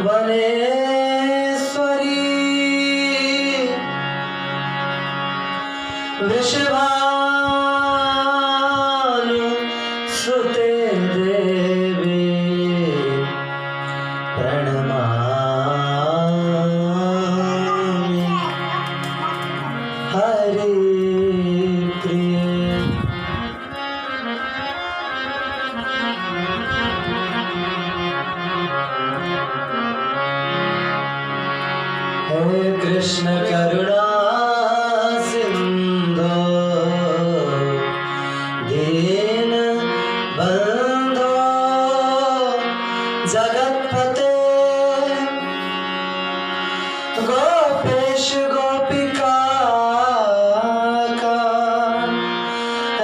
वनेश्वरी वृषभानु सुते देवी प्रणमामि हरि प्रिय। हे कृष्ण करुणा सिंधु दीन बंधो जगतपते गोपेश गोपिका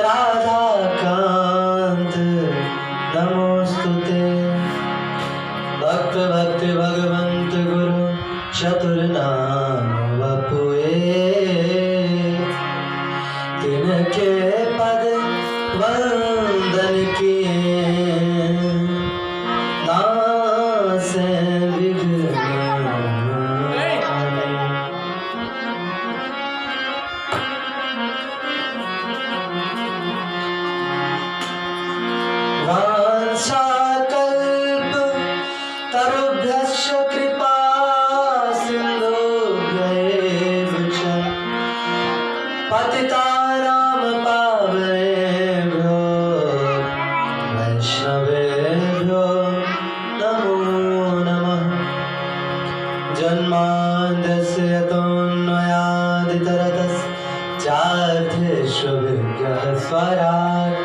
राधा कांत नमोस्तुते। भक्त भक्ति भगवंत गुरु चतुर्नाम वपुए तिनके पद वंदन किए नासे विघ्न। वांछाकल्प तरुभ्यश्च कृपा सिन्धुभ्यैव च पतितानां पावनेभ्यो वैष्णवेभ्यो नमो नमः। जन्माद्यस्य यतोऽन्वयादितरतश्चार्थेष्वभिज्ञः स्वराट्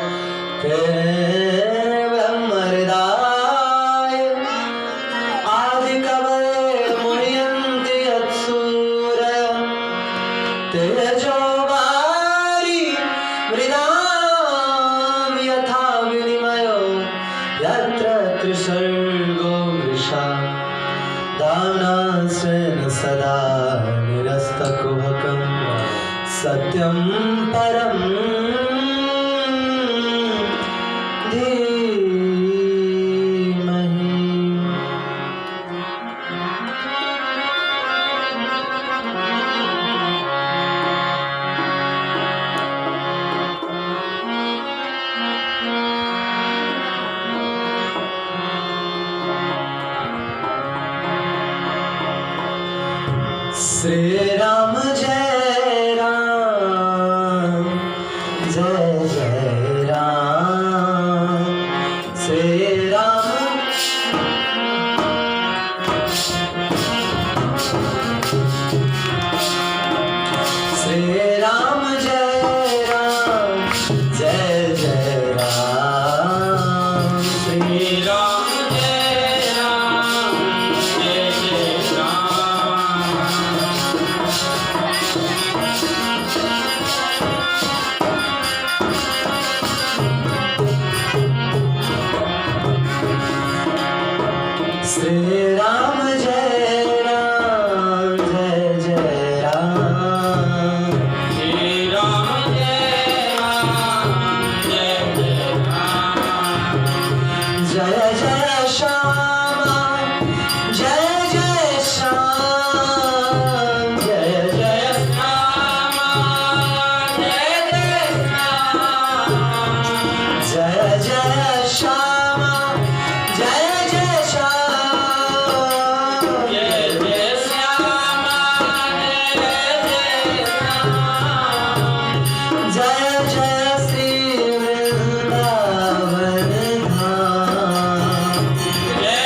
ब्रह्महृदाय आदिकवये मुह्यन्ति यत्सूरयः तेजोवारि मृदां यथा विनिमयो यत्र त्रिसर्गो मृषा दाम्ना स्वेन सदा निरस्तकुहकं सत्यं परं धीमहि। श्री राम जय राम जय जय राम। श्री राम श्री राम जय राम जय जय राम। श्री राम श्री राम जय राम जय जय राम। श्री राम जय राम जय जय राम। जय जय श्यामा जय जय श्याम। जय जय श्यामा जय जय श्याम। जय जय श्यामा जय जय श्याम। जय जय श्यामा जय जय श्याम। जय जय श्री वृंदावन धाम। जय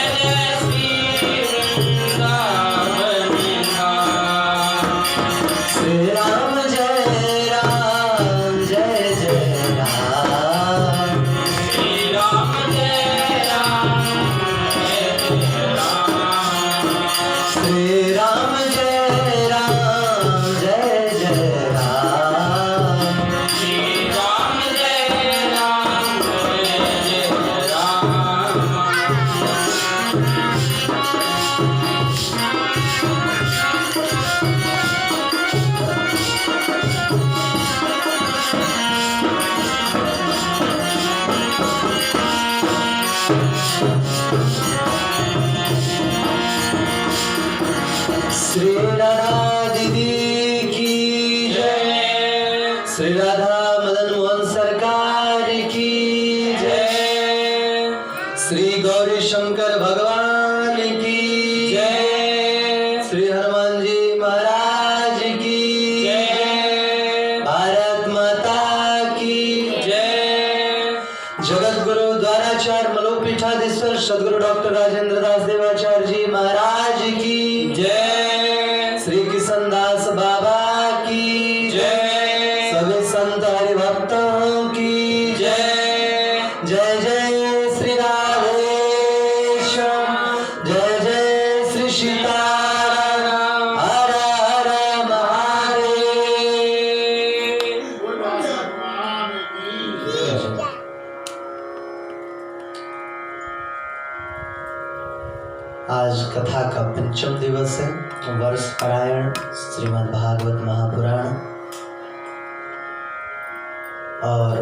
श्री गौरी शंकर भगवान की जय। श्री हनुमान जी महाराज की जय। भारत माता की जय। जगत गुरु द्वाराचार्य मलोपीठाधीश्वर सदगुरु डॉक्टर राजेंद्र दास देवाचार्य जी महाराज की जय। श्री किशन दास बाबा की जय। सभी संत हरिभक्तों की जय। जय जय श्री राधेश्याम, जय जय श्री सीताराम, हर हर महादेव। आज कथा का पंचम दिवस है। वर्ष पारायण श्रीमद् भागवत महापुराण। और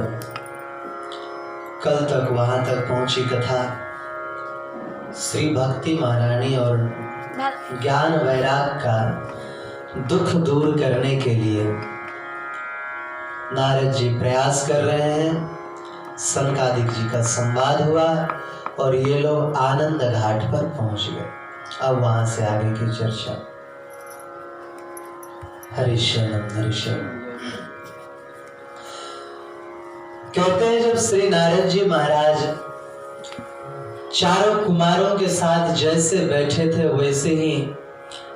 कल तक वहां तक पहुंची कथा श्री भक्ति महारानी और ज्ञान वैराग का दुख दूर करने के लिए नारद जी प्रयास कर रहे हैं। सनकादिक जी का संवाद हुआ और ये लोग आनंद घाट पर पहुंच गए। अब वहां से आगे की चर्चा। हरिशरणम हरिशरणम। कहते हैं जब श्री नारद जी महाराज चारों कुमारों के साथ जैसे बैठे थे वैसे ही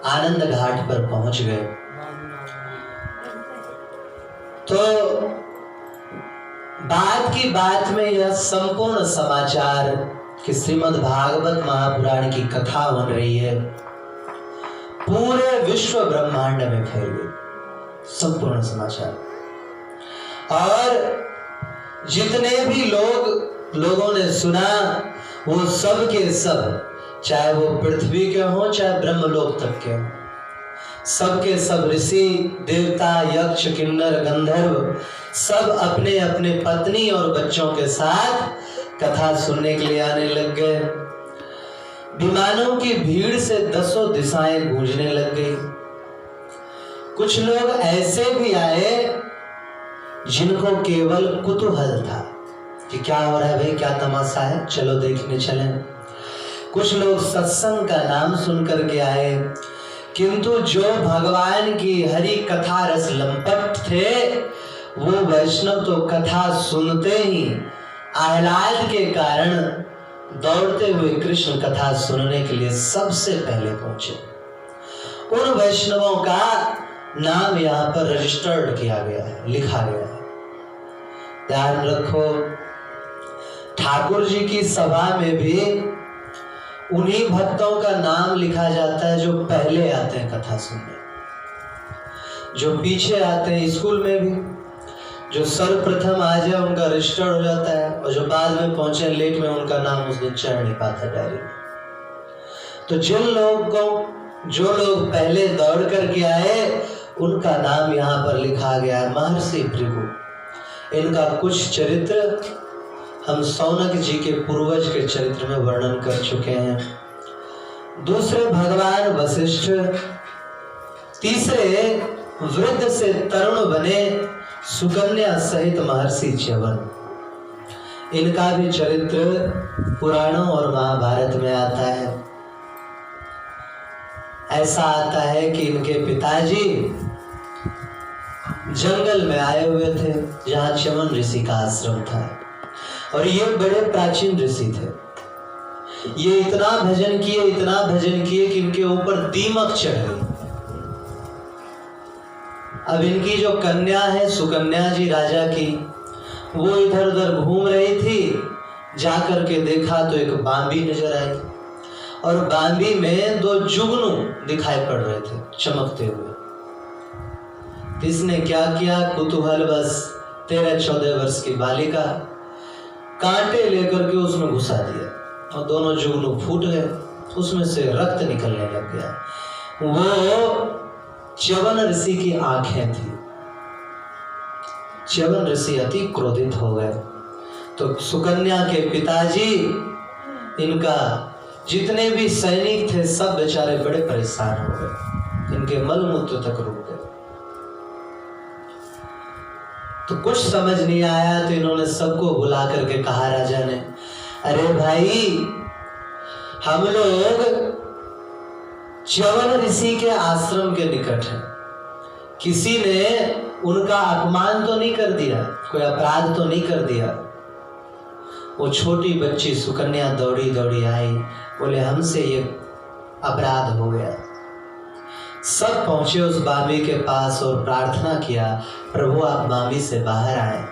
आनंद घाट पर पहुंच गए, तो बात की बात में यह संपूर्ण समाचार कि श्रीमद् भागवत महापुराण की कथा बन रही है, पूरे विश्व ब्रह्मांड में फैल गई संपूर्ण समाचार। और जितने भी लोगों ने सुना वो सब के सब, चाहे वो पृथ्वी के हों चाहे ब्रह्मलोक तक के हों, सब के सब ऋषि देवता यक्ष किन्नर गंधर्व सब अपने अपने पत्नी और बच्चों के साथ कथा सुनने के लिए आने लग गए। विमानों की भीड़ से दसों दिशाएं गूंजने लग गई। कुछ लोग ऐसे भी आए जिनको केवल कुतूहल था कि क्या हो रहा है भाई, क्या तमाशा है, चलो देखने चलें। कुछ लोग सत्संग का नाम सुन करके आए, किंतु जो भगवान की हरि कथा रस लंपट थे वो वैष्णव तो कथा सुनते ही आह्लाद के कारण दौड़ते हुए कृष्ण कथा सुनने के लिए सबसे पहले पहुंचे। उन वैष्णवों का नाम यहाँ पर रजिस्टर्ड किया गया है, लिखा गया है। ध्यान रखो, ठाकुर जी की सभा में भी उन्हीं भक्तों का नाम लिखा जाता है जो पहले आते हैं कथा सुनने, जो पीछे आते हैं। स्कूल में भी जो सर्वप्रथम आ जाए उनका रजिस्टर्ड हो जाता है, और जो बाद में पहुंचे लेट में उनका नाम उस दिन चढ़ नहीं पाता डायरी में। तो जो लोग पहले दौड़ करके आए उनका नाम यहाँ पर लिखा गया है। महर्षि भृगु, इनका कुछ चरित्र हम सौनक जी के पूर्वज के चरित्र में वर्णन कर चुके हैं। दूसरे भगवान वशिष्ठ, तीसरे वृद्ध से तरुण बने सुकन्या सहित महर्षि च्यवन। इनका भी चरित्र पुराणों और महाभारत में आता है। ऐसा आता है कि इनके पिताजी जंगल में आए हुए थे जहां च्यवन ऋषि का आश्रम था, और ये बड़े प्राचीन ऋषि थे। ये इतना भजन किए कि इनके ऊपर दीमक चढ़ गई। अब इनकी जो कन्या है सुकन्या जी राजा की, वो इधर उधर घूम रही थी। जाकर के देखा तो एक बांबी नजर आई, और बांबी में दो जुगनू दिखाई पड़ रहे थे चमकते हुए। इसने क्या किया, कुतूहल बस 13-14 वर्ष की बालिका कांटे लेकर के उसमें घुसा दिया और दोनों जुगनू फूट गए, उसमें से रक्त निकलने लग गया। वो च्यवन ऋषि की आंखें थी। च्यवन ऋषि अति क्रोधित हो गए। तो सुकन्या के पिताजी, इनका जितने भी सैनिक थे सब बेचारे बड़े परेशान हो गए, इनके मलमूत्र तक रुक गए। तो कुछ समझ नहीं आया तो इन्होंने सबको बुला करके कहा राजा ने, अरे भाई, हम लोग च्यवन ऋषि के आश्रम के निकट हैं, किसी ने उनका अपमान तो नहीं कर दिया, कोई अपराध तो नहीं कर दिया। वो छोटी बच्ची सुकन्या दौड़ी दौड़ी आई, बोले हमसे ये अपराध हो गया। सब पहुंचे उस बाबी के पास और प्रार्थना किया, प्रभु आप बाबी से बाहर आए।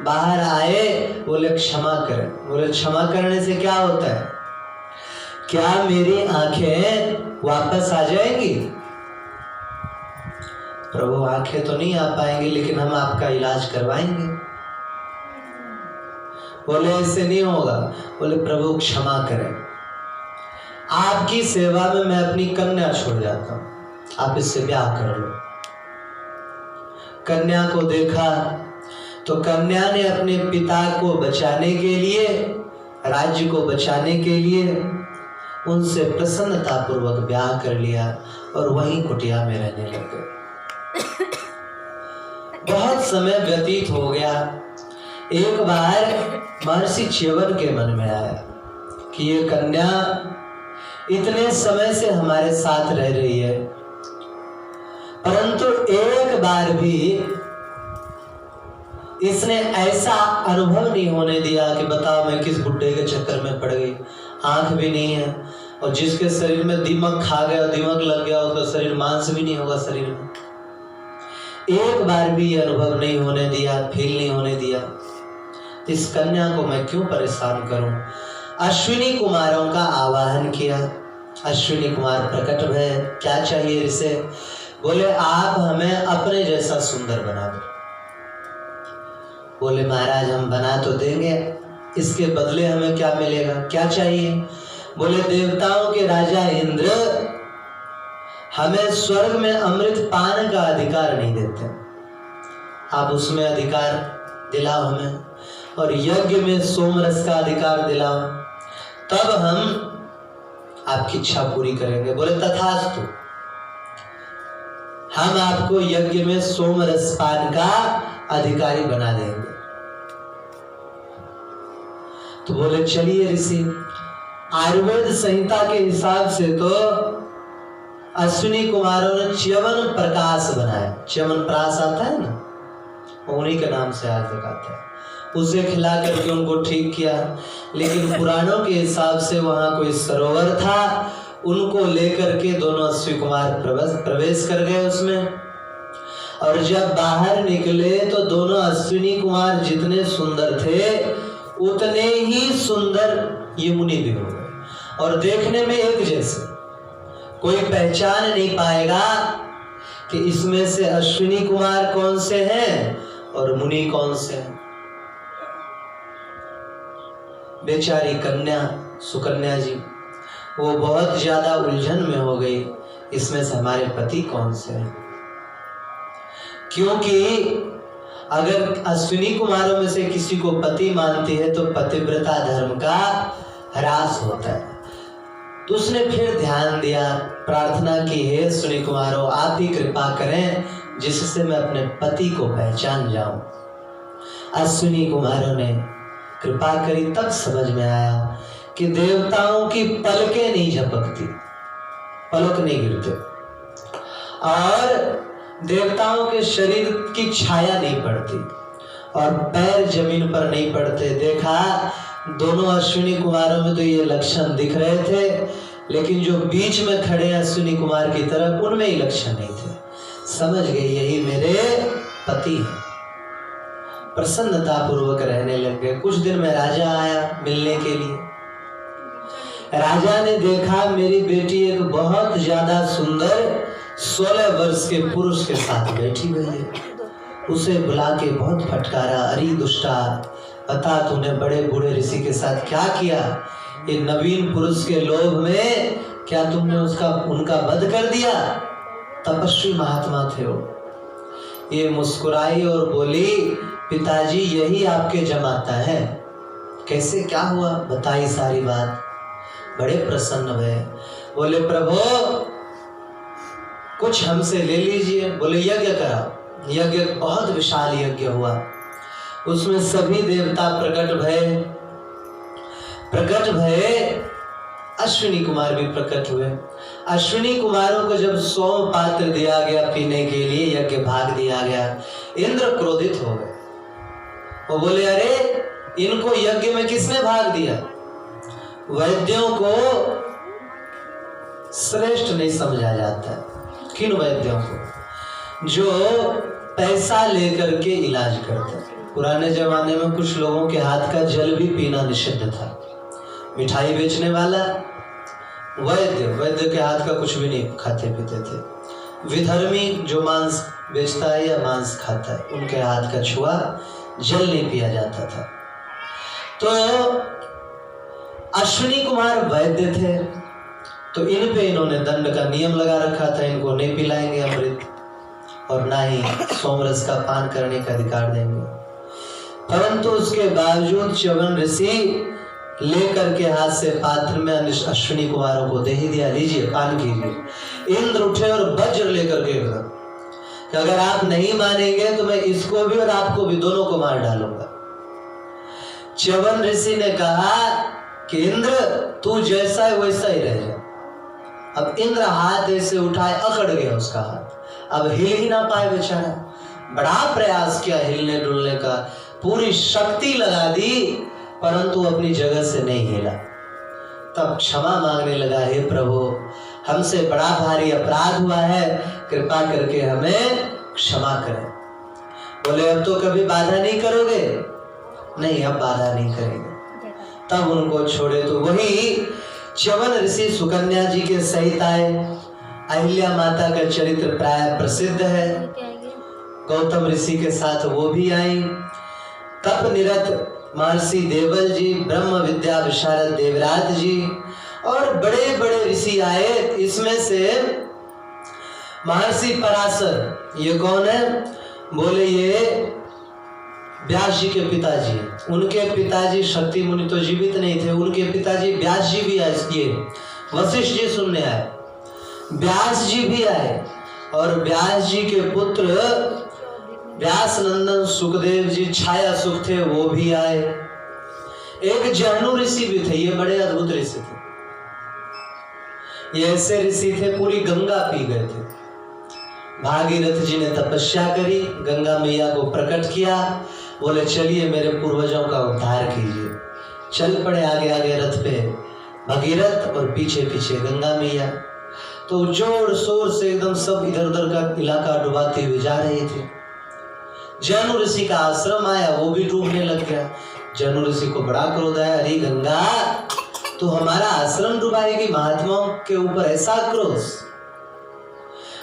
बाहर आए, बोले क्षमा करें। बोले क्षमा करने से क्या होता है? क्या मेरी आंखें वापस आ जाएंगी? प्रभु आंखें तो नहीं आ पाएंगी, लेकिन हम आपका इलाज करवाएंगे। बोले ऐसे नहीं होगा। बोले प्रभु क्षमा करें, आपकी सेवा में मैं अपनी कन्या छोड़ जाता हूं, आप इससे ब्याह कर लो। कन्या को देखा तो कन्या ने अपने पिता को बचाने के लिए, राज्य को बचाने के लिए उनसे प्रसन्नता पूर्वक ब्याह कर लिया और वहीं कुटिया में रहने लगे। बहुत समय व्यतीत हो गया। एक बार महर्षि च्यवन के मन में आया कि ये कन्या इतने समय से हमारे साथ रह रही है, परंतु एक बार भी इसने ऐसा अनुभव नहीं होने दिया कि बताओ मैं किस बुड्ढे के चक्कर में पड़ गई। आंख भी नहीं है, और जिसके शरीर में दीमक खा गया, दीमक लग गया, उसका शरीर मांस भी नहीं होगा शरीर में। एक बार भी ये अनुभव नहीं होने दिया, फील नहीं होने दिया। इस कन्या को मैं क्यों परेशान करूं? अश्विनी कुमारों का आवाहन किया। अश्विनी कुमार प्रकट हुए। क्या चाहिए इसे? बोले आप हमें अपने जैसा सुंदर बना दो। बोले महाराज हम बना तो देंगे, इसके बदले हमें क्या मिलेगा, क्या चाहिए? बोले देवताओं के राजा इंद्र हमें स्वर्ग में अमृत पान का अधिकार नहीं देते, आप उसमें अधिकार दिलाओ हमें, और यज्ञ में सोमरस का अधिकार दिलाओ, तब हम आपकी इच्छा पूरी करेंगे। बोले तथास्तु, हम आपको यज्ञ में सोमरस पान का अधिकारी बना देंगे। तो बोले चलिए ऋषि, आयुर्वेद संहिता के हिसाब से तो अश्विनी कुमारों ने च्यवन प्रकाश बनाया। च्यवन प्राश आता है ना, उन्हीं के नाम से आज तक आता है। उसे खिला करके उनको ठीक किया, लेकिन पुराणों के हिसाब से वहां कोई सरोवर था, उनको लेकर के दोनों अश्विनी कुमार प्रवेश कर गए उसमें। और जब बाहर निकले तो दोनों अश्विनी कुमार जितने सुंदर थे उतने ही सुंदर ये मुनि भी हो गए, और देखने में एक जैसे। कोई पहचान नहीं पाएगा कि इसमें से अश्विनी कुमार कौन से हैं और मुनि कौन से हैं। बेचारी कन्या सुकन्या जी वो बहुत ज्यादा उलझन में हो गई, इसमें से हमारे पति कौन से हैं। क्योंकि अगर अश्विनी कुमारों में से किसी को पति मानती है तो पतिव्रता धर्म का ह्रास होता है। तो उसने फिर ध्यान दिया, प्रार्थना की, हे अश्विनी कुमारों आप ही कृपा करें जिससे मैं अपने पति को पहचान जाऊं। अश्विनी कुमारों ने कृपा करी, तब समझ में आया कि देवताओं की पलकें नहीं झपकती, पलक नहीं गिरते, और देवताओं के शरीर की छाया नहीं पड़ती, और पैर जमीन पर नहीं पड़ते। देखा दोनों अश्विनी कुमारों में तो ये लक्षण दिख रहे थे, लेकिन जो बीच में खड़े अश्विनी कुमार की तरफ उनमें ये लक्षण नहीं थे। समझ गए यही मेरे पति हैं। प्रसन्नता पूर्वक रहने लग गए। कुछ दिन में राजा आया मिलने के लिए। राजा ने देखा मेरी बेटी एक बहुत ज्यादा सुंदर 16 वर्ष के पुरुष के साथ बैठी हुई है। उसे बुला के बहुत फटकारा, अरे दुष्टा, बता तूने बड़े बूढ़े ऋषि के साथ क्या किया? ये नवीन पुरुष के लोभ में क्या तुमने उनका वध कर दिया? तपस्वी महात्मा थे वो। ये मुस्कुराई और बोली, पिताजी यही आपके जमाता है। कैसे क्या हुआ? बताई सारी बात। बड़े प्रसन्न हुए, बोले प्रभु कुछ हमसे ले लीजिए। बोले यज्ञ करा। यज्ञ बहुत विशाल यज्ञ हुआ, उसमें सभी देवता प्रकट भये। प्रकट भये, अश्विनी कुमार भी प्रकट हुए। अश्विनी कुमारों को जब 100 पात्र दिया गया पीने के लिए, यज्ञ भाग दिया गया, इंद्र क्रोधित हो गए। वो बोले अरे इनको यज्ञ में किसने भाग दिया? वैद्यों को श्रेष्ठ नहीं समझा जाता। किन वैद्यों को? जो पैसा लेकर के इलाज करते। पुराने जमाने में कुछ लोगों के हाथ का जल भी पीना निषिद्ध था। मिठाई बेचने वाला वैद्य के हाथ का कुछ भी नहीं खाते पीते थे। विधर्मी जो मांस बेचता है या मांस खाता है, उनके हाथ का छुआ जल नहीं पिया जाता था। तो अश्विनी कुमार वैद्य थे, तो इन पे इन्होंने दंड का नियम लगा रखा था, इनको नहीं पिलाएंगे अमृत और ना ही सोमरस का पान करने का अधिकार देंगे। परंतु उसके बावजूद च्यवन ऋषि लेकर के हाथ से पात्र में अश्विनी कुमारों को दे ही दिया, लीजिए पान कीजिए। इंद्र उठे और वज्र लेकर के एकदम कि अगर आप नहीं मानेंगे तो मैं इसको भी और आपको भी, दोनों को मार डालूंगा। च्यवन ऋषि ने कहा कि इंद्र तू जैसा है वैसा ही रह जा। अब इंद्र हाथ ऐसे उठाए, अकड़ गया उसका हाथ, अब हिल ही ना पाए बेचारा। बड़ा प्रयास किया हिलने डुलने का, पूरी शक्ति लगा दी, परंतु अपनी जगह से नहीं हिला। तब क्षमा मांगने लगा, हे प्रभु हमसे बड़ा भारी अपराध हुआ है, कृपा करके हमें क्षमा करें। बोले अब तो कभी बाधा नहीं करोगे? नहीं, अब बाधा नहीं करेंगे। तब उनको छोड़े। तो वही च्यवन ऋषि सुकन्या जी के सहित आए। अहिल्या माता का चरित्र प्राय प्रसिद्ध है। गौतम ऋषि के साथ वो भी आई। तप निरत महर्षि देवल जी, ब्रह्म विद्या विशारद देवराज जी और बड़े बड़े ऋषि आए। इसमें से महर्षि पराशर, ये कौन है? बोले ये व्यास जी के पिताजी। उनके पिताजी शक्ति मुनि तो जीवित नहीं थे, उनके पिताजी व्यास जी भी आए। ये वशिष्ठ जी सुनने आए, व्यास जी भी आए और व्यास जी के पुत्र व्यास नंदन सुखदेव जी छाया सुख थे, वो भी आए। एक जहनु ऋषि भी थे, ये बड़े अद्भुत ऋषि थे। ये ऐसे ऋषि थे पूरी गंगा पी गए थे। भागीरथ जी ने तपस्या करी, गंगा मैया को प्रकट किया, बोले चलिए मेरे पूर्वजों का उद्धार कीजिए। चल पड़े आगे आगे रथ पे भगीरथ और पीछे पीछे गंगा मैया। तो जोर शोर से एकदम सब इधर उधर का इलाका डुबाते हुए जा रहे थे। जनु ऋषि का आश्रम आया, वो भी डूबने लग गया। जनु ऋषि को बड़ा क्रोध आया, अरे गंगा तो हमारा आश्रम डुबाएगी, महात्माओं के ऊपर ऐसा क्रोध।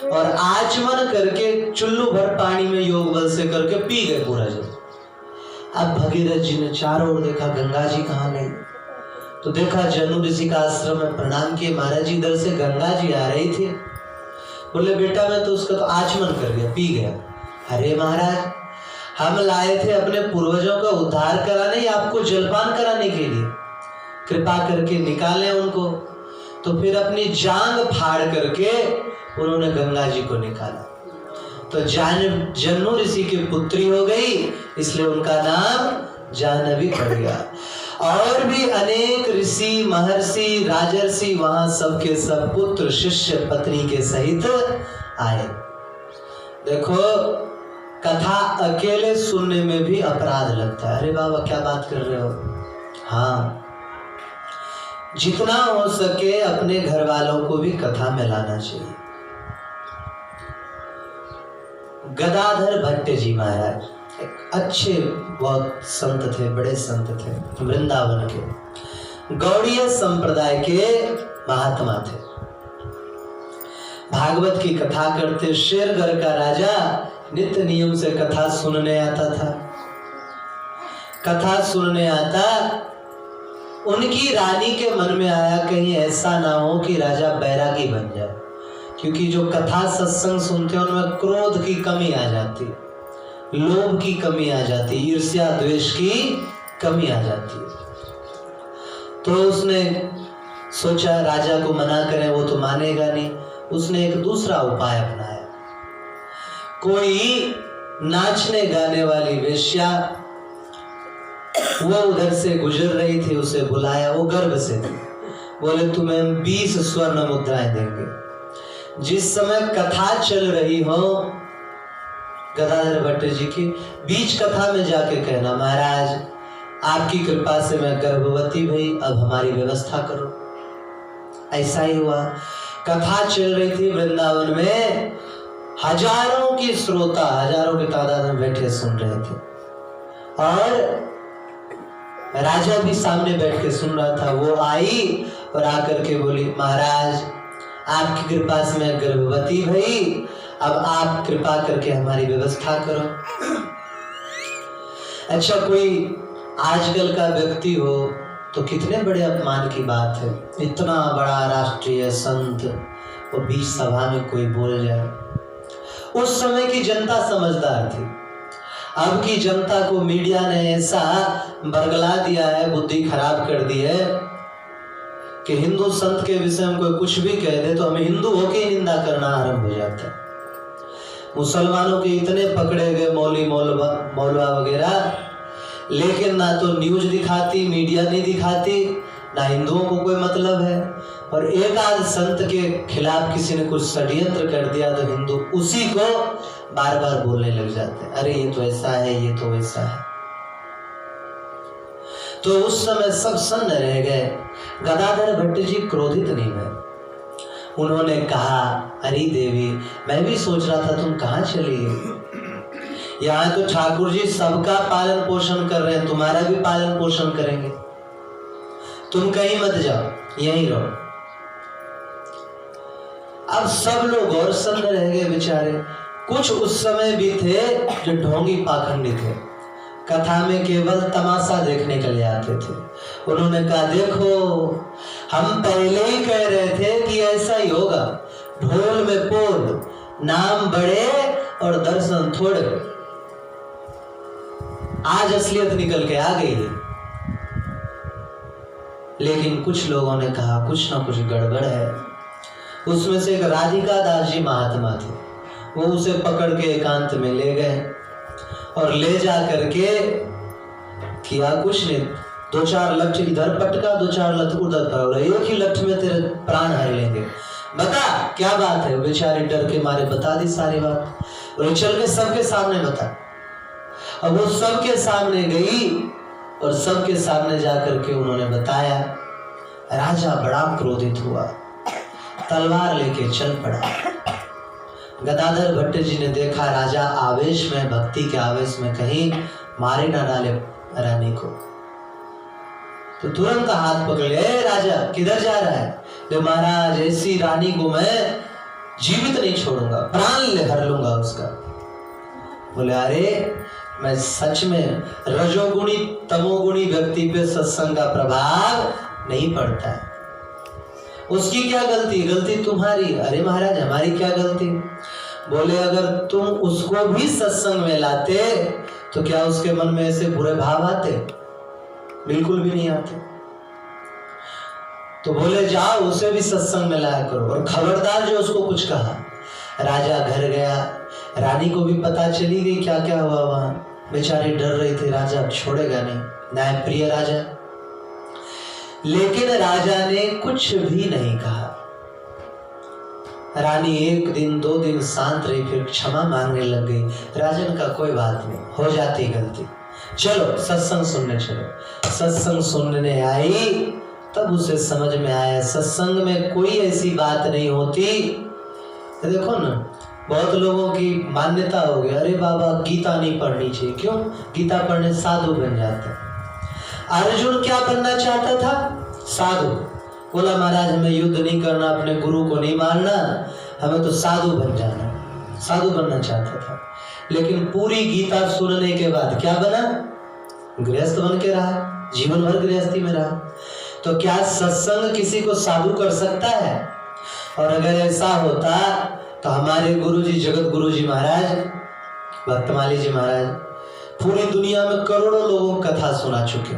और आचमन करके चुल्लू भर पानी में योग बल से करके पी गए पूरा जल। अब भगीरथ जी ने चारों ओर देखा, गंगा जी कहाँ गई? तो देखा जनु ऋषि का आश्रम में, प्रणाम किए, महाराज जी इधर से गंगा जी आ रही थी। बोले बेटा मैं तो उसका तो आचमन कर गया, पी गया। अरे महाराज हम लाए थे अपने पूर्वजों का उद्धार कराने या आपको जलपान कराने के लिए, कृपा करके निकालें उनको। तो फिर अपनी जांग फाड़ करके उन्होंने गंगा जी को निकाला। तो जनु ऋषि की पुत्री हो गई, इसलिए उनका नाम जाह्नवी पड़ गया। और भी अनेक ऋषि महर्षि राजर्षि वहां सबके सब पुत्र शिष्य पत्नी के सहित आए। देखो कथा अकेले सुनने में भी अपराध लगता है। अरे बाबा क्या बात कर रहे हो? हाँ, जितना हो सके अपने घर वालों को भी कथा में लाना चाहिए। गदाधर भट्ट जी महाराज एक अच्छे बहुत संत थे, बड़े संत थे, वृंदावन के गौड़ीय संप्रदाय के महात्मा थे। भागवत की कथा करते। शेरगढ़ का राजा नित्य नियम से कथा सुनने आता था। कथा सुनने आता, उनकी रानी के मन में आया कहीं ऐसा ना हो कि राजा बैरागी बन जाए, क्योंकि जो कथा सत्संग सुनते हैं उनमें क्रोध की कमी आ जाती, लोभ की कमी आ जाती, ईर्ष्या द्वेष की कमी आ जाती है। तो उसने सोचा राजा को मना करें, वो तो मानेगा नहीं। उसने एक दूसरा उपाय अपनाया। कोई नाचने गाने वाली वेश्या वो उधर से गुजर रही थी, उसे बुलाया, वो गर्भ से थी। बोले तुम्हें 20 स्वर्ण मुद्राएं देंगे। जिस समय कथा चल रही हो गदाधर भट्ट जी की, बीच कथा में जाके कहना, महाराज आपकी कृपा से मैं गर्भवती हुई, अब हमारी व्यवस्था करो। ऐसा ही हुआ। कथा चल रही थी वृंदावन में, हजारों की श्रोता, हजारों की तादाद में बैठे सुन रहे थे, और राजा भी सामने बैठ के सुन रहा था। वो आई और आकर के बोली, महाराज आपकी कृपा से मैं गर्भवती भई, अब आप कृपा करके हमारी व्यवस्था करो। अच्छा, कोई आजकल का व्यक्ति हो तो कितने बड़े अपमान की बात है, इतना बड़ा राष्ट्रीय संत वो बीच सभा में कोई बोल जाए। उस समय की जनता समझदार थी, अब की जनता को मीडिया ने ऐसा बरगला दिया है, बुद्धि खराब कर दी है कि हिंदू संत के विषय में कोई कुछ भी कह दे तो हमें हिंदू होके निंदा करना आरंभ हो जाता है। मुसलमानों के इतने पकड़े गए मौली मौलवा वगैरह, लेकिन ना तो न्यूज दिखाती, मीडिया नहीं दिखाती, ना हिंदुओं को कोई मतलब है। और एक आध संत के खिलाफ किसी ने कुछ षड्यंत्र कर दिया तो हिंदू उसी को बार बार बोलने लग जाते हैं, अरे ये तो ऐसा है, ये तो वैसा है। तो उस समय सब सन्न रह गए। गदाधर भट्ट जी क्रोधित नहीं हुए। उन्होंने कहा, अरे देवी, मैं भी सोच रहा था तुम कहाँ चली गई। यहाँ तो ठाकुर जी सबका पालन पोषण कर रहे हैं, तुम्हारा भी पालन पोषण करेंगे, तुम कहीं मत जाओ, यहीं रहो। अब सब लोग और सन्न रह गए बेचारे। कुछ उस समय भी थे जो ढोंगी पाखंडी थे, कथा में केवल तमाशा देखने के लिए आते थे। उन्होंने कहा, देखो हम पहले ही कह रहे थे कि ऐसा ही होगा, ढोल में पोल, नाम बड़े और दर्शन थोड़े। आज असलियत निकल के आ गई है। लेकिन कुछ लोगों ने कहा कुछ ना कुछ गड़बड़ है। उसमें से एक राधिका दास जी महात्मा थे, वो उसे पकड़ के एकांत में ले गए और ले जा करके किया कुछ नहीं, 2-4 लठ इधर पटका, 2-4 लठ उधर पकड़ा, एक ही लठ में तेरे प्राण हर लेंगे, बता क्या बात है। बेचारी डर के मारे बता दी सारी बात, और चल के सबके सामने बता। अब वो सबके सामने गई और सबके सामने जाकर के उन्होंने बताया। राजा बड़ा क्रोधित हुआ, तलवार लेके चल पड़ा। गदाधर भट्ट जी ने देखा राजा आवेश में, भक्ति के आवेश में कहीं मारे ना डाले रानी को, तो तुरंत हाथ पकड़ ले, राजा किधर जा रहा है? ले महाराज, ऐसी रानी को मैं जीवित नहीं छोड़ूंगा, प्राण ले हर लूंगा उसका। बोले, अरे मैं सच में रजोगुणी तमोगुणी व्यक्ति पे सत्संग का प्रभाव नहीं पड़ता है, उसकी क्या गलती? गलती तुम्हारी। अरे महाराज, हमारी क्या गलती? बोले, अगर तुम उसको भी सत्संग में लाते तो क्या उसके मन में ऐसे बुरे भाव आते? बिल्कुल भी नहीं आते। तो बोले, जाओ उसे भी सत्संग में लाया करो, और खबरदार जो उसको कुछ कहा। राजा घर गया, रानी को भी पता चली गई क्या क्या हुआ वहां। बेचारी डर रही थी, राजा छोड़ेगा नहीं, न्याय प्रिय राजा। लेकिन राजा ने कुछ भी नहीं कहा। रानी 1 दिन 2 दिन शांत रही, फिर क्षमा मांगने लग गई। राजन का कोई बात नहीं, हो जाती गलती, चलो सत्संग सुनने चलो। सत्संग सुनने आई तब उसे समझ में आया सत्संग में कोई ऐसी बात नहीं होती। तो देखो ना, बहुत लोगों की मान्यता हो गई, अरे बाबा गीता नहीं पढ़नी चाहिए। क्यों? गीता पढ़ने साधु बन जाते हैं। अर्जुन क्या बनना चाहता था? साधु। बोला, महाराज हमें युद्ध नहीं करना, अपने गुरु को नहीं मारना, हमें तो साधु बन जाना। साधु बनना चाहता था, लेकिन पूरी गीता सुनने के बाद क्या बना? गृहस्थ बन के रहा, जीवन भर गृहस्थी में रहा। तो क्या सत्संग किसी को साधु कर सकता है? और अगर ऐसा होता तो हमारे गुरु जी, जगत गुरु जी महाराज, भक्तमाली जी महाराज पूरी दुनिया में करोड़ों लोगों को कथा सुना चुके,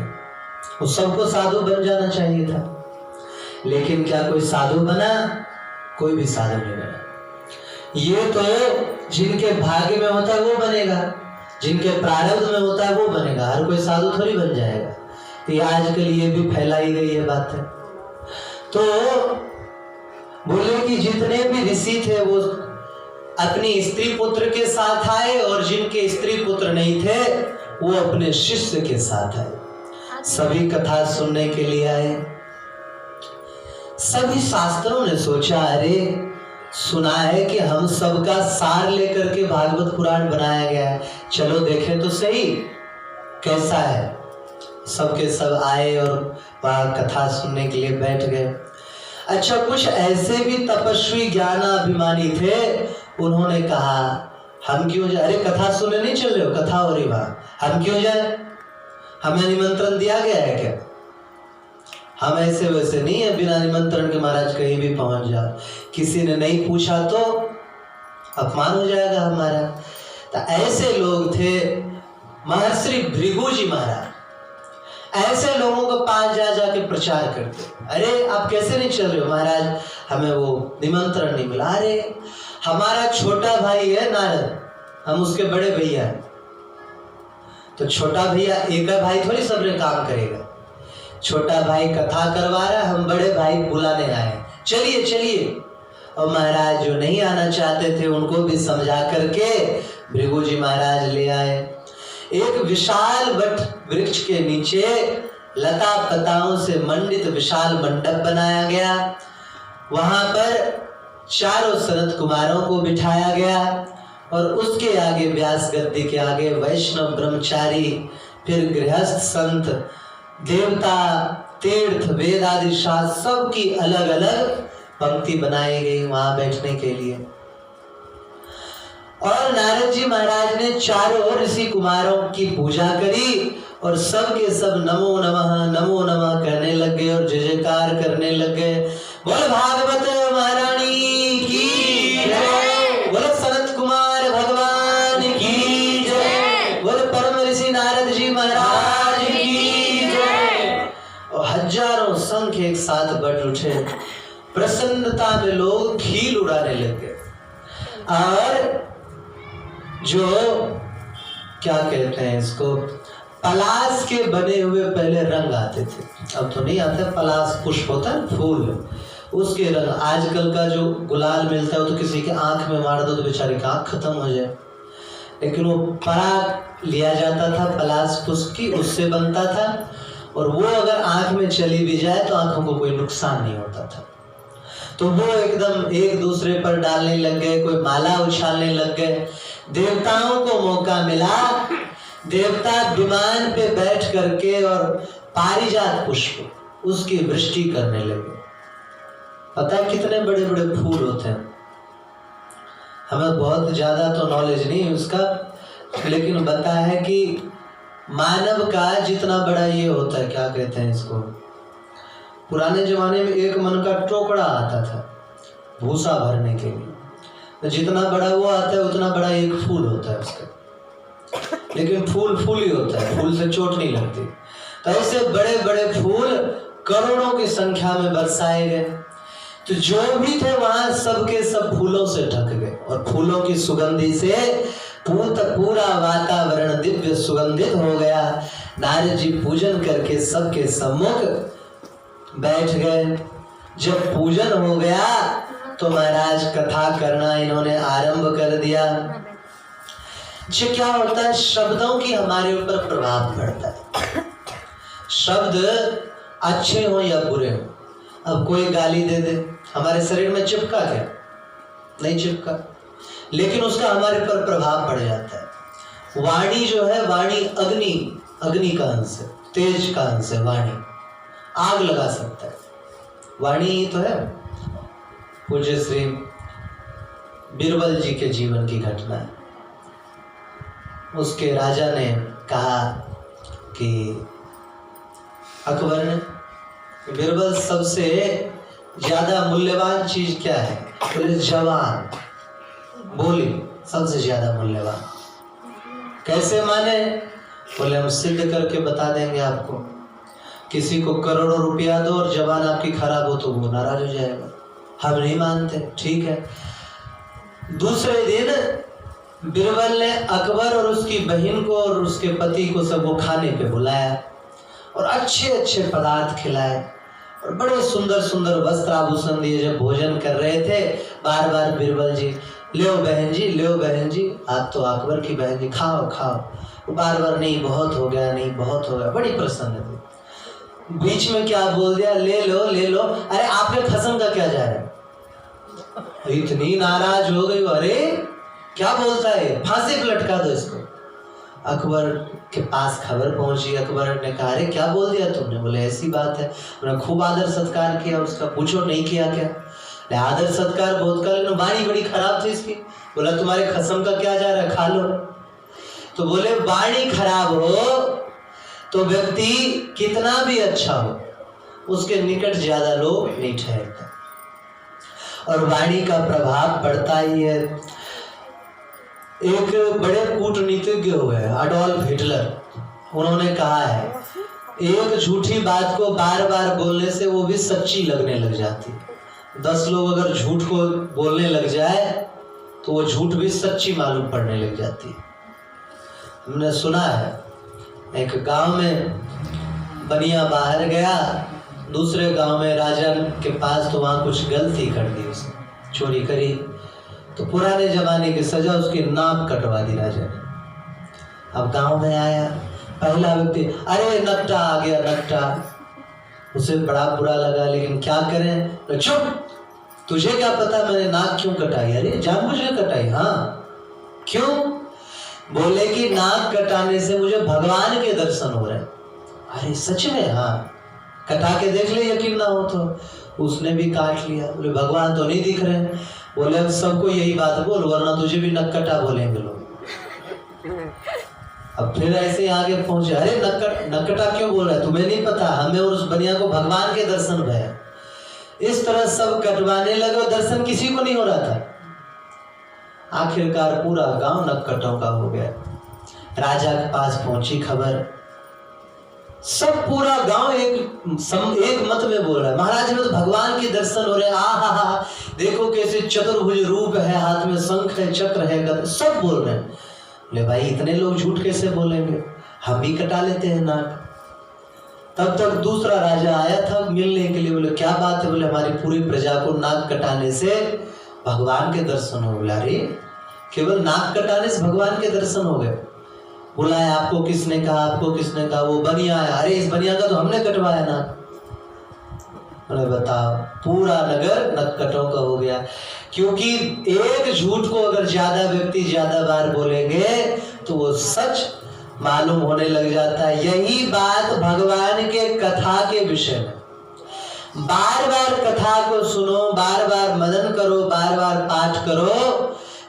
उस सबको साधु बन जाना चाहिए था। लेकिन क्या कोई साधु बना? कोई भी साधु नहीं बना। ये तो जिनके भाग्य में होता है वो बनेगा, जिनके प्रारब्ध में होता है वो बनेगा। हर कोई साधु थोड़ी बन जाएगा। ये आजकल ये भी फैलाई गई है बात है। तो बोले कि जितने भी ऋषि थे वो अपनी स्त्री पुत्र के साथ आए, और जिनके स्त्री पुत्र नहीं थे वो अपने शिष्य के साथ आए। सभी कथा सुनने के लिए आए। सभी शास्त्रों ने सोचा, अरे सुना है कि हम सबका सार लेकर के भागवत पुराण बनाया गया है, चलो देखें तो सही कैसा है। सबके सब आए और वहां कथा सुनने के लिए बैठ गए। अच्छा, कुछ ऐसे भी तपस्वी ज्ञानाभिमानी थे, उन्होंने कहा हम क्यों जाए, अरे कथा सुनने नहीं चल रहे हो, कथा हो रही वहां, हम क्यों जाए, हमें निमंत्रण दिया गया है क्या? हम ऐसे वैसे नहीं है बिना निमंत्रण के महाराज कहीं भी पहुंच जाओ, किसी ने नहीं पूछा तो अपमान हो जाएगा हमारा। तो ऐसे लोग थे महर्षि भृगु जी महाराज। ऐसे लोगों को पास जा जाके प्रचार करते, अरे आप कैसे नहीं चल रहे हो महाराज, हमें वो निमंत्रण नहीं मिला। अरे हमारा छोटा भाई है नारद, हम उसके बड़े भैया हैं, तो छोटा भैया एक भाई थोड़ी सबने काम करेगा। छोटा भाई कथा करवा रहा है, हम बड़े भाई बुलाने आए, चलिए चलिए। और महाराज जो नहीं आना चाहते थे उनको भी समझा करके भृगु जी महाराज ले आए। एक विशाल वट वृक्ष के नीचे लता पताओं से मंडित विशाल मंडप बनाया गया। वहां पर चारों सनत कुमारों को बिठाया गया और उसके आगे व्यास गद्दी के आगे वैष्णव ब्रह्मचारी, फिर गृहस्थ संत, देवता, तीर्थ, वेद आदि शास्त्र सबकी अलग अलग पंक्ति बनाई गई वहां बैठने के लिए। और नारद जी महाराज ने चारों ऋषि कुमारों की पूजा करी और सब के सब नमो नमः कहने लगे और जय जयकार करने लगे। बोल भागवत महारानी की जय, बोल सनत कुमार भगवान की जय, बोल परम ऋषि नारद जी महाराज की जय। और हजारों संख एक साथ बढ़ उठे, प्रसन्नता में लोग खील उड़ाने लगे। और जो क्या कहते हैं इसको, पलाश के बने हुए पहले रंग आते थे, अब तो नहीं आते, पलाश पुष्प होता है फूल, उसके रंग। आजकल का जो गुलाल मिलता है वो तो किसी के आंख में मार दो तो बेचारे की आंख खत्म हो जाए, लेकिन वो पराग लिया जाता था पलाश पुष्प की, उससे बनता था, और वो अगर आंख में चली भी जाए तो आंखों को कोई नुकसान नहीं होता था। तो वो एकदम एक दूसरे पर डालने लग गए, कोई माला उछालने लग गए। देवताओं को मौका मिला, देवता विमान पे बैठ करके और पारिजात पुष्प उसकी वृष्टि करने लगे। पता है कितने बड़े बड़े फूल होते हैं, हमें बहुत ज्यादा तो नॉलेज नहीं है उसका, लेकिन पता है कि मानव का जितना बड़ा ये होता है, क्या कहते हैं इसको, पुराने जमाने में एक मन का टोकरा आता था भूसा भरने के लिए, तो जितना बड़ा वो आता है उतना बड़ा एक फूल होता है उसका, लेकिन फूल फूल ही होता है, फूल से चोट नहीं लगती। तो ऐसे बड़े बड़े फूल करोड़ों की संख्या में बरसाए गए। तो जो भी थे वहां सबके सब फूलों से ढक गए और फूलों की सुगंधि से पूरा वातावरण दिव्य सुगंधित हो गया। नारद जी पूजन करके सबके सम्मुख बैठ गए। जब पूजन हो गया तो महाराज कथा करना इन्होंने आरंभ कर दिया। जो क्या होता है, शब्दों की हमारे ऊपर प्रभाव पड़ता है। शब्द अच्छे हो या बुरे हो, अब कोई गाली दे दे, हमारे शरीर में चिपका क्या? नहीं चिपका, लेकिन उसका हमारे पर प्रभाव पड़ जाता है। वाणी जो है, वाणी अग्नि का अंश है, तेज का अंश है। वाणी आग लगा सकता है, वाणी ही तो है। पूज्य श्री बीरबल जी के जीवन की घटना है। उसके राजा ने कहा कि अकबर ने, बीरबल सबसे ज्यादा मूल्यवान चीज क्या है? बोले जवान, बोली सबसे ज्यादा मूल्यवान। कैसे माने? बोले हम सिद्ध करके बता देंगे आपको। किसी को करोड़ों रुपया दो और जवान आपकी खराब हो तो वो नाराज हो जाएगा, हम नहीं मानते। ठीक है। दूसरे दिन बीरबल ने अकबर और उसकी बहन को और उसके पति को सबको खाने पे बुलाया और अच्छे अच्छे पदार्थ खिलाए और बड़े सुंदर सुंदर वस्त्र आभूषण दिए। जब भोजन कर रहे थे बार बार बीरबल जी, लो बहन जी, लो बहन जी, आप तो अकबर की बहन जी, खाओ खाओ। बार बार नहीं बहुत हो गया, नहीं बहुत हो गया, बड़ी प्रसन्न थी। बीच में क्या बोल दिया, ले लो ले लो। अरे आपके खसम का क्या जा रहा है? इतनी नाराज हो गई, अरे क्या बोलता है, फांसी पे लटका दो इसको। अकबर के पास खबर पहुंची। अकबर ने कहा, अरे क्या बोल दिया तुमने? बोले ऐसी बात है। उन्होंने खूब आदर सत्कार किया उसका। पूछो नहीं किया क्या? आदर सत्कार बहुत कर, लेकिन वाणी बड़ी खराब थी इसकी। बोला तुम्हारे खसम का क्या जा रहा है, खा लो। तो बोले वाणी खराब हो तो व्यक्ति कितना भी अच्छा हो उसके निकट ज्यादा लोग नहीं ठहरते, और वाणी का प्रभाव पड़ता ही है। एक बड़े कूटनीतिज्ञ हुए अडोल्फ हिटलर, उन्होंने कहा है एक झूठी बात को बार बार बोलने से वो भी सच्ची लगने लग जाती है। 10 लोग अगर झूठ को बोलने लग जाए तो वो झूठ भी सच्ची मालूम पड़ने लग जाती है। हमने सुना है एक गांव में बनिया बाहर गया दूसरे गांव में राजा के पास, तो वहां कुछ गलती कर दी, उसने चोरी करी, तो पुराने जमाने की सजा उसकी नाक कटवा दी राजा ने। अब गांव में आया पहला व्यक्ति, अरे नकटा आ गया नकटा। उसे बड़ा बुरा लगा, लेकिन क्या करें, तो चुप, तुझे क्या पता मैंने नाक क्यों कटाई? अरे जानबूझ के कटाई। हाँ क्यों? बोले कि नाक कटाने से मुझे भगवान के दर्शन हो रहे हैं। अरे सच में? हाँ, कटा के देख ले, यकीन ना हो तो। उसने भी काट लिया। बोले भगवान तो नहीं दिख रहे। बोले अब सबको यही बात बोल, वरना तुझे भी नक्कटा बोलेंगे लोग। अब फिर ऐसे आगे पहुंचे, अरे नक्कटा क्यों बोल रहा है, तुम्हें नहीं पता, हमें और उस बनिया को भगवान के दर्शन भय। इस तरह सब कटवाने लगे, दर्शन किसी को नहीं हो रहा था। आखिरकार पूरा गांव नक्कटों का हो गया। राजा के पास पहुंची खबर, सब पूरा गांव एक मत में बोल रहा है, महाराज में तो भगवान के दर्शन हो रहे हैं, हा, देखो कैसे चतुर्भुज रूप है, हाथ में शंख है, चक्र है, गदा, सब बोल रहे हैं। बोले भाई इतने लोग झूठ कैसे बोलेंगे, हम भी कटा लेते हैं नाक। तब तक दूसरा राजा आया था मिलने के लिए। बोले क्या बात है? बोले हमारी पूरी प्रजा को नाक कटाने से भगवान के दर्शन हो। बोला अरे केवल नाक कटाने से भगवान के दर्शन हो गए? बुलाया, आपको किसने कहा, आपको किसने कहा? वो बनिया आया, अरे इस बनिया का तो हमने कटवाया ना। बोले बताओ, पूरा नगर नक्कटों का हो गया। क्योंकि एक झूठ को अगर ज्यादा व्यक्ति ज्यादा बार बोलेंगे तो वो सच मालूम होने लग जाता है। यही बात भगवान के कथा के विषय में। बार बार कथा को सुनो, बार बार मनन करो, बार बार पाठ करो,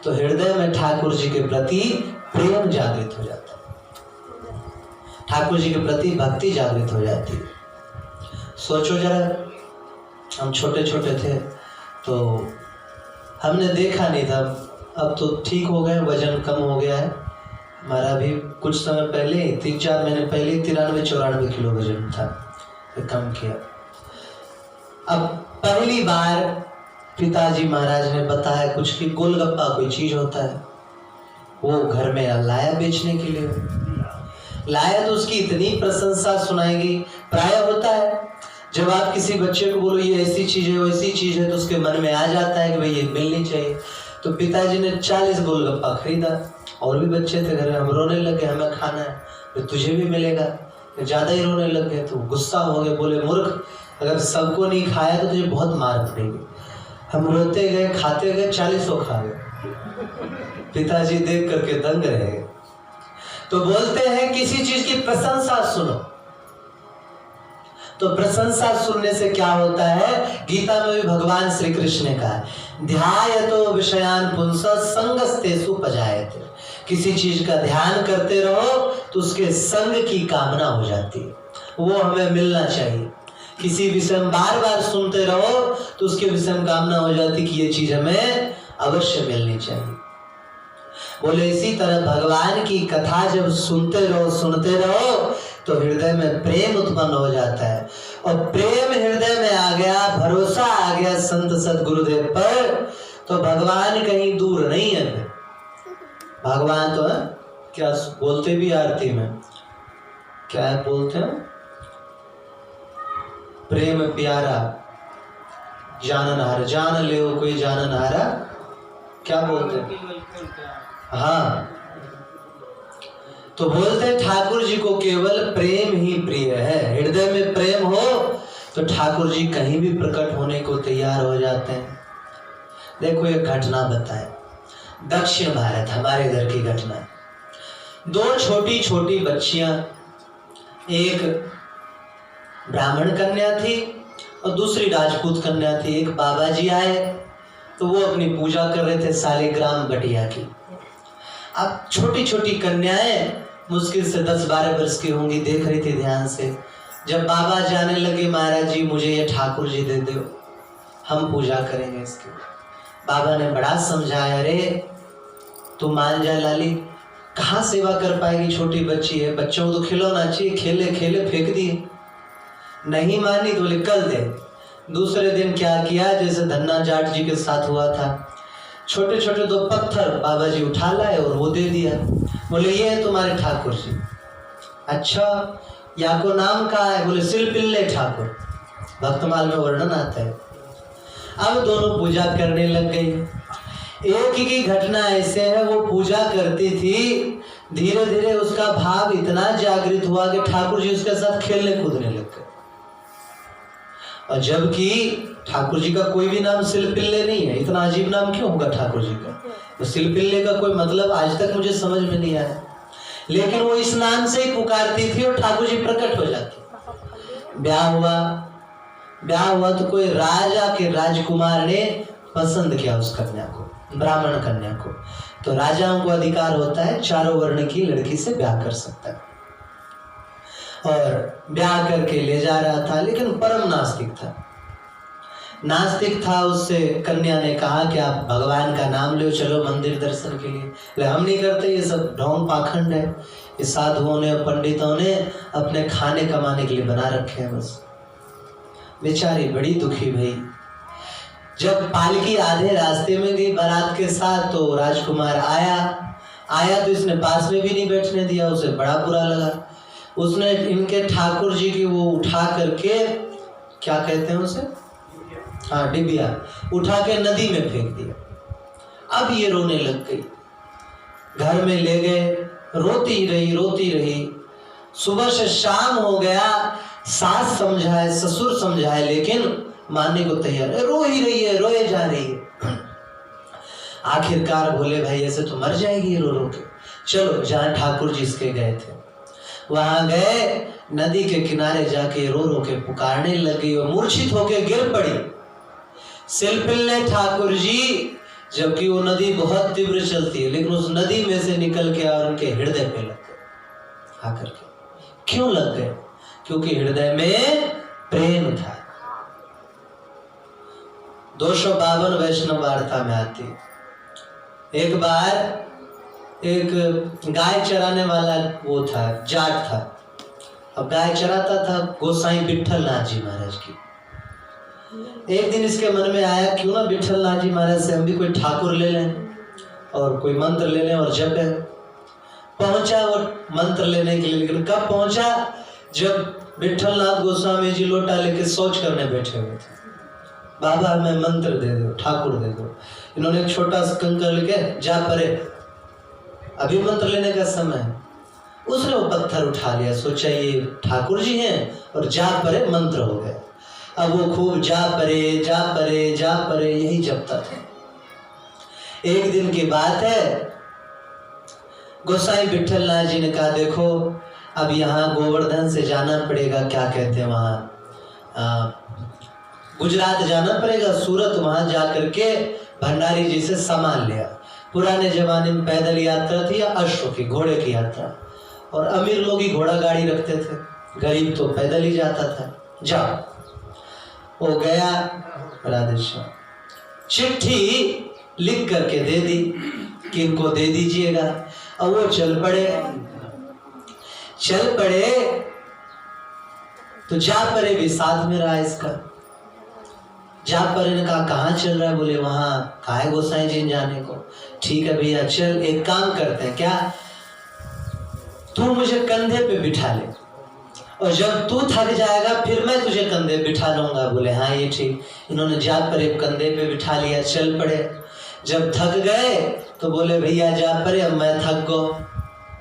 तो हृदय में ठाकुर जी के प्रति प्रेम जागृत हो जाता है, ठाकुर जी के प्रति भक्ति जागृत हो जाती है। सोचो जरा, हम छोटे छोटे थे तो हमने देखा नहीं था, अब तो ठीक हो गए, वजन कम हो गया है हमारा। भी कुछ समय पहले 3-4 महीने पहले 93-94 किलो वजन था, कम किया। अब पहली बार पिताजी महाराज ने बताया कुछ कि गोलगप्पा कोई चीज होता है, वो घर में लाया बेचने के लिए। लाया तो उसकी इतनी प्रशंसा सुनाएगी। प्राय होता है जब आप किसी बच्चे को बोलो ये ऐसी चीज है वैसी चीज है, तो उसके मन में आ जाता है कि भाई ये मिलनी चाहिए। तो पिताजी ने 40 गोलगप्पा खरीदा, और भी बच्चे थे घर में, हम रोने लगे, हमें खाना है, तो तुझे भी मिलेगा। ज्यादा ही रोने लग गए तो गुस्सा हो गए, बोले मूर्ख, अगर सबको नहीं खाया तो तुझे बहुत मार पड़ेगी। हम रोते गए, खाते गए, 40 खा गए। पिताजी देख करके दंग रहे। तो बोलते हैं किसी चीज की प्रशंसा सुनो, तो प्रशंसा सुनने से क्या होता है? गीता में भी भगवान श्री कृष्ण ने कहा, ध्यायतो विषयान पुंसा संगस्तेषु पजायते। किसी चीज का ध्यान करते रहो तो उसके संग की कामना हो जाती है, वो हमें मिलना चाहिए। किसी विषय में बार बार सुनते रहो तो उसके विषय में कामना हो जाती कि ये चीज हमें अवश्य मिलनी चाहिए। बोले इसी तरह भगवान की कथा जब सुनते रहो तो हृदय में प्रेम उत्पन्न हो जाता है, और प्रेम हृदय में आ गया, भरोसा आ गया संत सद्गुरुदेव पर, तो भगवान कहीं दूर नहीं है। भगवान तो है, क्या बोलते भी आरती में, क्या बोलते हैं, प्रेम प्यारा जाननहार, जान ले कोई जाननहारा, क्या बोलते हैं? हाँ, तो बोलते हैं ठाकुर जी को केवल प्रेम ही प्रिय है। हृदय में प्रेम हो तो ठाकुर जी कहीं भी प्रकट होने को तैयार हो जाते हैं। देखो एक घटना बताए, दक्षिण भारत, हमारे इधर की घटना। दो छोटी छोटी बच्चियां, एक ब्राह्मण कन्या थी और दूसरी राजपूत कन्या थी। एक बाबा जी आए तो वो अपनी पूजा कर रहे थे शालिग्राम बटिया की। अब छोटी छोटी कन्याएं मुश्किल से 10-12 वर्ष की होंगी, देख रही थी ध्यान से। जब बाबा जाने लगे, महाराज जी मुझे ये ठाकुर जी दे दो, हम पूजा करेंगे इसकी। बाबा ने बड़ा समझाया, अरे तू मान जा लाली, कहाँ सेवा कर पाएगी, छोटी बच्ची है, बच्चों को तो खिलौना चाहिए, खेले खेले फेंक दिए। नहीं मानी तो बोले कल दे। दूसरे दिन क्या किया, जैसे धन्ना जाट जी के साथ हुआ था, छोटे छोटे 2 पत्थर बाबा जी उठा लाए और वो दे दिया। बोले ये है तुम्हारे ठाकुर जी। अच्छा, या को नाम का है? बोले सिलपिल्ले ठाकुर, भक्तमाल में वर्णन आता है। अब दोनों पूजा करने लग गई। एक ही घटना ऐसे है, वो पूजा करती थी, धीरे धीरे उसका भाव इतना जागृत हुआ कि ठाकुर जी उसके साथ खेलने कूदने लग गए। और जबकि ठाकुर जी का कोई भी नाम सिलपिल्ले नहीं है, इतना अजीब नाम क्यों होगा ठाकुर जी का? तो सिलपिल्ले का कोई मतलब आज तक मुझे समझ में नहीं आया, लेकिन वो इस नाम से ही पुकारती थी और ठाकुर जी प्रकट हो जाते। ब्याह हुआ तो कोई राजा के राजकुमार ने पसंद किया उस कन्या को, ब्राह्मण कन्या को। तो राजाओं को अधिकार होता है चारों वर्ण की लड़की से ब्याह कर सकता है। और ब्याह करके ले जा रहा था, लेकिन परम नास्तिक था। उससे कन्या ने कहा कि आप भगवान का नाम लो, चलो मंदिर दर्शन के लिए। हम नहीं करते, ये सब ढोंग पाखंड है, ये साधुओं ने पंडितों ने अपने खाने कमाने के लिए बना रखे हैं बस। बेचारी बड़ी दुखी भई। जब पालकी आधे रास्ते में गई बारात के साथ, तो राजकुमार आया तो इसने पास में भी नहीं बैठने दिया, उसे बड़ा बुरा लगा। उसने इनके ठाकुर जी की वो उठा करके, क्या कहते हैं उसे, हाँ डिबिया, उठा के नदी में फेंक दिया। अब ये रोने लग गई, घर में ले गए, रोती रही। सुबह से शाम हो गया, सास समझाए, ससुर समझाए, लेकिन मानने को तैयार है, रो ही रही है, रोए जा रही है। आखिरकार बोले भाई ऐसे तो मर जाएगी रो रो के, चलो जहाँ ठाकुर जी इसके गए थे वहां गए। नदी के किनारे जाके रो रो के पुकारने लगी और मूर्छित होके गिर पड़ी। सिलपिल्ले ठाकुर जी, जबकि वो नदी बहुत तीव्र चलती है, लेकिन उस नदी में से निकल के और उनके हृदय पे लग गए आकर के। क्यों लग गए? क्योंकि हृदय में प्रेम था। 252 वैष्णव वार्ता में आती है। एक बार एक गाय चराने वाला वो था, जाट था। अब गाय चराता था गोसाई विठल नाथ जी महाराज की। एक दिन इसके मन में आया, क्यों ना विठल नाथ जी महाराज से हम भी कोई ठाकुर ले लें और कोई मंत्र ले लें और जपे। पहुंचा वो मंत्र लेने के लिए, लेकिन कब पहुंचा? जब विठल नाथ गोस्वामी जी लोटा लेके सोच करने बैठे हुए थे। बाबा हमें मंत्र दे दो, ठाकुर दे दो। इन्होंने एक छोटा सा कंकर लेके, जा परे, अभी मंत्र लेने का समय है। उसने वो पत्थर उठा लिया, सोचा ये ठाकुर जी हैं, और जा परे मंत्र हो गया। अब वो खूब जा परे यही जपता था। एक दिन की बात है, गोसाई विठल नाथ जी ने कहा देखो अब यहाँ गोवर्धन से जाना पड़ेगा, क्या कहते हैं वहाँ गुजरात जाना पड़ेगा, सूरत, वहां जाकर के भंडारी जी से सामान लिया। पुराने जमाने में पैदल यात्रा थी या अश्व की, घोड़े की यात्रा, और अमीर लोग ही घोड़ा गाड़ी रखते थे, गरीब तो पैदल ही जाता था। जाओ, वो गया, राधेश्याम चिट्ठी लिख करके दे दी कि इनको दे दीजिएगा। और वो चल पड़े तो जा परे भी साथ में रहा इसका। जा परे ने कहा कहाँ चल रहा है? बोले वहां काहे गोसाई जी जाने को। ठीक है भैया चल, एक काम करते हैं, क्या तू मुझे कंधे पे बिठा ले और जब तू थक जाएगा फिर मैं तुझे कंधे बिठा लूंगा। बोले हाँ ये ठीक। इन्होंने जा पर एक कंधे पे बिठा लिया, चल पड़े। जब थक गए तो बोले भैया जा परे, अब मैं थक गो,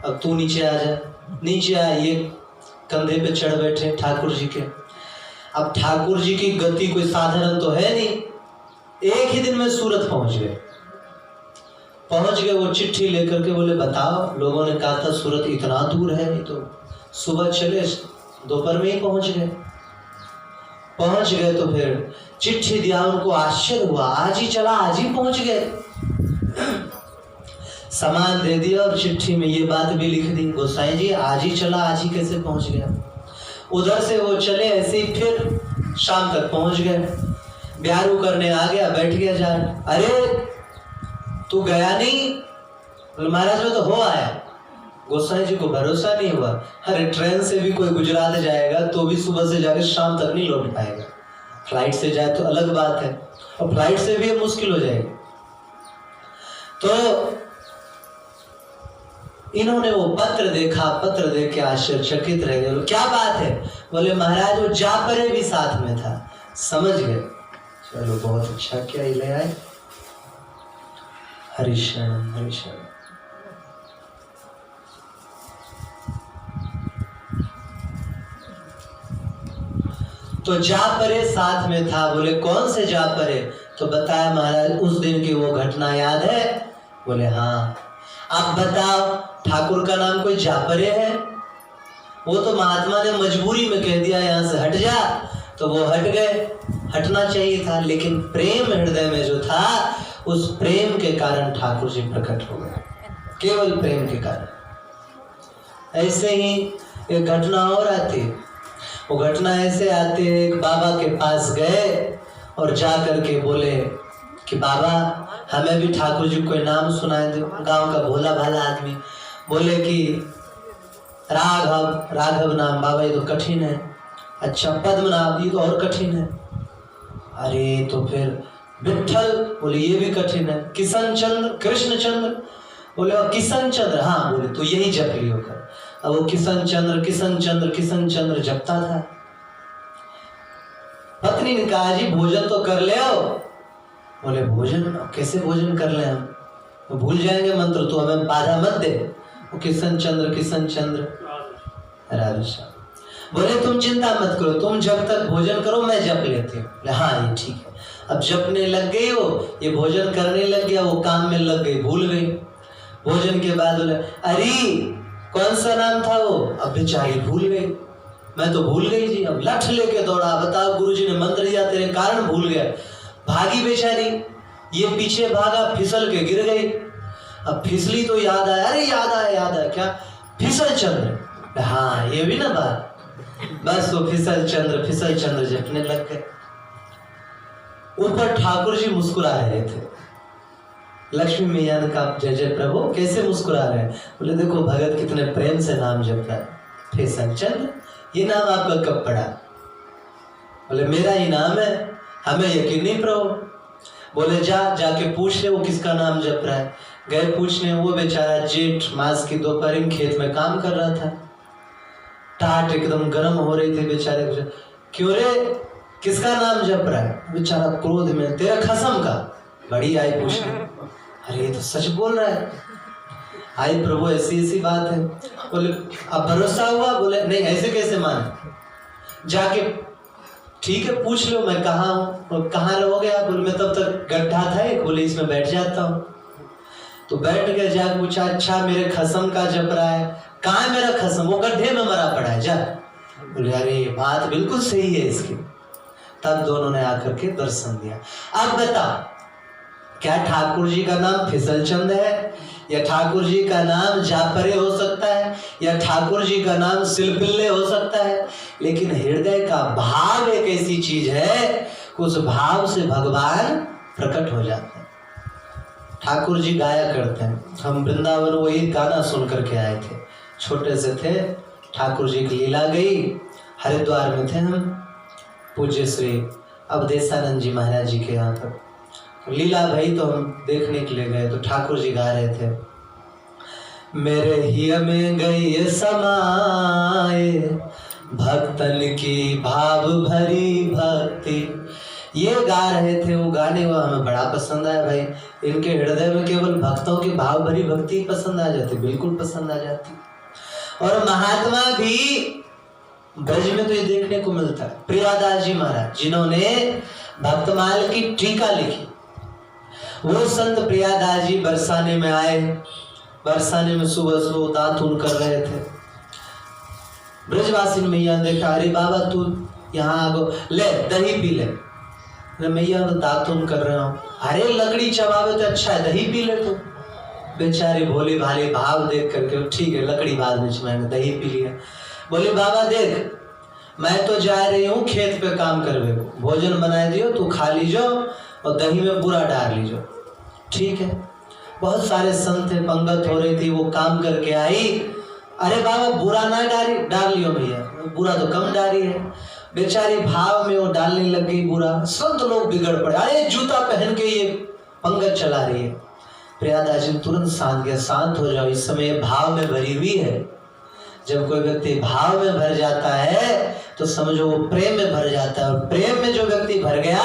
अब तू नीचे आ जा। नीचे आए, ये कंधे पे चढ़ बैठे ठाकुर जी के। अब ठाकुर जी की गति कोई साधारण तो है नहीं, एक ही दिन में सूरत पहुंच गए। पहुंच गए वो चिट्ठी लेकर के, बोले बताओ, लोगों ने कहा था सूरत इतना दूर है, नहीं तो सुबह चले, दोपहर में ही पहुंच गए। पहुंच गए तो फिर चिट्ठी दिया, उनको आश्चर्य हुआ, आज ही चला, आज ही पहुंच गए। सामान दे दिया और चिट्ठी में ये बात भी लिख दी, गोसाई जी आज ही चला, आज ही कैसे पहुंच गया। उधर से वो चले, ऐसे ही फिर शाम तक पहुंच गए। ब्यारू करने आ गया, बैठ गया जा। अरे तू गया नहीं? बोले महाराज में तो हो आया। गोसाई जी को भरोसा नहीं हुआ, अरे ट्रेन से भी कोई गुजरात जाएगा तो भी सुबह से जाकर शाम तक नहीं लौट पाएगा, फ्लाइट से जाए तो अलग बात है, और फ्लाइट से भी मुश्किल हो जाएगी। तो इन्होंने वो पत्र देखा, पत्र देख के आश्चर्यचकित रह गए। क्या बात है? बोले महाराज वो जा परे भी साथ में था। समझ गए, चलो बहुत अच्छा, क्या ही ले आए। हरिशरण हरिशरण। तो जा परे साथ में था। बोले कौन से जा परे? तो बताया महाराज उस दिन की वो घटना याद है? बोले हाँ। आप बताओ ठाकुर का नाम कोई जा परे है? वो तो महात्मा ने मजबूरी में कह दिया यहाँ से हट जा, तो वो हट गए। हटना चाहिए था, लेकिन प्रेम हृदय में जो था, उस प्रेम के कारण ठाकुर जी प्रकट हो गए, केवल प्रेम के कारण। ऐसे ही एक घटना और आती। वो घटना ऐसे आती है, एक बाबा के पास गए और जा करके बोले कि बाबा हमें भी ठाकुर जी कोई नाम सुनाए दो। गांव का भोला भाला आदमी बोले कि राघव, राघव नाम बाबा ये तो कठिन है। अच्छा पद्मनाभ ये तो और कठिन है। अरे तो फिर विठल, बोले ये भी कठिन है। किशन चंद्र, कृष्ण चंद्र, बोले और किशन चंद्र, हाँ बोले तो यही जप लियो कर। अब वो किशन चंद्र किशन चंद्र किशन चंद्र जपता था। पत्नी ने कहा जी भोजन तो कर ले आओ। बोले भोजन कैसे भोजन कर ले हम, तो भूल जाएंगे मंत्र, तो हमें बाधा मत दे। वो किशन चंद्र राधे श्याम। बोले तुम चिंता मत करो, तुम जब तक भोजन करो मैं जप लेती हूँ। बोले हाँ ये ठीक है। अब जपने लग गई हो, ये भोजन करने लग गया, वो काम में लग गई, भूल गई। भोजन के बाद बोले अरे कौन सा नाम था वो? अब बेचारी भूल गई। मैं तो भूल गई जी। अब लठ लेके दौड़ा, बताओ गुरुजी ने मंत्र दिया तेरे कारण भूल गया। भागी बेचारी, ये पीछे भागा, फिसल के गिर गई। अब फिसली तो याद आया, अरे याद आया क्या? फिसल चंद्र, हाँ ये भी ना बात। बस वो फिसल चंद्र जपने लग गए। ऊपर ठाकुर जी मुस्कुरा रहे थे। लक्ष्मी मैया ने कहा जय जय प्रभु, कैसे मुस्कुरा रहे हैं? बोले देखो भगत कितने प्रेम से नाम जप रहा है। फिसल चंद्र, ये नाम आपका कब पड़ा? बोले मेरा ही नाम है, हमें यकीन नहीं प्रभु। बोले जाके पूछ ले वो किसका नाम जप रहा है। गए पूछने, वो बेचारा जेठ मास की दोपहर में खेत में काम कर रहा था। टाट एकदम गर्म हो रही थी बेचारे को। क्यों रे, किसका नाम जप रहा है? बेचारा क्रोध में, तेरा खसम का। बड़ी आई पूछने, अरे ये तो सच बोल रहा है। आई प्रभु ऐसी बात है। बोले अब भरोसा हुआ? बोले नहीं ऐसे कैसे माने। जाके ठीक है पूछ लो मैं कहाँ हूँ। कहाँ रहोगे आप? बोले मैं तब तक गड्ढा था एक, बोले इसमें बैठ जाता हूँ। तो बैठ गए, जाके पूछा अच्छा मेरे खसम का जप रहा है? कहाँ है मेरा खसम? वो गड्ढे में मरा पड़ा है, जा। बोले अरे बात बिल्कुल सही है इसकी। तब दोनों ने आकर के दर्शन दिया। अब बता, क्या ठाकुर जी का नाम फिसल चंद है, या ठाकुर जी का नाम जापरे हो सकता है, या ठाकुर जी का नाम सिलपिल्ले हो सकता है? लेकिन हृदय का भाव एक ऐसी चीज है, उस भाव से भगवान प्रकट हो जाते हैं। ठाकुर जी गाया करते हैं। हम वृंदावन वही गाना सुन करके आए थे, छोटे से थे। ठाकुर जी की लीला गई, हरिद्वार में थे हम, पूज्य श्री अवधेशानंद जी महाराज जी के यहाँ पर लीला भई, तो हम देखने के लिए गए। तो ठाकुर जी गा रहे थे, मेरे हिय में गई समाए भक्तन की भाव भरी भक्ति, ये गा रहे थे। वो गाने वो हमें बड़ा पसंद आया भाई। इनके हृदय में केवल भक्तों की भाव भरी भक्ति पसंद आ जाती, बिल्कुल पसंद आ जाती। और महात्मा भी ब्रज में तो ये देखने को मिलता है। प्रियादास जी महाराज जिन्होंने भक्तमाल की टीका लिखी, वो संत प्रियादास जी बरसाने में आए। बरसाने में सुबह सुबह दातून कर रहे थे। ब्रजवासी मैया ने देखा, अरे बाबा तू यहाँ आगो, ले दही पी ले। मैया तो दातून कर रहा हूँ। अरे लकड़ी चबावे तो अच्छा है, दही पी ले। तो बेचारी भोली भाली भाव देख करके ठीक है लकड़ी बाद में मैंने दही पी लिया। बोले बाबा देख, मैं तो जा रही हूँ खेत पे काम करवे को, भोजन बना दियो, तू खा लीजो और दही में पूरा डाल लीजो। ठीक है। बहुत सारे संत थे, पंगत हो रही थी, वो काम करके आई। अरे बाबा बुरा ना डाल लियो भैया, बुरा तो कम डाली है। बेचारी भाव में वो डालने लग गई बुरा। संत लोग बिगड़ पड़े, अरे जूता पहन के ये पंगत चला रही है। प्रियादास जी तुरंत शांत गया, शांत हो जाओ, इस समय भाव में भरी हुई है। जब कोई व्यक्ति भाव में भर जाता है तो समझो वो प्रेम में भर जाता है, और प्रेम में जो व्यक्ति भर गया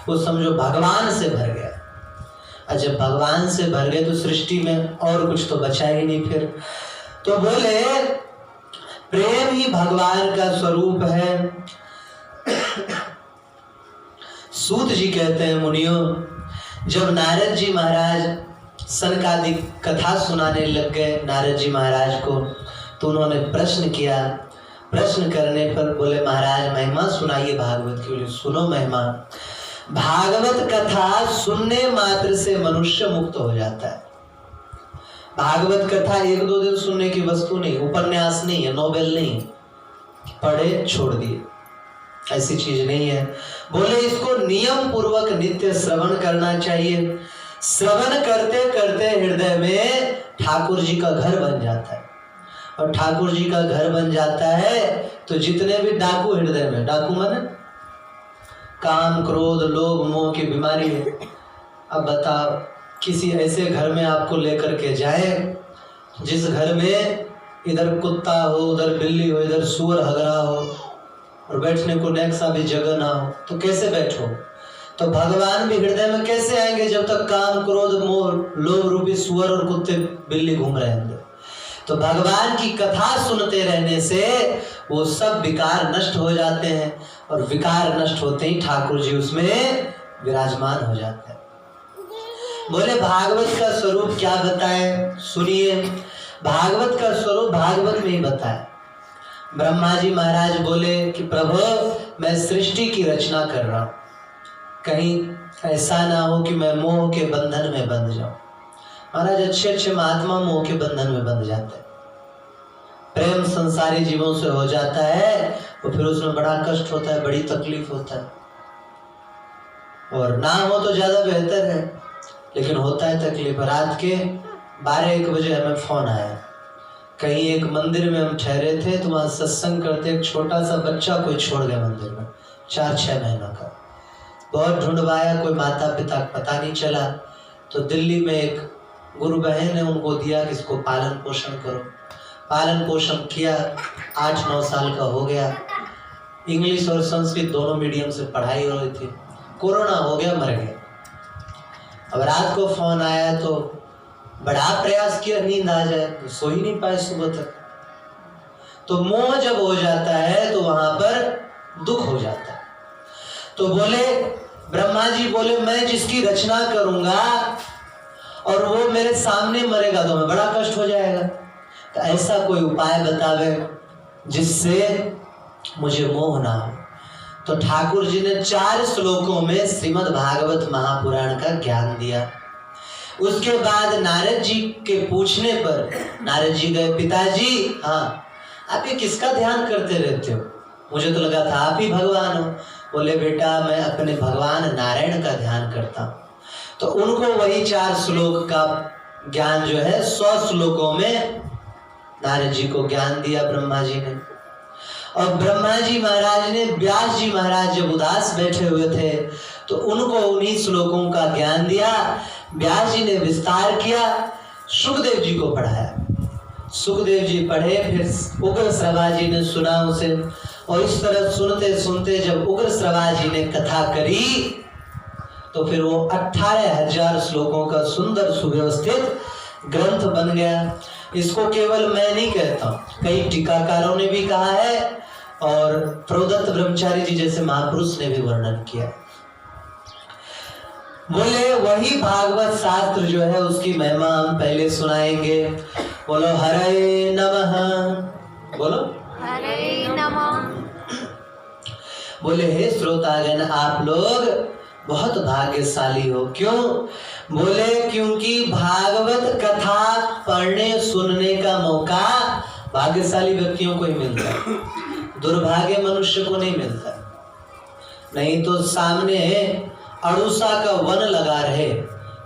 वो समझो भगवान से भर गया। और जब भगवान से भर गए तो सृष्टि में और कुछ तो बचा ही नहीं फिर। तो बोले प्रेम ही भगवान का स्वरूप है। सूत जी कहते हैं, मुनियों, जब नारद जी महाराज सनकादिक कथा सुनाने लग गए नारद जी महाराज को, तो उन्होंने प्रश्न किया। प्रश्न करने पर बोले महाराज महिमा सुनाइए भागवत की। बोले सुनो महिमा, भागवत कथा सुनने मात्र से मनुष्य मुक्त हो जाता है। भागवत कथा एक दो दिन सुनने की वस्तु नहीं, उपन्यास नहीं है, नोवेल नहीं, पढ़े छोड़ दिए, ऐसी चीज नहीं है। बोले इसको नियम पूर्वक नित्य श्रवण करना चाहिए। श्रवण करते करते हृदय में ठाकुर जी का घर बन जाता है, और ठाकुर जी का घर बन जाता है तो जितने भी डाकू हृदय में, डाकू माने काम क्रोध लोभ मोह की बीमारी है। अब बताओ किसी ऐसे घर में आपको लेकर के जाए जिस घर में इधर कुत्ता हो, उधर बिल्ली हो, इधर सूअर हगरा हो, और बैठने को नेक्सा भी जगह ना हो, तो कैसे बैठो? तो भगवान भी हृदय में कैसे आएंगे जब तक काम क्रोध मोह लोभ रूपी सूअर और कुत्ते बिल्ली घूम रहे हैं? तो भगवान की कथा सुनते रहने से वो सब विकार नष्ट हो जाते हैं, और विकार नष्ट होते ही ठाकुर जी उसमें विराजमान हो जाते हैं। बोले भागवत का स्वरूप क्या बताएं? सुनिए, भागवत का स्वरूप भागवत में ही बताएं। ब्रह्मा जी महाराज बोले कि प्रभु मैं सृष्टि की रचना कर रहा हूं, कहीं ऐसा ना हो कि मैं मोह के बंधन में बंध जाऊं। महाराज अच्छे अच्छे महात्मा मोह के बंधन में बंध जाते हैं, प्रेम संसारी जीवों से हो जाता है, तो फिर उसमें बड़ा कष्ट होता है, बड़ी तकलीफ होता है। और ना हो तो ज्यादा बेहतर है, लेकिन होता है तकलीफ। रात के 12-1 बजे हमें फोन आया, कहीं एक मंदिर में हम ठहरे थे, तो वहां सत्संग करते एक छोटा सा बच्चा कोई छोड़ गया मंदिर में, 4-6 महीना का। बहुत ढूंढवाया, कोई माता पिता पता नहीं चला। तो दिल्ली में एक गुरु बहन ने उनको दिया कि इसको पालन पोषण करो। पालन पोषण किया, 8-9 साल का हो गया। इंग्लिश और संस्कृत दोनों मीडियम से पढ़ाई हो रही थी। कोरोना हो गया, मर गया। अब रात को फोन आया तो बड़ा प्रयास किया नींद आ जाए, तो सो ही नहीं पाए सुबह तक। तो मोह जब हो जाता है तो वहां पर दुख हो जाता है। तो बोले ब्रह्मा जी बोले मैं जिसकी रचना करूंगा और वो मेरे सामने मरेगा तो हमें बड़ा कष्ट हो जाएगा, तो ऐसा कोई उपाय बतावे जिससे मुझे मोह ना हो। तो ठाकुर जी ने 4 श्लोकों में श्रीमद् भागवत महापुराण का ज्ञान दिया। उसके बाद नारद जी के पूछने पर नारद जी गए, पिताजी हाँ आप ये किसका ध्यान करते रहते हो? मुझे तो लगा था आप ही भगवान हो। बोले बेटा मैं अपने भगवान नारायण का ध्यान करता हूँ। तो उनको वही 4 श्लोक का ज्ञान जो है 100 श्लोकों में नारद जी को ज्ञान दिया ब्रह्मा जी ने। और ब्रह्मा जी महाराज ने, व्यास जी महाराज जब उदास बैठे हुए थे तो उनको उन्हीं श्लोकों का ज्ञान दिया। व्यास जी ने विस्तार किया, सुखदेव जी को पढ़ाया। सुखदेव जी पढ़े, फिर उग्र श्रवा जी ने सुना उसे, और इस तरह सुनते सुनते जब उग्र श्रवा जी ने कथा करी तो फिर वो 18,000 श्लोकों का सुंदर सुव्यवस्थित ग्रंथ बन गया। इसको केवल मैं नहीं कहता, कई टीकाकारों ने भी कहा है और प्रोदत्त ब्रह्मचारी जी जैसे महापुरुष ने भी वर्णन किया। बोले वही भागवत शास्त्र जो है उसकी महिमा हम पहले सुनाएंगे। बोलो हरे नमः, बोलो हरे नमः। बोले हे श्रोतागण, आप लोग बहुत भाग्यशाली हो। क्यों? बोले क्योंकि भागवत कथा पढ़ने सुनने का मौका भाग्यशाली व्यक्तियों को ही मिलता है, दुर्भाग्य मनुष्य को नहीं मिलता। नहीं तो सामने अड़ूसा का वन लगा रहे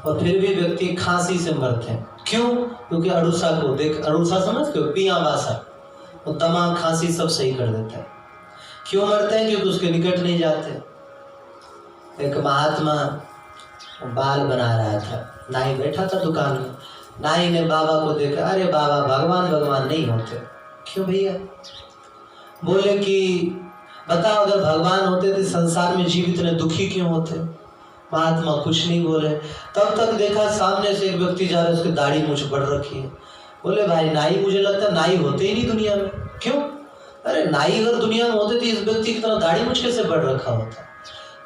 और फिर भी व्यक्ति खांसी से मरते हैं। क्यों? क्योंकि अड़ूसा को देख, अड़ूसा समझते हो, पिया वासा, वो दमा खांसी सब सही कर देता है। क्यों मरते हैं? क्योंकि उसके निकट नहीं जाते। एक महात्मा बाल बना रहा था, नाई बैठा था दुकान में, नाई ने बाबा को देखा, अरे बाबा भगवान भगवान नहीं होते। क्यों भैया? बोले कि बताओ अगर भगवान होते तो संसार में जीव इतने दुखी क्यों होते? महात्मा कुछ नहीं बोले। तब तक देखा सामने से एक व्यक्ति जा रहा है, उसकी दाढ़ी मूंछ बढ़ रखी है। बोले भाई नाई, मुझे लगता है नाई होते ही नहीं दुनिया में। क्यों? अरे नाई अगर दुनिया में होते तो इस व्यक्ति की तरह दाढ़ी मूंछ कैसे बढ़ रखा होता?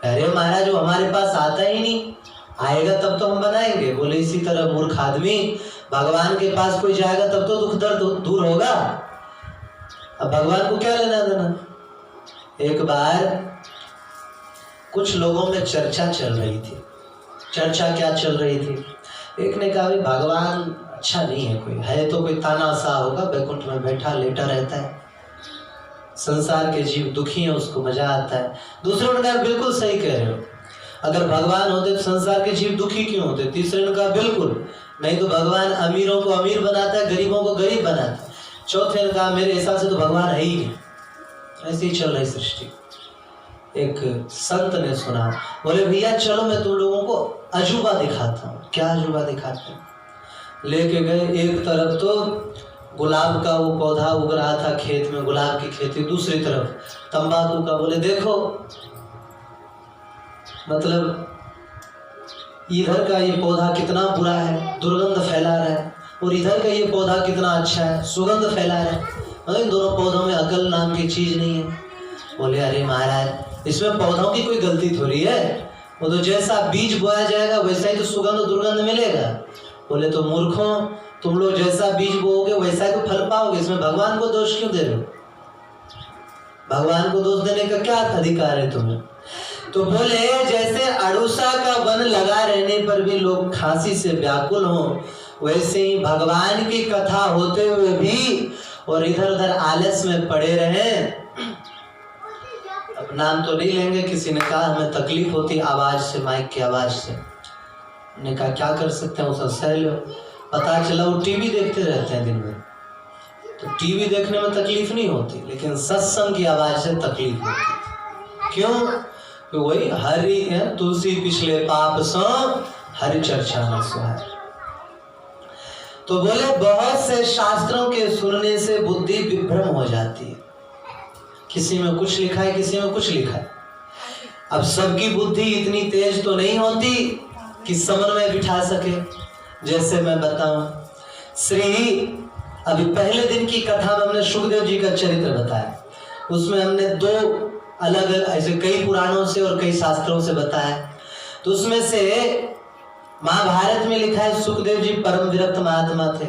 अरे महाराज जो हमारे पास आता ही नहीं, आएगा तब तो हम बनाएंगे। बोले इसी तरह मूर्ख आदमी भगवान के पास कोई जाएगा तब तो दुख दर्द दूर होगा, अब भगवान को क्या लेना देना। एक बार कुछ लोगों में चर्चा चल रही थी। चर्चा क्या चल रही थी? एक ने कहा भगवान अच्छा नहीं है, कोई है तो कोई तानाशाह होगा, बैकुंठ में बैठा लेटा रहता है, संसार के जीव दुखी हैं, उसको मजा आता है। दूसरे ने कहा बिल्कुल सही कह रहे हो, अगर भगवान होते तो संसार के जीव दुखी क्यों होते? तीसरे ने कहा बिल्कुल नहीं, तो भगवान अमीरों को अमीर बनाता है, गरीबों को गरीब बनाता है। चौथे ने कहा मेरे हिसाब से तो भगवान है ही नहीं। ऐसे ही चल रही सृष्टि। एक संत ने सुना, बोले भैया चलो मैं तुम लोगों को अजूबा दिखाता हूँ। क्या अजूबा दिखाते हैं? लेके गए, एक तरफ तो गुलाब का वो पौधा उग रहा था खेत में, गुलाब की खेती, दूसरी तरफ तंबाकू का। बोले देखो, मतलब इधर का ये पौधा कितना बुरा है, दुर्गंध फैला रहा है, और इधर का ये पौधा कितना अच्छा है, सुगंध फैला रहा है। मतलब इन दोनों पौधों में अकल नाम की चीज नहीं है। बोले अरे महाराज इसमें पौधों की कोई गलती थोड़ी है, वो तो जैसा बीज बोया जाएगा वैसा ही तो सुगंध दुर्गंध मिलेगा। बोले तो मूर्खों, तुम लोग जैसा बीज बोओगे वैसा ही तो फल पाओगे, इसमें भगवान को दोष क्यों दे रहे हो? भगवान को दोष देने का क्या अधिकार है तुम्हें? तो बोले जैसे अड़ूसा का वन लगा रहने पर भी लोग खांसी से व्याकुल हों, वैसे ही भगवान की कथा होते हुए भी और इधर उधर आलस में पड़े रहे। अब नाम तो नहीं लेंगे, किसी ने कहा हमें तकलीफ होती आवाज से, माइक की आवाज से। हमने कहा क्या कर सकते हैं, उसे सह लो। पता चला वो टीवी देखते रहते हैं दिन में, तो टीवी देखने में तकलीफ नहीं होती, लेकिन सत्संग की आवाज से तकलीफ होती। क्यों? तो वही हरि तुलसी पिछले पाप सो हरि चर्चा न सुहाए। तो बोले बहुत से शास्त्रों के सुनने से बुद्धि विभ्रम हो जाती है, किसी में कुछ लिखा है, किसी में कुछ लिखा है। अब सबकी बुद्धि इतनी तेज तो नहीं होती कि समन्वय बिठा सके। जैसे मैं बताऊं, अभी पहले दिन की कथा में हमने सुखदेव जी का चरित्र बताया, उसमें हमने दो अलग ऐसे कई पुराणों से और कई शास्त्रों से बताया। तो उसमें से महाभारत में लिखा है सुखदेव जी परम विरक्त महात्मा थे।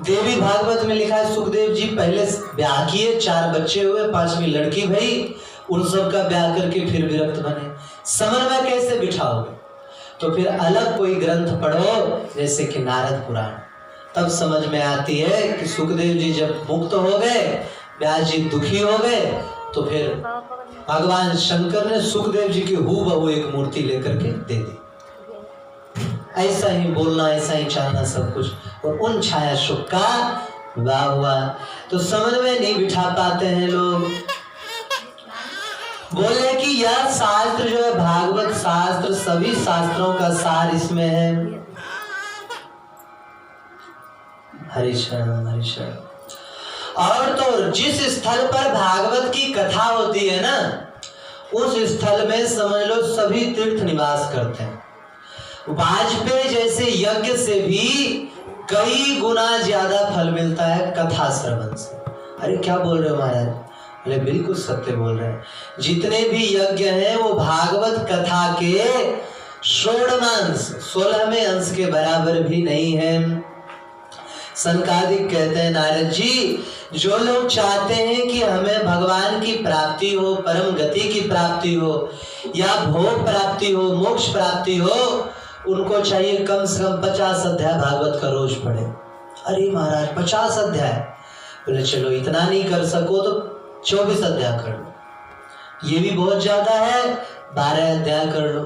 देवी भागवत में लिखा है सुखदेव जी पहले ब्याह किए, 4 बच्चे हुए, 5वीं लड़की भई, उन सब का ब्याह करके फिर विरक्त बने। समन्वय कैसे बिठाओगे? तो फिर अलग कोई ग्रंथ पढ़ो, जैसे कि नारद पुराण, तब समझ में आती है कि सुखदेव जी जब मुक्त हो गए, व्यास जी दुखी हो गए, तो फिर भगवान शंकर ने सुखदेव जी की हूबहू एक मूर्ति लेकर के दे दी। ऐसा ही बोलना, ऐसा ही चाहना सब कुछ, और उन छाया सुख का विवाह हुआ। तो समन्वय नहीं बिठा पाते हैं लोग। बोले कि यह शास्त्र जो है भागवत शास्त्र, सभी शास्त्रों का सार इसमें है। हरि शरण हरि शरण। और तो जिस स्थल पर भागवत की कथा होती है ना, उस स्थल में समझ लो सभी तीर्थ निवास करते हैं। वाजपेयी जैसे यज्ञ से भी कई गुना ज्यादा फल मिलता है कथा श्रवण से। अरे क्या बोल रहे हो महाराज? अरे बिल्कुल सत्य बोल रहे हैं। जितने भी यज्ञ हैं वो भागवत कथा के 16वें अंश के बराबर भी नहीं है। सनकादिक कहते हैं नारद जी, जो लोग चाहते हैं कि हमें भगवान की प्राप्ति हो, परम गति की प्राप्ति हो, या भोग प्राप्ति हो, मोक्ष प्राप्ति हो, उनको चाहिए कम से कम 50 अध्याय भागवत का रोज पढ़े। अरे महाराज 50 अध्याय? बोले चलो इतना नहीं कर सको तो 24 अध्याय कर लो। ये भी बहुत ज्यादा है, 12 अध्याय कर लो।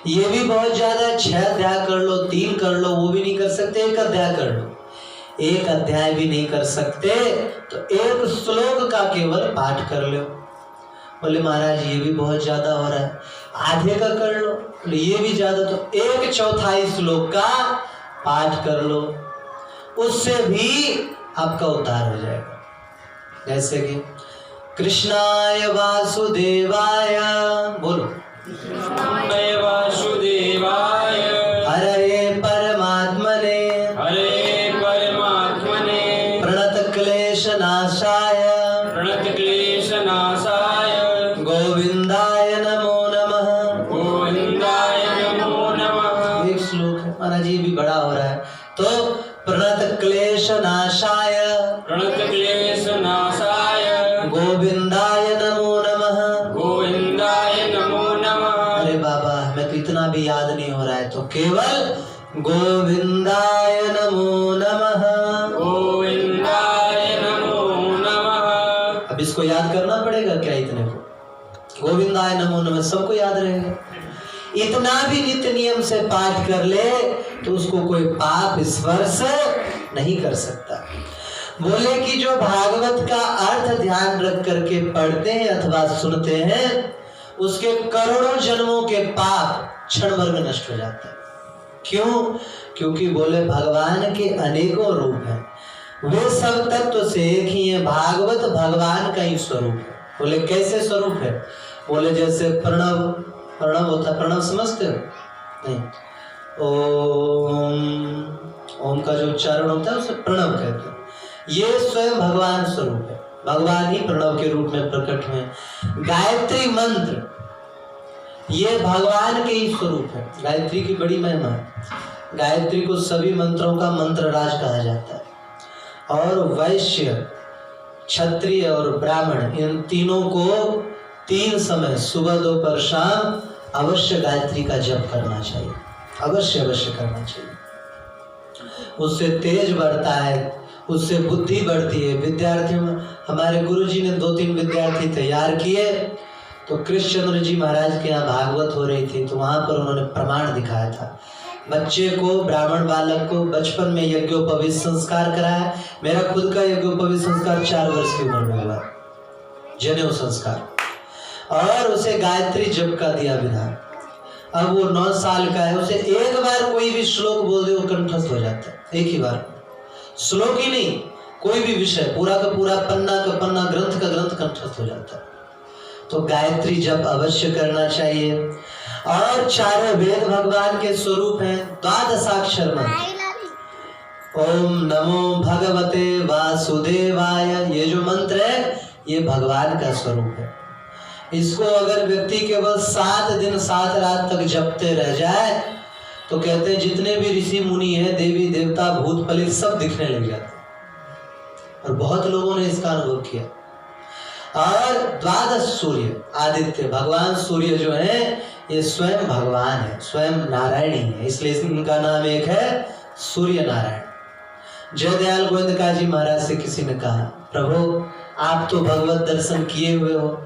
ये भी बहुत ज्यादा है, 6 अध्याय कर लो, 3 कर लो। वो भी नहीं कर सकते, 1 अध्याय कर लो। 1 अध्याय भी नहीं कर सकते तो 1 श्लोक का केवल पाठ कर लो। बोले महाराज ये भी बहुत ज्यादा हो रहा है, आधे का कर लो। बोले ये भी ज्यादा, तो 1/4 श्लोक का पाठ कर लो, उससे भी आपका उद्धार हो जाएगा। जैसे कि कृष्णाय वासुदेवाय, बोलो कृष्णाय वासुदेवाय, हरे परमात्मने, हरे परमात्मने, प्रणत क्लेश नाशाय, प्रणत क्लेश नाशाय, गोविंदाय नमो नमः, गोविंदाय नमो नमः। एक श्लोक है महाराज, ये भी बड़ा हो रहा है। तो प्रणत क्लेश नाशाय, प्रणत क्लेश नाशाय, गोविंदाय नमो नमः, गोविंदाय नमो नमः। अरे बाबा हमें तो इतना भी याद नहीं हो रहा है, तो केवल गोविंदाय नमो नमः, गोविंदाय नमो नमः। अब इसको याद करना पड़ेगा क्या? इतने को गोविंदाय नमो नमः सबको याद रहेगा। इतना भी नित्य नियम से पाठ कर ले तो उसको कोई पाप स्पर्श नहीं कर सकता। बोले कि जो भागवत का अर्थ ध्यान रख करके पढ़ते हैं अथवा सुनते हैं, उसके करोड़ों जन्मों के पाप क्षण भर में नष्ट हो जाते हैं। क्यों? क्योंकि बोले भगवान के अनेकों रूप हैं, वे सब तत्व से एक ही है। भागवत भगवान का ही स्वरूप है। बोले कैसे स्वरूप है? बोले जैसे प्रणव, प्रणव होता है, प्रणव समझते हो? नहीं, ओम का जो उच्चारण होता है उसे प्रणव कहते हैं। ये स्वयं भगवान स्वरूप है, भगवान ही प्रणव के रूप में प्रकट हुए। गायत्री मंत्र ये भगवान के ही स्वरूप है। गायत्री की बड़ी महिमा है। गायत्री को सभी मंत्रों का मंत्र राज कहा जाता है। और वैश्य, क्षत्रिय और ब्राह्मण, इन तीनों को 3 समय सुबह दोपहर शाम अवश्य गायत्री का जप करना चाहिए। अवश्य अवश्य करना चाहिए। उससे तेज बढ़ता है, उससे बुद्धि बढ़ती है। विद्यार्थियों में हमारे गुरुजी ने 2-3 विद्यार्थी तैयार किए, तो कृष्णचंद्र जी महाराज के यहाँ भागवत हो रही थी, तो वहां पर उन्होंने प्रमाण दिखाया था। बच्चे को, ब्राह्मण बालक को बचपन में यज्ञोपवीत संस्कार कराया। मेरा खुद का यज्ञोपवीत संस्कार 4 वर्ष की उम्र में हुआ, जनेऊ संस्कार, और उसे गायत्री जप का दिया विधान। अब वो 9 साल का है, उसे एक बार कोई भी श्लोक बोल दे वो कंठस्थ हो जाता है। एक ही बार, श्लोक ही नहीं, कोई भी विषय, पूरा का पूरा, पन्ना का पन्ना, ग्रंथ का ग्रंथ कंठस्थ हो जाता है। तो गायत्री जप अवश्य करना चाहिए। और 4 वेद भगवान के स्वरूप हैं। 12 मंत्र, ओम नमो भगवते वासुदेवाय, ये जो मंत्र है ये भगवान का स्वरूप है। इसको अगर व्यक्ति केवल 7 दिन 7 रात तक जपते रह जाए तो कहते हैं जितने भी ऋषि मुनि हैं, देवी देवता, भूत प्रेत सब दिखने लग जाते हैं। और बहुत लोगों ने इसका अनुभव किया। और 12 सूर्य, आदित्य, भगवान सूर्य जो है ये स्वयं भगवान है, स्वयं नारायण ही है, इसलिए इनका नाम एक है सूर्य नारायण। जयदयाल गोविंदका जी महाराज से किसी ने कहा, प्रभु आप तो भगवत दर्शन किए हुए हो,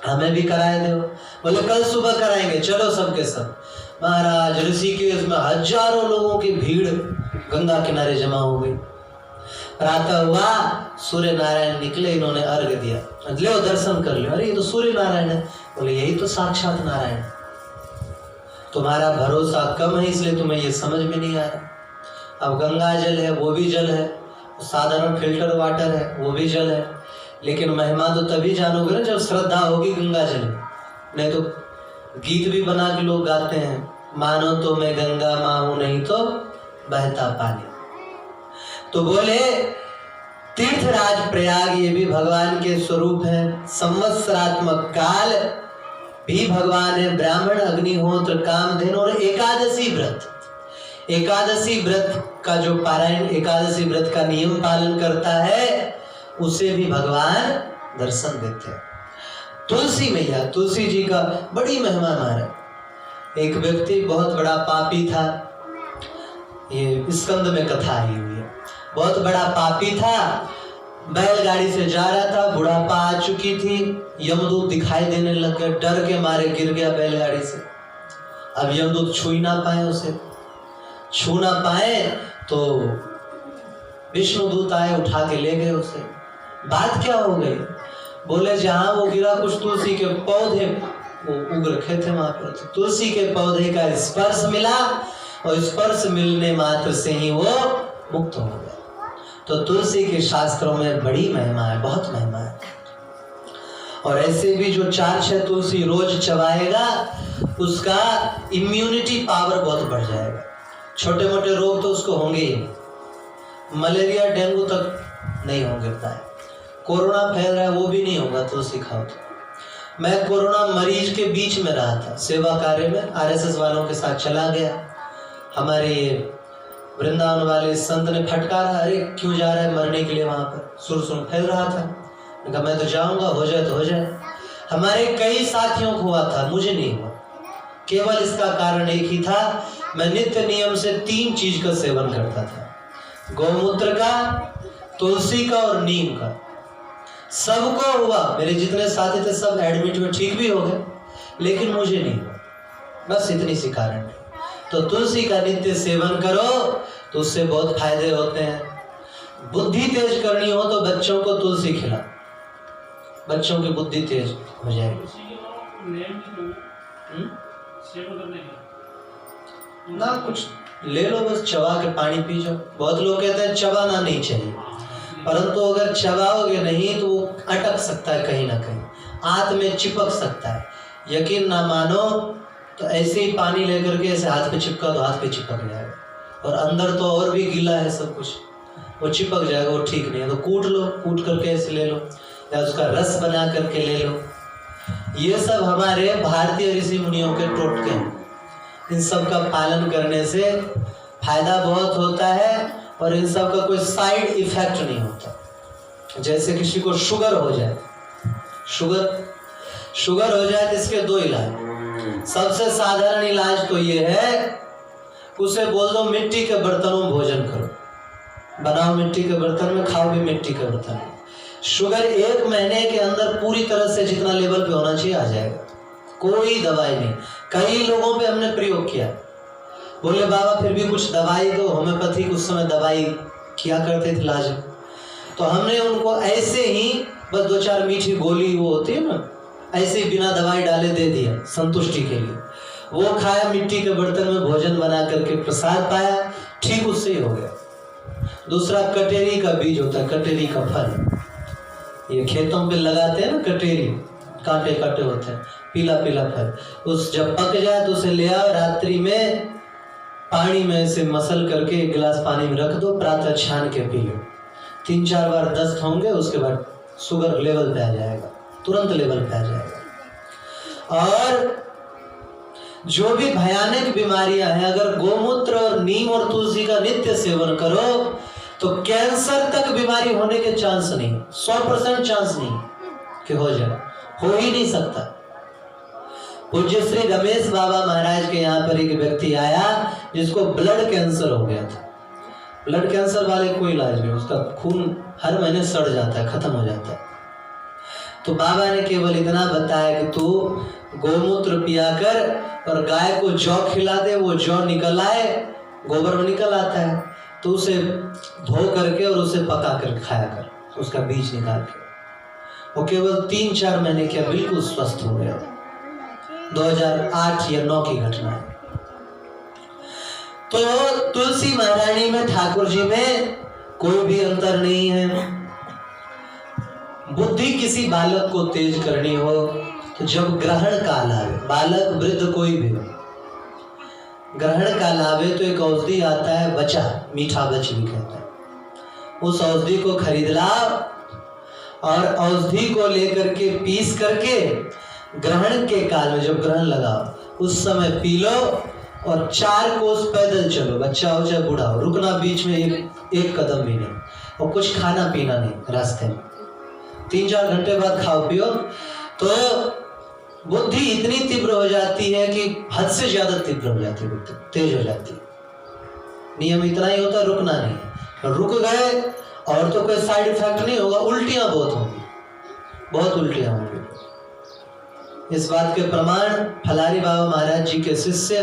हमें भी कराए दो। बोले कल सुबह कराएंगे, चलो सबके सब। महाराज ऋषिकेश में हजारों लोगों की भीड़ गंगा किनारे जमा हो गई। प्रातः हुआ, सूर्य नारायण निकले, इन्होंने अर्घ दिया, लो दर्शन कर लियो। अरे ये तो सूर्य नारायण है। बोले यही तो साक्षात नारायण है। तुम्हारा भरोसा कम है इसलिए तुम्हें ये समझ में नहीं आ रहा। अब गंगा जल है वो भी जल है, साधारण फिल्टर वाटर है वो भी जल है, लेकिन महिमा तो तभी जानोगे ना जब श्रद्धा होगी गंगा जल में। नहीं तो गीत भी बना के लोग गाते हैं, मानो तो मैं गंगा माँ हूं नहीं तो बहता पानी। तो बोले तीर्थराज प्रयाग ये भी भगवान के स्वरूप है। संवत्सरात्मक काल भी भगवान है। ब्राह्मण, अग्निहोत्र, कामधेनु और एकादशी व्रत, एकादशी व्रत का जो पारायण, एकादशी व्रत का नियम पालन करता है उसे भी भगवान दर्शन देते हैं। तुलसी मैया, तुलसी जी का बड़ी महिमा है। एक व्यक्ति बहुत बड़ा पापी था, ये स्कंद में कथा आई हुई है। बहुत बड़ा पापी था, बैलगाड़ी से जा रहा था, बुढ़ापा आ चुकी थी, यमदूत दिखाई देने लग गए, डर के मारे गिर गया बैलगाड़ी से। अब यमदूत छू ही ना पाए उसे, छू ना पाए तो विष्णुदूत आए, उठा के ले गए उसे। बात क्या हो गई? बोले जहां वो गिरा कुछ तुलसी के पौधे वो उग रखे थे वहां पर, तुलसी के पौधे का स्पर्श मिला और स्पर्श मिलने मात्र से ही वो मुक्त हो गया। तो तुलसी के शास्त्रों में बड़ी महिमा है, बहुत महिमा है। और ऐसे भी जो 4-6 तुलसी रोज चबाएगा उसका इम्यूनिटी पावर बहुत बढ़ जाएगा। छोटे मोटे रोग तो उसको होंगे ही, मलेरिया डेंगू तक नहीं होंगे पाए, कोरोना फैल रहा है वो भी नहीं होगा तुलसी खाओ तो। मैं कोरोना मरीज के बीच में रहा था सेवा कार्य में, आरएसएस वालों के साथ चला गया। हमारे ये वृंदावन वाले संत ने फटकारा, अरे क्यों जा रहा है मरने के लिए, वहां पर सुर फैल रहा था। कहा मैं तो जाऊंगा, हो जाए तो हो जाए। हमारे कई साथियों को हुआ था, मुझे नहीं हुआ। केवल इसका कारण एक ही था, मैं नित्य नियम से 3 चीज का सेवन करता था, गौमूत्र का, तुलसी का और नीम का। सबको हुआ, मेरे जितने साथी थे सब एडमिट में ठीक भी हो गए, लेकिन मुझे नहीं हुआ। बस इतनी सी कारण है। तो तुलसी का नित्य सेवन करो तो उससे बहुत फायदे होते हैं। बुद्धि तेज करनी हो तो बच्चों को तुलसी खिला, बच्चों की बुद्धि तेज हो जाएगी। ना कुछ ले लो, बस चबा के पानी पी जाओ। बहुत लोग कहते हैं चबाना नहीं चाहिए, परंतु अगर चबाओगे नहीं तो वो अटक सकता है कहीं ना कहीं, आंत में चिपक सकता है। यकीन ना मानो तो ऐसे ही पानी लेकर के ऐसे हाथ पे चिपका तो हाथ पे चिपक जाएगा, और अंदर तो और भी गीला है सब कुछ, वो चिपक जाएगा, वो ठीक नहीं है। तो कूट लो, कूट करके ऐसे ले लो, या उसका रस बना करके ले लो। ये सब हमारे भारतीय ऋषि मुनियों के टोटके हैं। इन सब का पालन करने से फायदा बहुत होता है और इन सब का कोई साइड इफेक्ट नहीं होता। जैसे किसी को शुगर हो जाए, शुगर हो जाए तो इसके 2 इलाज। सबसे साधारण इलाज तो ये है, उसे बोल दो मिट्टी के बर्तनों में भोजन करो, बनाओ मिट्टी के बर्तन में, खाओ भी मिट्टी के बर्तन में। शुगर 1 महीने के अंदर पूरी तरह से जितना लेवल पे होना चाहिए आ जाएगा, कोई दवाई नहीं। कई लोगों पे हमने प्रयोग किया, बोले बाबा फिर भी कुछ दवाई दो, होम्योपैथिक उस समय दवाई किया करते थे इलाज। तो हमने उनको ऐसे ही बस 2-4 मीठी गोली वो होती है ना, ऐसे ही बिना दवाई डाले दे दिया संतुष्टि के लिए। वो खाया, मिट्टी के बर्तन में भोजन बना करके प्रसाद पाया, ठीक उससे ही हो गया। दूसरा कटेरी का बीज होता है, कटेरी का फल, ये खेतों पे लगाते हैं ना कटेरी, कांटे कांटे होते हैं, पीला पीला फल। उस जब पक जाए तो उसे ले आओ, रात्रि में पानी में से मसल करके 1 गिलास पानी में रख दो, प्रातः छान के पी लो। 3-4 बार दस्त होंगे, उसके बाद शुगर लेवल पे आ जाएगा, तुरंत लेवल पे आ जाएगा। और जो भी भयानक बीमारियां हैं, अगर गोमूत्र और नीम और तुलसी का नित्य सेवन करो तो कैंसर तक बीमारी होने के चांस नहीं, 100% चांस नहीं कि हो जाए, हो ही नहीं सकता। पूज्य श्री रमेश बाबा महाराज के यहाँ पर एक व्यक्ति आया जिसको ब्लड कैंसर हो गया था। ब्लड कैंसर वाले कोई इलाज नहीं, उसका खून हर महीने सड़ जाता है, खत्म हो जाता है। तो बाबा ने केवल इतना बताया कि तू गोमूत्र पिया कर और गाय को जौ खिला दे, वो जौ निकल आए, गोबर में निकल आता है, तो उसे धो करके और उसे पका कर खाया कर, उसका बीज निकाल के। वो केवल 3-4 महीने किया, बिल्कुल स्वस्थ हो गया। 2008 या 9 की घटना है। तो तुलसी महारानी में, ठाकुर जी में कोई भी अंतर नहीं है। बुद्धि किसी बालक को तेज करनी हो तो जब ग्रहण काल आवे, बालक वृद्ध कोई भी हो, ग्रहण काल आवे तो एक औषधि आता है बचा, मीठा बच भी कहता है, उस औषधि को खरीद लाओ और औषधि को लेकर के पीस करके ग्रहण के काल में जब ग्रहण लगाओ उस समय पी लो और 4 कोस पैदल चलो, बच्चा हो चाहे बूढ़ा हो, रुकना बीच में एक कदम भी नहीं, और कुछ खाना पीना नहीं रास्ते में, 3-4 घंटे बाद खाओ पियो तो बुद्धि इतनी तीव्र हो जाती है कि हद से ज्यादा तीव्र हो जाती है, बुद्धि तेज हो जाती है। नियम इतना ही होता है, रुकना नहीं, रुक गए और तो कोई साइड इफेक्ट नहीं होगा, उल्टियां बहुत होंगी, बहुत उल्टियां होंगी। इस बात के प्रमाण फलारी बाबा महाराज जी के शिष्य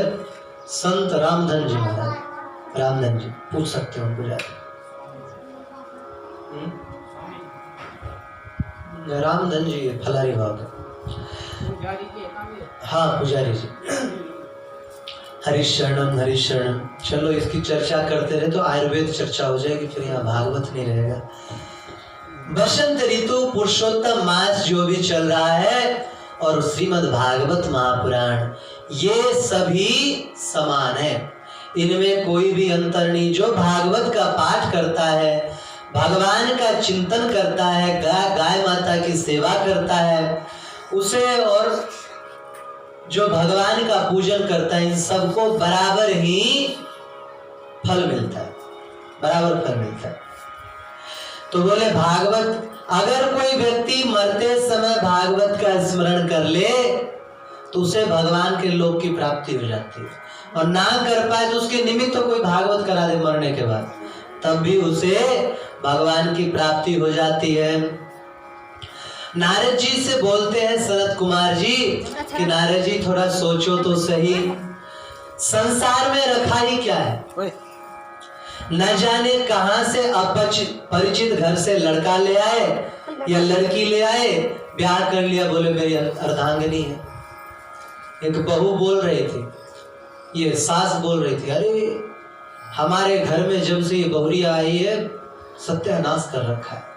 संत रामधन जी महाराज, रामधन जी पूछ सकते हो उनको जाकर, रामधन जी फलारी बाबा, हाँ पुजारी जी। हरिशरणम हरिशरणम। चलो इसकी चर्चा करते रहे तो आयुर्वेद चर्चा हो जाएगी, फिर यहाँ भागवत नहीं रहेगा। बसंत ऋतु, पुरुषोत्तम मास जो भी चल रहा है और श्रीमद् भागवत महापुराण, ये सभी समान है, इनमें कोई भी अंतर नहीं। जो भागवत का पाठ करता है, भगवान का चिंतन करता है, गाय माता की सेवा करता है, उसे और जो भगवान का पूजन करता है, इन सबको बराबर ही फल मिलता है, बराबर फल मिलता है। तो बोले भागवत, अगर कोई व्यक्ति मरते समय भागवत का स्मरण कर ले तो उसे भगवान के लोक की प्राप्ति हो जाती है, और ना कर पाए तो उसके निमित्त तो कोई भागवत करा दे मरने के बाद, तब भी उसे भगवान की प्राप्ति हो जाती है। नारद जी से बोलते हैं सनत कुमार जी कि नारद जी थोड़ा सोचो तो सही, संसार में रखा ही क्या है, न जाने कहां से अपरिचित घर से लड़का ले आए या लड़की ले आए, ब्याह कर लिया, बोले मेरी अर्धांगिनी है। एक बहू बोल रही थी, ये सास बोल रही थी, अरे हमारे घर में जब से ये बहुरिया आई है सत्यानाश कर रखा है।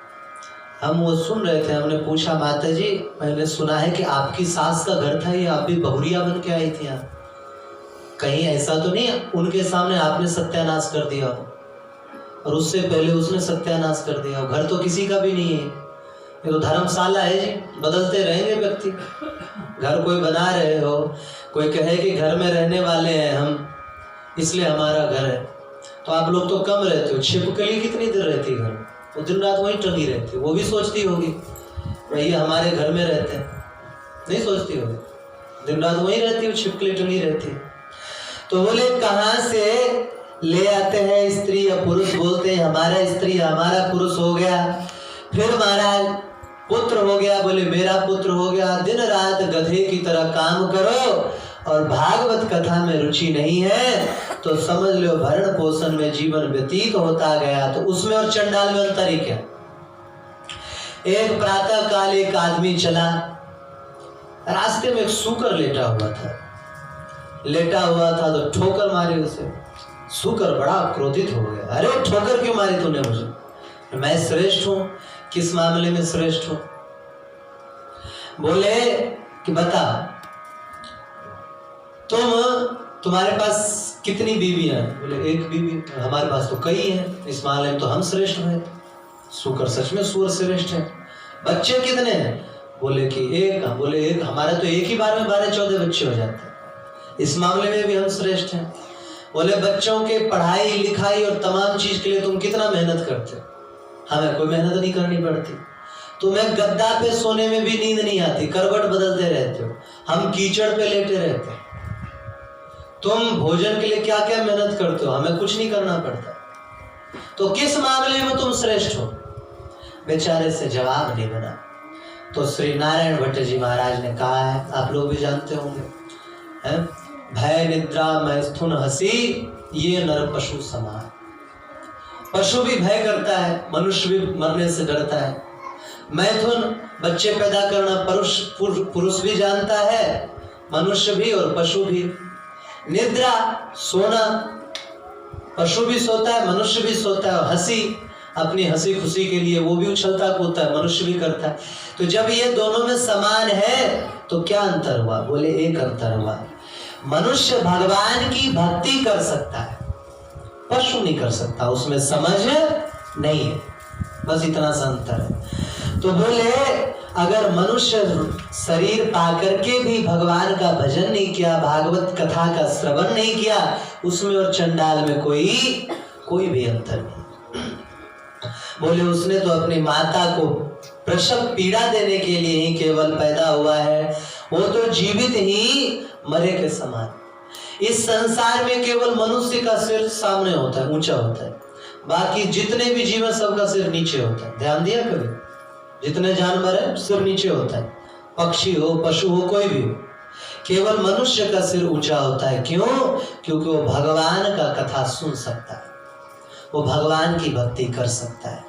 हम वो सुन रहे थे, हमने पूछा माता जी मैंने सुना है कि आपकी सास का घर था, ये आप भी बहुरिया बन के आई थी यहाँ, कहीं ऐसा तो नहीं उनके सामने आपने सत्यानाश कर दिया हो और उससे पहले उसने सत्यानाश कर दिया हो? घर तो किसी का भी नहीं है, ये तो धर्मशाला है जी, बदलते रहेंगे व्यक्ति। घर कोई बना रहे हो, कोई कहे कि घर में रहने वाले हैं हम इसलिए हमारा घर है, तो आप लोग तो कम रहते हो। छिपकली कितनी देर रहती है घर में, वो दिन रात वहीं टंगी रहती है, वो भी सोचती होगी भैया हमारे घर में रहते हैं, नहीं सोचती होगी, दिन रात वहीं रहती है, छिपकली टंगी रहती है। तो बोले कहाँ से ले आते हैं स्त्री या पुरुष, बोलते हैं हमारा स्त्री हमारा पुरुष हो गया, फिर महाराज पुत्र हो गया, बोले मेरा पुत्र हो गया। दिन रात गधे की तरह काम करो और भागवत कथा में रुचि नहीं है तो समझ लो भरण पोषण में जीवन व्यतीत होता गया। तो उसमें और चंडाल में अंतर ही क्या। एक प्रातः काल एक आदमी चला, रास्ते में एक सूकर लेटा हुआ था तो ठोकर मारी उसे। सूकर बड़ा क्रोधित हो गया, अरे ठोकर क्यों मारी तूने मुझे, मैं श्रेष्ठ हूं। किस मामले में श्रेष्ठ हूं? बोले कि बता तुम्हारे पास कितनी बीवियां हैं? बोले एक बीवी। हमारे पास तो कई हैं, इस मामले में तो हम श्रेष्ठ हैं। सूकर सच में सूर श्रेष्ठ है। बच्चे कितने हैं? बोले कि एक। बोले एक, हमारे तो एक ही बार में 12-14 बच्चे हो जाते हैं, इस मामले में भी हम श्रेष्ठ हैं। बोले बच्चों के पढ़ाई लिखाई और तमाम चीज के लिए तुम कितना मेहनत करते हो? हमें कोई मेहनत नहीं करनी पड़ती। तुम्हें गद्दा पे सोने में भी नींद नहीं आती, करवट बदलते रहते हो, हम कीचड़ पे लेटे रहते हैं। तुम भोजन के लिए क्या क्या मेहनत करते हो, हमें कुछ नहीं करना पड़ता। तो किस मामले में तुम श्रेष्ठ हो? बेचारे से जवाब नहीं बना। तो श्री नारायण भट्ट जी महाराज ने कहा है, आप लोग भी जानते होंगे, भय निद्रा मैथुन हंसी ये नर पशु समान। पशु भी भय करता है, मनुष्य भी मरने से डरता है। मैथुन बच्चे पैदा करना पुरुष भी जानता है, मनुष्य भी और पशु भी। निद्रा सोना पशु भी सोता है, मनुष्य भी सोता है। हंसी, अपनी हंसी खुशी के लिए वो भी उछलता कूदता है, मनुष्य भी करता है। तो जब ये दोनों में समान है तो क्या अंतर हुआ? बोले एक अंतर हुआ, मनुष्य भगवान की भक्ति कर सकता है, पशु नहीं कर सकता, उसमें समझ नहीं है, बस इतना सा अंतर है। तो बोले अगर मनुष्य शरीर पाकर के भी भगवान का भजन नहीं किया, भागवत कथा का श्रवण नहीं किया, उसमें और चंडाल में कोई भी अंतर नहीं। बोले उसने तो अपनी माता को प्रसव पीड़ा देने के लिए ही केवल पैदा हुआ है, वो तो जीवित ही मरे के समान। इस संसार में केवल मनुष्य का सिर सामने होता है, ऊंचा होता है, बाकी जितने भी जीव हैं सबका सिर नीचे होता है। ध्यान दिया कभी? जितने जानवर हैं सिर नीचे होता है, पक्षी हो पशु हो कोई भी हो, केवल मनुष्य का सिर ऊंचा होता है। क्यों? क्योंकि वो भगवान का कथा सुन सकता है, वो भगवान की भक्ति कर सकता है।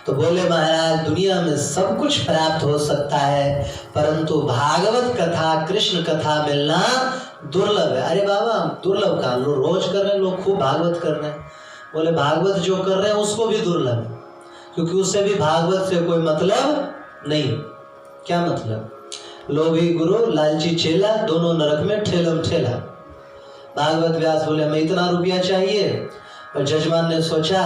तो बोले महाराज दुनिया में सब कुछ प्राप्त हो सकता है, परंतु भागवत कथा कृष्ण कथा मिलना दुर्लभ है। अरे बाबा दुर्लभ का लोग रोज कर रहे हैं, लोग खूब भागवत कर रहे हैं। बोले भागवत जो कर रहे हैं उसको भी दुर्लभ है, क्योंकि उससे भी भागवत से कोई मतलब नहीं। क्या मतलब? लोभी गुरु लालची चेला, दोनों नरक में ठेलम ठेला। भागवत व्यास बोले हमें इतना रुपया चाहिए, और जजमान ने सोचा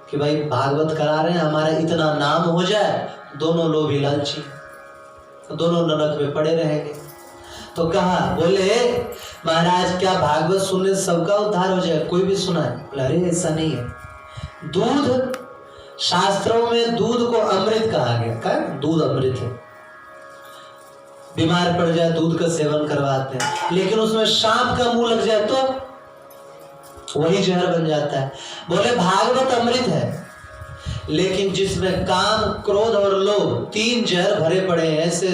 कि भाई भागवत करा रहे हैं, हमारा इतना नाम हो जाए, दोनों लोभी लालची दोनों नरक में पड़े रहेंगे। तो कहा, बोले महाराज क्या भागवत सुनने सबका उद्धार हो जाए? कोई भी सुना है? बोले अरे ऐसा नहीं है। दूध, शास्त्रों में दूध को अमृत कहा गया। क्या? दूध अमृत है। बीमार पड़ जाए दूध का सेवन करवाते हैं, लेकिन उसमें सांप का मुंह लग जाए तो वही जहर बन जाता है। बोले भागवत अमृत है, लेकिन जिसमें काम क्रोध और लोभ तीन जहर भरे पड़े हैं, ऐसे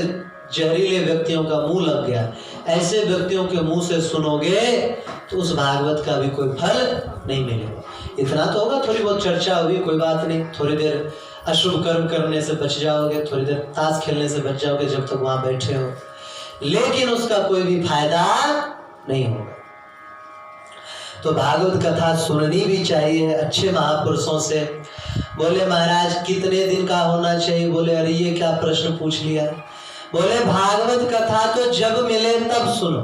जहरीले व्यक्तियों का मुंह लग गया, ऐसे व्यक्तियों के मुंह से सुनोगे तो उस भागवत का भी कोई फल नहीं मिलेगा। इतना तो होगा, थोड़ी बहुत चर्चा होगी, कोई बात नहीं, थोड़ी देर अशुभ कर्म करने से बच जाओगे, थोड़ी देर ताश खेलने से बच जाओगे जब तक वहां बैठे हो, लेकिन उसका कोई भी फायदा नहीं होगा। तो भागवत कथा सुननी भी चाहिए अच्छे महापुरुषों से। बोले महाराज कितने दिन का होना चाहिए? बोले अरे ये क्या प्रश्न पूछ लिया। बोले भागवत कथा तो जब मिले तब सुनो।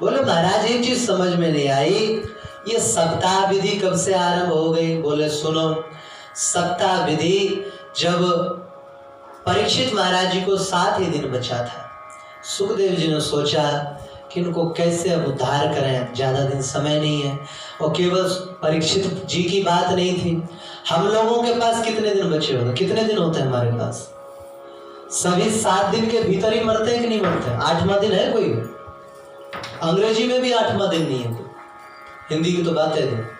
बोले महाराज एक चीज समझ में नहीं आई, ये सप्ताह विधि कब से आरंभ हो गई? बोले सुनो, सप्ताह विधि जब परीक्षित महाराज जी को 7 ही दिन बचा था, सुखदेव जी ने सोचा कि इनको कैसे अब उद्धार करें, ज्यादा दिन समय नहीं है। और केवल परीक्षित जी की बात नहीं थी, हम लोगों के पास कितने दिन बचे होंगे? कितने दिन होते हैं हमारे पास? सभी 7 दिन के भीतर ही मरते हैं कि नहीं मरते? 8वां दिन है कोई? अंग्रेजी में भी 8वां दिन नहीं है, हिंदी की तो बात है।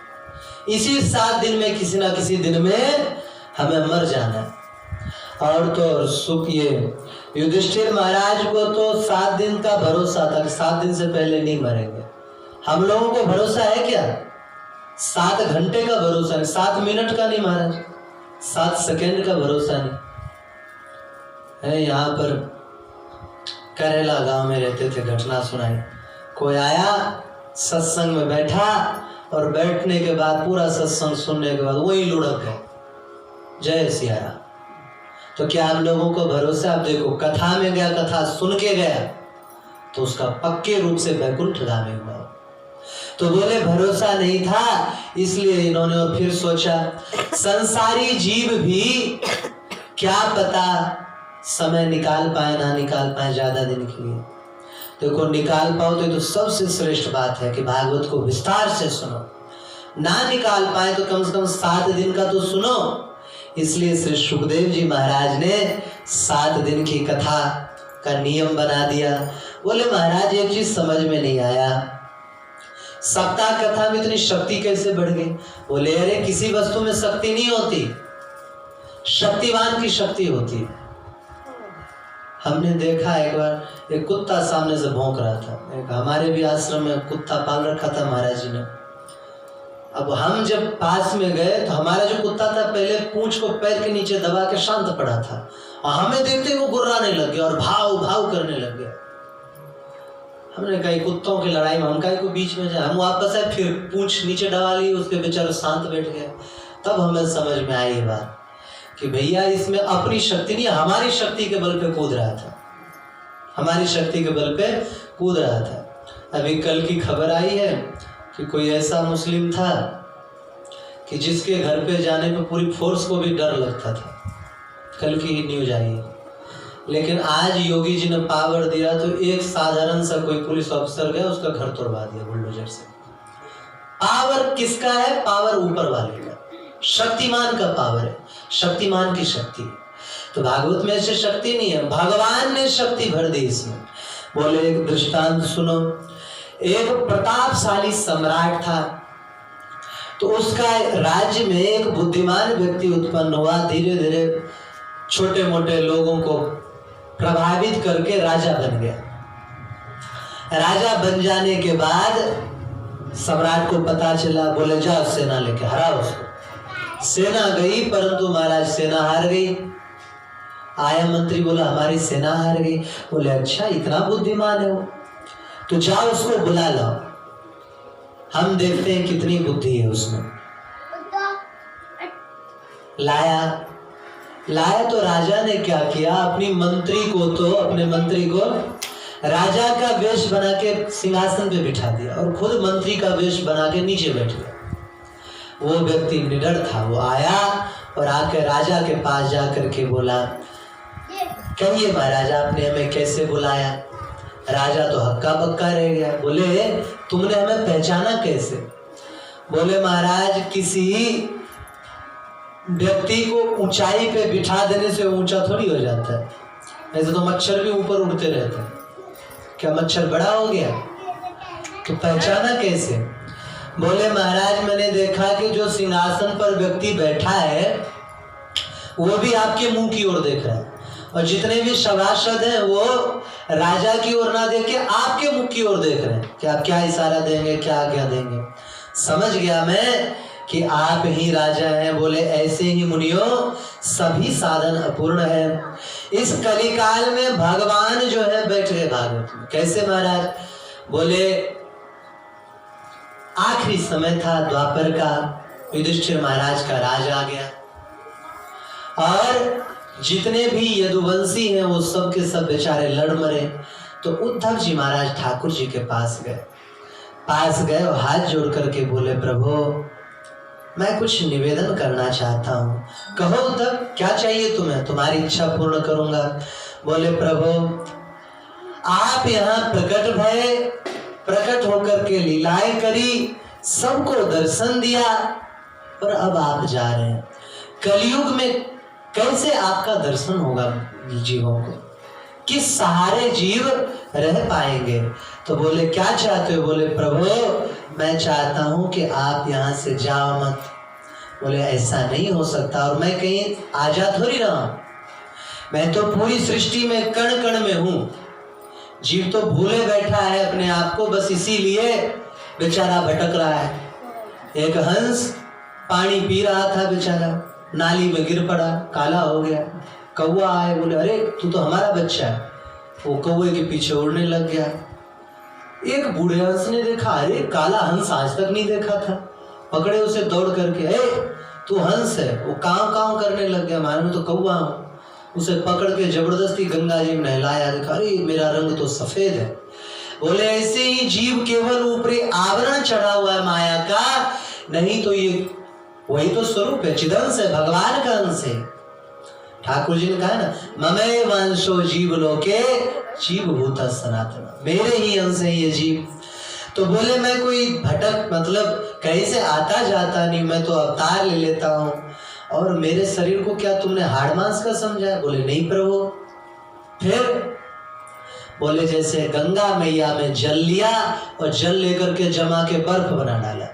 इसी 7 दिन में किसी ना किसी दिन में हमें मर जाना है। और तो सुख ये युधिष्ठिर महाराज को तो 7 दिन का भरोसा था कि 7 दिन से पहले नहीं मरेंगे। हम लोगों को भरोसा है क्या? 7 घंटे का भरोसा नहीं, 7 मिनट का नहीं महाराज, 7 सेकंड का भरोसा नहीं है। यहाँ पर करेला गांव में रहते थे, घटना सुनाई। कोई आया सत्संग में बैठा, और बैठने के बाद पूरा सत्संग सुनने के बाद वही लुढ़क गए, जय सिया राम। तो क्या हम लोगों को भरोसा? आप देखो कथा में गया, कथा सुन के गया तो उसका पक्के रूप से वैकुंठगामी हुआ। तो बोले भरोसा नहीं था, इसलिए इन्होंने और फिर सोचा संसारी जीव भी क्या पता समय निकाल पाए ना निकाल पाए ज्यादा दिन के लिए। देखो निकाल पाओ तो सबसे श्रेष्ठ बात है कि भागवत को विस्तार से सुनो, ना निकाल पाए तो कम से कम 7 दिन का तो सुनो। इसलिए श्री सुखदेव जी महाराज ने 7 दिन की कथा का नियम बना दिया। बोले महाराज एक चीज समझ में नहीं आया, सप्ताह कथा में इतनी शक्ति कैसे बढ़ गई? बोले अरे किसी वस्तु में शक्ति नहीं होती, शक्तिवान की शक्ति होती है। हमने देखा एक बार एक कुत्ता सामने से भौंक रहा था, एक हमारे भी आश्रम में कुत्ता पाल रखा था महाराज जी ने। अब हम जब पास में गए तो हमारा जो कुत्ता था पहले पूंछ को पैर के नीचे दबा के शांत पड़ा था, और हमें देखते वो गुर्राने लग गया और भाव भाव करने लग गया। हमने कहा कुत्तों की लड़ाई में हम काहे को बीच में जाए, हम वापस आए, फिर पूंछ नीचे दबा ली, उसके बेचारा शांत बैठ गया। तब हमें समझ में आई बात कि भैया इसमें अपनी शक्ति नहीं, हमारी शक्ति के बल पे कूद रहा था, हमारी शक्ति के बल पे कूद रहा था। अभी कल की खबर आई है कि कोई ऐसा मुस्लिम था कि जिसके घर पे जाने पे पूरी फोर्स को भी डर लगता था। कल की ही न्यूज आई है। लेकिन आज योगी जी ने पावर दिया तो एक साधारण सा कोई पुलिस ऑफिसर गया, उसका घर तोड़वा दिया बुलडोजर से। पावर किसका है? पावर ऊपर वाले का, शक्तिमान का पावर है, शक्तिमान की शक्ति। तो भागवत में ऐसे शक्ति नहीं है, भगवान ने शक्ति भर दी इसमें। बोले एक दृष्टांत सुनो। एक प्रतापशाली सम्राट था, तो उसका राज्य में एक बुद्धिमान व्यक्ति उत्पन्न हुआ। धीरे धीरे छोटे मोटे लोगों को प्रभावित करके राजा बन गया। राजा बन जाने के बाद सम्राट को पता चला, बोले जाओ सेना लेके हराओ उसको। सेना गई, परंतु महाराज सेना हार गई। आया मंत्री, बोला हमारी सेना हार गई। बोले अच्छा, इतना बुद्धिमान है वो, तो जाओ उसको बुला लाओ, हम देखते हैं कितनी बुद्धि है उसमें। लाया तो राजा ने क्या किया, अपने मंत्री को राजा का वेश बना के सिंहासन पे बिठा दिया और खुद मंत्री का वेश बना के नीचे बैठ गया। वो व्यक्ति निडर था, वो आया और आकर राजा के पास जाकर के बोला, कहिए महाराजा आपने हमें कैसे बुलाया? राजा तो हक्का बक्का रह गया। बोले तुमने हमें पहचाना कैसे? बोले महाराज, किसी व्यक्ति को ऊंचाई पे बिठा देने से ऊंचा थोड़ी हो जाता है, ऐसे तो मच्छर भी ऊपर उड़ते रहते हैं। क्या मच्छर बड़ा हो गया? तो पहचाना कैसे? बोले महाराज, मैंने देखा कि जो सिंहासन पर व्यक्ति बैठा है वो भी आपके मुंह की ओर देख रहा है, और जितने भी सभासद हैं वो राजा की ओर ना देख के आपके मुख की ओर देख रहे हैं कि आप क्या इशारा देंगे, क्या आज्ञा देंगे। समझ गया मैं कि आप ही राजा हैं। बोले ऐसे ही मुनियों सभी साधन अपूर्ण है। इस कलिकाल में भगवान जो है बैठ गए भागवत में। कैसे महाराज? बोले आखिरी समय था द्वापर का, युधिष्ठिर महाराज का राज आ गया और जितने भी यदुवंशी हैं वो सब के सब बेचारे लड़ मरे। तो उद्धव जी महाराज ठाकुर जी के पास गए और हाथ जोड़ करके बोले, प्रभु मैं कुछ निवेदन करना चाहता हूँ। कहो उद्धव, क्या चाहिए तुम्हें? तुम्हारी इच्छा पूर्ण करूंगा। बोले प्रभु, आप यहाँ प्रकट होकर के लीलाएं करी, सबको दर्शन दिया और अब आप जा रहे हैं। कलयुग में कैसे आपका दर्शन होगा जीवों को? किस सहारे जीव रह पाएंगे? तो बोले क्या चाहते हो? बोले प्रभु मैं चाहता हूं कि आप यहाँ से जाओ मत। बोले ऐसा नहीं हो सकता, और मैं कहीं आजाद थोड़ी रहा हूं, मैं तो पूरी सृष्टि में कण कण में हूं। जीव तो भूले बैठा है अपने आप को, बस इसीलिए बेचारा भटक रहा है। एक हंस पानी पी रहा था, बेचारा नाली में गिर पड़ा, काला हो गया। कौवा आए, बोले अरे तू तो हमारा बच्चा है। वो कौवे के पीछे उड़ने लग गया। एक बूढ़े हंस ने देखा, अरे काला हंस आज तक नहीं देखा था। पकड़े उसे दौड़ करके, तू हंस है। वो काव काव करने लग गया, मानो तो कौवा हूं। उसे पकड़ के जबरदस्ती गंगा जी में नहलाया, देखा अरे मेरा रंग तो सफेद है। बोले ऐसे ही जीव केवल ऊपरी आवरण चढ़ा हुआ है माया का, नहीं तो ये वही तो स्वरूप है, चिदंश है, भगवान का अंश है। ठाकुर जी ने कहा ना, ममे वंशो जीव लोके जीव भूता सनातन, मेरे ही अंश है ये जीव। तो बोले मैं कोई भटक मतलब कहीं से आता जाता नहीं, मैं तो अवतार ले लेता हूँ, और मेरे शरीर को क्या तुमने हाड़ मांस का समझा? बोले नहीं प्रभु। फिर बोले जैसे गंगा मैया में जल लिया और जल लेकर के जमा के बर्फ बना डाला,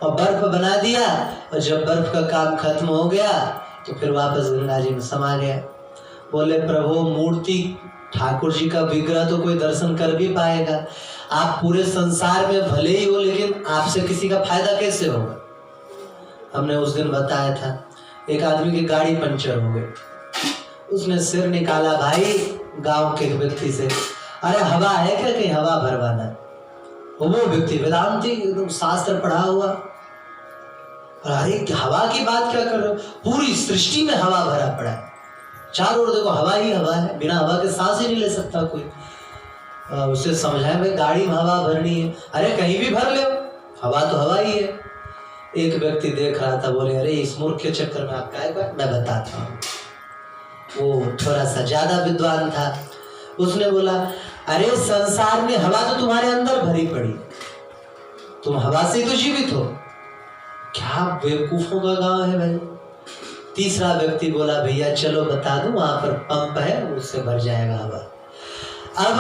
और बर्फ बना दिया, और जब बर्फ का काम खत्म हो गया तो फिर वापस गंगा जी में समा गया। बोले प्रभु मूर्ति ठाकुर जी का विग्रह तो कोई दर्शन कर भी पाएगा, आप पूरे संसार में भले ही हो लेकिन आपसे किसी का फायदा कैसे होगा? हमने उस दिन बताया था, एक आदमी की गाड़ी पंचर हो गई, उसने सिर निकाला भाई गांव के व्यक्ति से, अरे हवा है क्या, कहीं हवा भरवाना है। वो व्यक्ति वेदांती एकदम शास्त्र पढ़ा हुआ, अरे हवा की बात क्या कर रहे हो, पूरी सृष्टि में हवा भरा पड़ा है, चारों ओर देखो हवा ही हवा है, बिना हवा के सांस ही नहीं ले सकता कोई। उसे समझाए भाई गाड़ी में हवा भरनी है, अरे कहीं भी भर ले, हवा तो हवा ही है। एक व्यक्ति देख रहा था, बोले अरे इस मूर्ख के चक्कर में आप क्या है, मैं बताता हूँ। वो थोड़ा सा ज्यादा विद्वान था, उसने बोला अरे संसार में हवा तो तुम्हारे अंदर भरी पड़ी, तुम हवा से तो जीवित हो। क्या बेवकूफों का गांव है भाई। तीसरा व्यक्ति बोला भैया चलो बता दूं, वहां पर पंप है, उससे भर जाएगा हवा। अब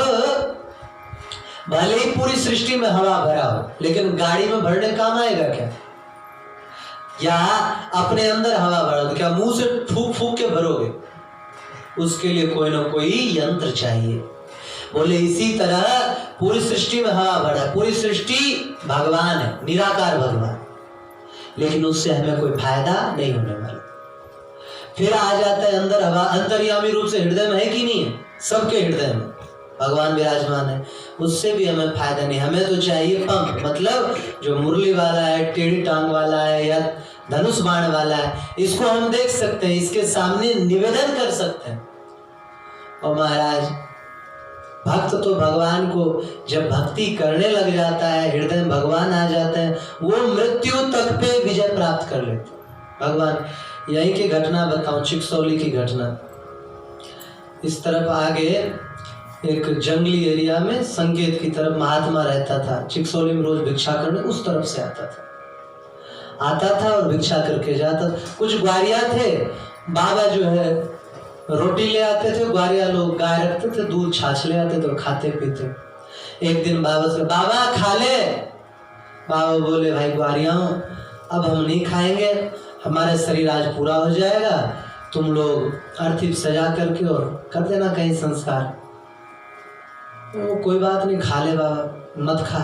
भले ही पूरी सृष्टि में हवा भरा हो, लेकिन गाड़ी में भरने काम आएगा क्या? या अपने अंदर हवा भरो तो क्या मुंह से फूक फूक के भरोगे? उसके लिए कोई ना कोई यंत्र चाहिए। बोले इसी तरह पूरी सृष्टि में हवा भरा, पूरी सृष्टि भगवान है, निराकार भगवान, लेकिन उससे हमें कोई फायदा नहीं होने वाला। फिर आ जाता है अंदर हवा, अंतर्यामी रूप से हृदय में है कि नहीं है? सबके हृदय में भगवान विराजमान है, उससे भी हमें फायदा नहीं। हमें तो चाहिए पंप, मतलब जो मुरली वाला है, टेढ़ी टांग वाला है या धनुष बाण वाला है, इसको हम देख सकते हैं, इसके सामने निवेदन कर सकते हैं। और महाराज भक्त तो भगवान को जब भक्ति करने लग जाता है, हृदय में भगवान आ जाते हैं, वो मृत्यु तक पे विजय प्राप्त कर लेते हैं। भगवान यही की घटना बताऊं, चिकसौली की घटना। इस तरफ आगे एक जंगली एरिया में संकेत की तरफ महात्मा रहता था, चिकसौली में रोज भिक्षा करने उस तरफ से आता था और भिक्षा करके जाता था। कुछ ग्वारिया थे, बाबा जो है रोटी ले आते थे, ग्वारिया लोग गाय रखते थे, दूध छाछ ले आते थे, खाते पीते। एक दिन बाबा से, बाबा खा ले। बाबा बोले भाई ग्वारियाओं, अब हम नहीं खाएंगे, हमारा शरीर आज पूरा हो जाएगा, तुम लोग अर्थी सजा करके और कर देना कहीं संस्कार। वो कोई बात नहीं, खा ले बाबा, मत खा।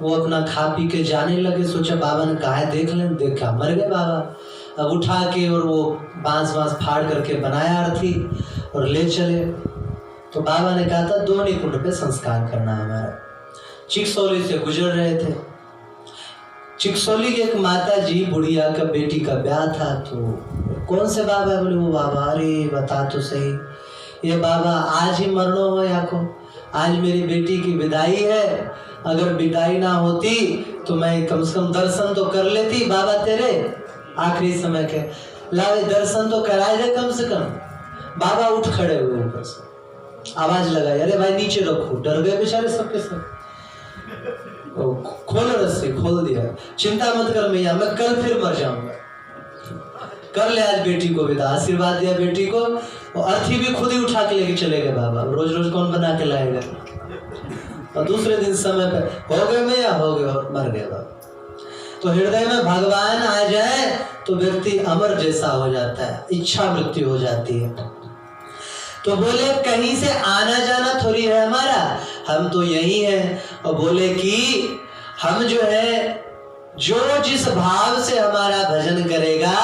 वो अपना खा पी के जाने लगे, सोचा बाबा ने कहा है देख लें, देखा मर गए बाबा। अब उठा के और वो बांस फाड़ करके बनाया अर्थी और ले चले। तो बाबा ने कहा था दोनी कुंड पे संस्कार करना हमारा। चिकसौली से गुजर रहे थे, चिकसौली की एक माता जी बुढ़िया का बेटी का ब्याह था, तो कौन से बाबा है? बोले वो बाबा। अरे बता तो सही, ये बाबा आज ही मरनो हो या को, आज मेरी बेटी की विदाई है, अगर विदाई ना होती तो मैं कम से कम दर्शन तो कर लेती बाबा तेरे आखिरी समय के। लावे दर्शन तो कराए दे कम से कम। बाबा उठ खड़े हुए ऊपर से, आवाज लगाई, अरे भाई नीचे रखो। डर गए बेचारे सबके सब। खोल रस्सी, खोल दिया। चिंता मत कर मैया, मैं कल फिर मर जाऊंगा, कर ले आज बेटी को विदा। आशीर्वाद दिया बेटी को, और अर्थी भी खुद ही उठा के लेके चले गए बाबा। रोज रोज कौन बना के लाएगा? और दूसरे दिन समय पे हो गए मैया, हो गए और मर गए बाबा। तो हृदय में भगवान आ जाए तो व्यक्ति अमर जैसा हो जाता है, इच्छा मृत्यु हो जाती है। तो बोले कहीं से आना जाना थोड़ी है हमारा, हम तो यही हैं। और बोले कि हम जो है, जो जिस भाव से हमारा भजन करेगा,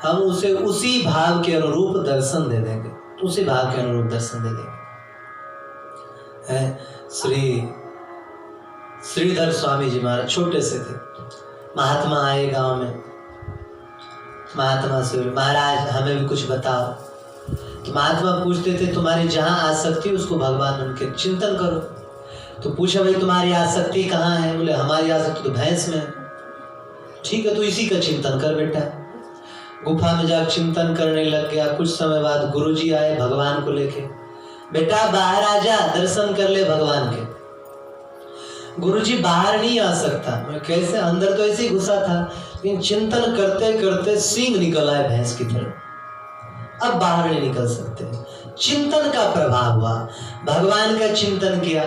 हम उसे उसी भाव के अनुरूप दर्शन दे देंगे, उसी भाव के अनुरूप दर्शन दे देंगे। श्रीधर स्वामी जी महाराज छोटे से थे, महात्मा आए गांव में, महात्मा से महाराज हमें भी कुछ बताओ। तो महात्मा पूछते थे तुम्हारी जहां आसक्ति उसको भगवान उनके चिंतन करो। तो पूछा भाई तुम्हारी आसक्ति कहाँ है? बोले हमारी आसक्ति तो भैंस में है। ठीक है, तो इसी का चिंतन कर बेटा। गुफा में जाकर चिंतन करने लग गया। कुछ समय बाद गुरुजी आए भगवान को लेके, बेटा बाहर आ जा, दर्शन कर ले भगवान के। गुरुजी बाहर नहीं आ सकता। मैं कैसे? अंदर तो ऐसे ही घुसा था, लेकिन चिंतन करते करते सींग निकल आए भैंस की तरह, अब बाहर नहीं निकल सकते। चिंतन का प्रभाव हुआ, भगवान का चिंतन किया।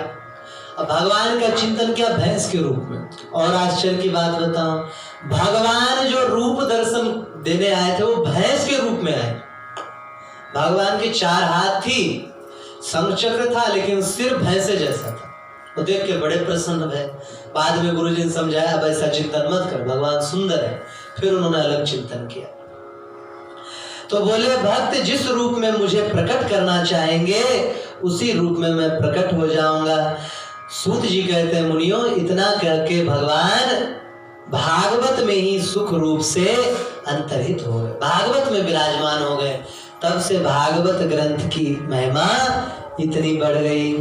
अब भगवान का चिंतन किया भैंस के रूप में। और आश्चर्य की बात बताऊं, भगवान जो रूप दर्शन देने आए थे वो भैंस के रूप में आए। भगवान के 4 हाथ थी, शंख चक्र था, लेकिन सिर भैंसे जैसा था। वो देख के बड़े प्रसन्न भय। बाद में गुरुजी ने समझाया अब ऐसा चिंतन मत कर, भगवान सुंदर है। फिर उन्होंने अलग चिंतन किया। तो बोले भक्त जिस रूप में मुझे प्रकट करना चाहेंगे उसी रूप में मैं प्रकट हो जाऊंगा। सूत जी कहते हैं मुनियों, इतना करके भगवान भागवत में ही सुख रूप से अंतर्हित हो गए, भागवत में विराजमान हो गए। तब से भागवत ग्रंथ की महिमा इतनी बढ़ गई।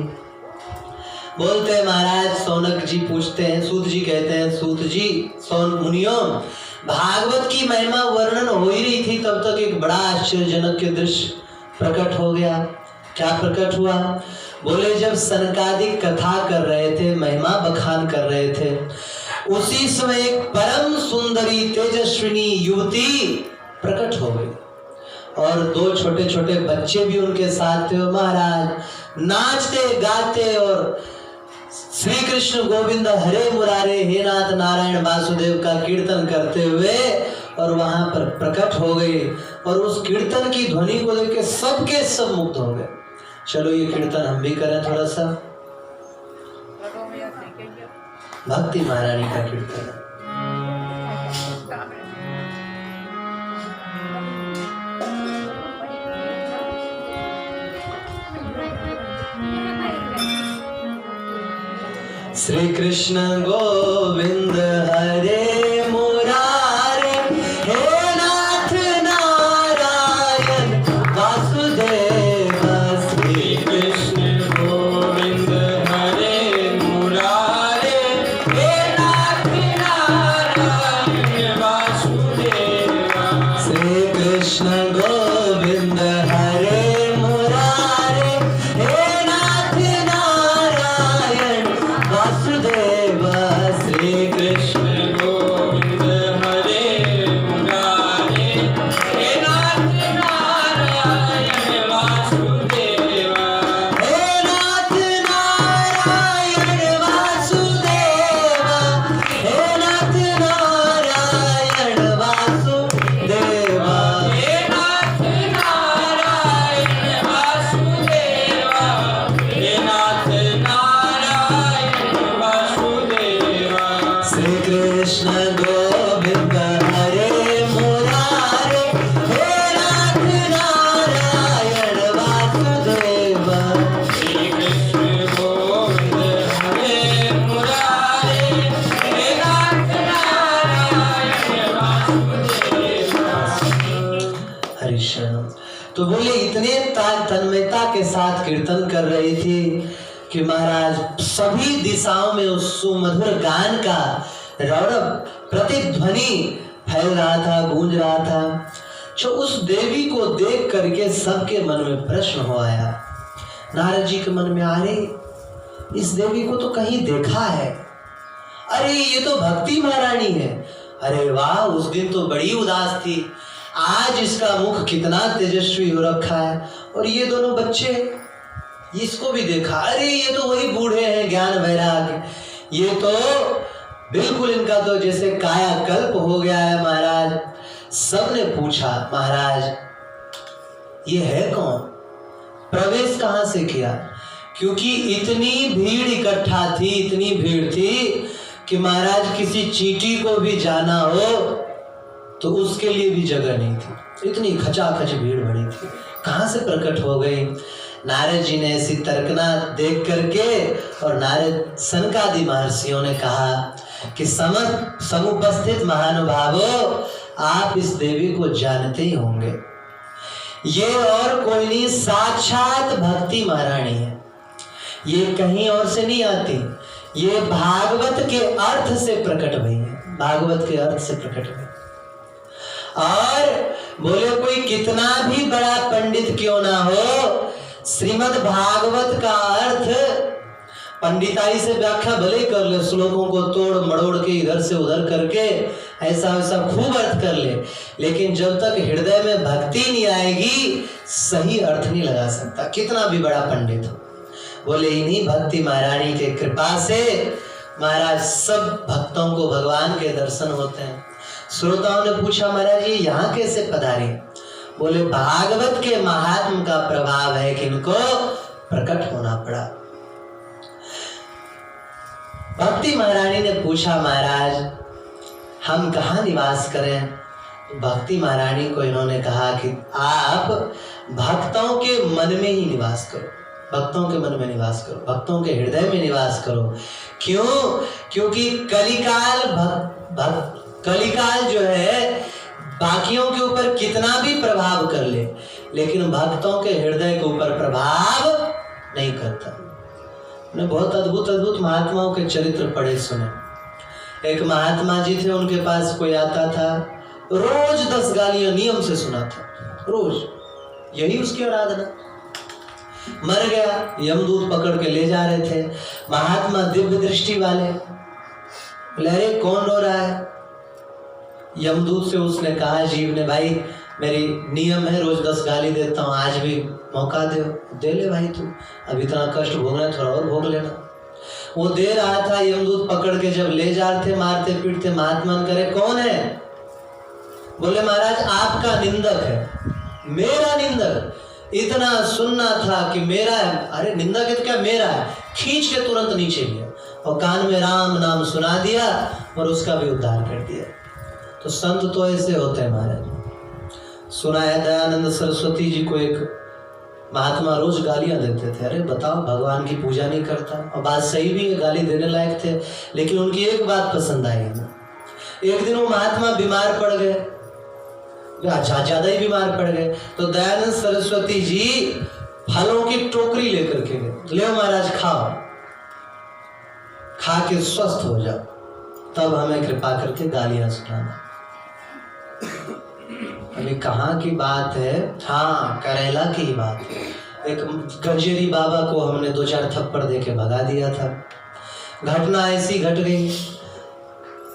बोलते हैं महाराज, सौनक जी पूछते हैं, सूत जी कहते हैं, सूत जी सौन मुनियों, भागवत की महिमा वर्णन हो ही रही थी, तब तक एक बड़ा आश्चर्यजनक के दृश्य प्रकट हो गया। क्या प्रकट हुआ? बोले जब सनकादिक कथा कर रहे थे, महिमा बखान कर रहे थे, उसी समय एक परम सुंदरी तेजस्विनी युवती प्रकट हो गई और दो छोटे छोटे बच्चे भी उनके साथ थे। महाराज नाचते गाते और श्री कृष्ण गोविंद हरे मुरारे हे नाथ नारायण वासुदेव का कीर्तन करते हुए और वहां पर प्रकट हो गए और उस कीर्तन की ध्वनि को देख के सबके सब मुक्त हो गए। चलो ये कीर्तन हम भी करें थोड़ा सा। भक्ति महारानी का कीर्तन है। श्री कृष्ण गोविंद हरे मुरारे हे नाथ नारायण वासुदेव। श्री कृष्ण गोविंद हरे मुरारे हे नाथ नारायण वासुदेव। श्री कृष्ण गोविंद हरे मुरारे हे नाथ नारायण वासुदेव। श्री कृष्ण गोविंद हरे मुरारे हे नाथ नारायण वासुदेव। हे नाथ नारायण वासुदेव। हे नाथ नारायण वासुदेव। हे नाथ नारायण वासुदेव। हे नाथ नारायण वासुदेव। श्री कृष्ण गोविंद हरे मुरारे हे नाथ नारायण वासुदेव। श्री कृष्ण गोविंद हरे मुरारे हे नाथ नारायण वासुदेव। हरिशरण। तो बोले इतने तन्मयता के साथ कीर्तन कर रही थी कि महाराज सभी दिशाओं में उस सुमधुर गान का रौनक प्रतिध्वनि फैल रहा था, गूंज रहा था। जो उस देवी को देख करके सबके मन में प्रश्न हो आया। नारद जी के मन में, अरे इस देवी को तो कहीं देखा है, अरे ये तो भक्ति महारानी है। अरे वाह, उस दिन तो बड़ी उदास थी, आज इसका मुख कितना तेजस्वी हो रखा है। और ये दोनों बच्चे, इसको भी देखा, अरे ये तो वही बूढ़े हैं ज्ञान वैराग, ये तो बिल्कुल इनका तो जैसे कायाकल्प हो गया है। महाराज सबने पूछा, महाराज ये है कौन, प्रवेश कहां से किया? क्योंकि इतनी भीड़ इकट्ठा थी, इतनी भीड़ थी कि महाराज किसी चींटी को भी जाना हो तो उसके लिए भी जगह नहीं थी, इतनी खचाखच भीड़ बड़ी थी। कहां से प्रकट हो गई? नारद जी ने ऐसी तर्कना देख करके और नारद सनकादि महर्षियों ने कहा कि समुपस्थित महानुभावों, आप इस देवी को जानते ही होंगे, ये और कोई नहीं, साक्षात भक्ति महारानी है। ये कहीं और से नहीं आती, ये भागवत के अर्थ से प्रकट हुई है, भागवत के अर्थ से प्रकट हुई। और बोले कोई कितना भी बड़ा पंडित क्यों ना हो, श्रीमद् भागवत का अर्थ पंडिताई से व्याख्या भले कर ले, श्लोकों को तोड़ मड़ोड़ के इधर से उधर करके ऐसा वैसा खूब अर्थ कर ले, लेकिन जब तक हृदय में भक्ति नहीं आएगी सही अर्थ नहीं लगा सकता, कितना भी बड़ा पंडित हो। बोले इन्हीं भक्ति महारानी के कृपा से महाराज सब भक्तों को भगवान के दर्शन होते हैं। श्रोताओं ने पूछा, महाराज ये यहाँ कैसे पधारे? बोले भागवत के महात्म का प्रभाव है कि इनको प्रकट होना पड़ा। भक्ति महारानी ने पूछा, महाराज हम कहाँ निवास करें? भक्ति महारानी को इन्होंने कहा कि आप भक्तों के मन में ही निवास करो, भक्तों के मन में निवास करो, भक्तों के हृदय में निवास करो। क्यों? क्योंकि कलिकाल जो है बाकियों के ऊपर कितना भी प्रभाव कर ले, लेकिन भक्तों के हृदय के ऊपर प्रभाव नहीं करता। मैंने बहुत अद्भुत अद्भुत महात्माओं के चरित्र पढ़े सुने। एक महात्मा जी थे, उनके पास कोई आता था, रोज 10 गालियां नियम से सुनाता, रोज यही उसकी आराधना। मर गया, यमदूत पकड़ के ले जा रहे थे। महात्मा दिव्य दृष्टि वाले, बोले अरे कौन रो रहा है? यमदूत से उसने कहा, जीव ने, भाई मेरी नियम है रोज 10 गाली देता हूँ, आज भी मौका दे ले भाई, तू अब इतना कष्ट भोगना है, थोड़ा और भोग लेना। वो दे रहा था, यमदूत पकड़ के जब ले जा रहे थे, मारते पीटते, महात्मा करे कौन है? बोले महाराज आपका निंदक है। मेरा निंदक? इतना सुनना था कि मेरा है। अरे निंदक है तो क्या मेरा है? खींच के तुरंत नीचे लिया और कान में राम नाम सुना दिया और उसका भी उद्धार कर दिया। तो संत तो ऐसे होते हैं महाराज। सुना है दयानंद सरस्वती जी को एक महात्मा रोज गालियां देते थे। अरे बताओ, भगवान की पूजा नहीं करता, और बात सही भी है, गाली देने लायक थे, लेकिन उनकी एक बात पसंद आई ना। एक दिन वो महात्मा बीमार पड़ गए, अच्छा ज्यादा ही बीमार पड़ गए, तो दयानंद सरस्वती जी फलों की टोकरी लेकर के गए, ले महाराज खाओ, खा के स्वस्थ हो जाओ, तब हमें कृपा करके गालियां सुनाना। अभी कहाँ की बात है? हाँ, करेला की ही बात है। एक गंजेरी बाबा को हमने 2-4 थप्पड़ दे के भगा दिया था। घटना ऐसी घट गई,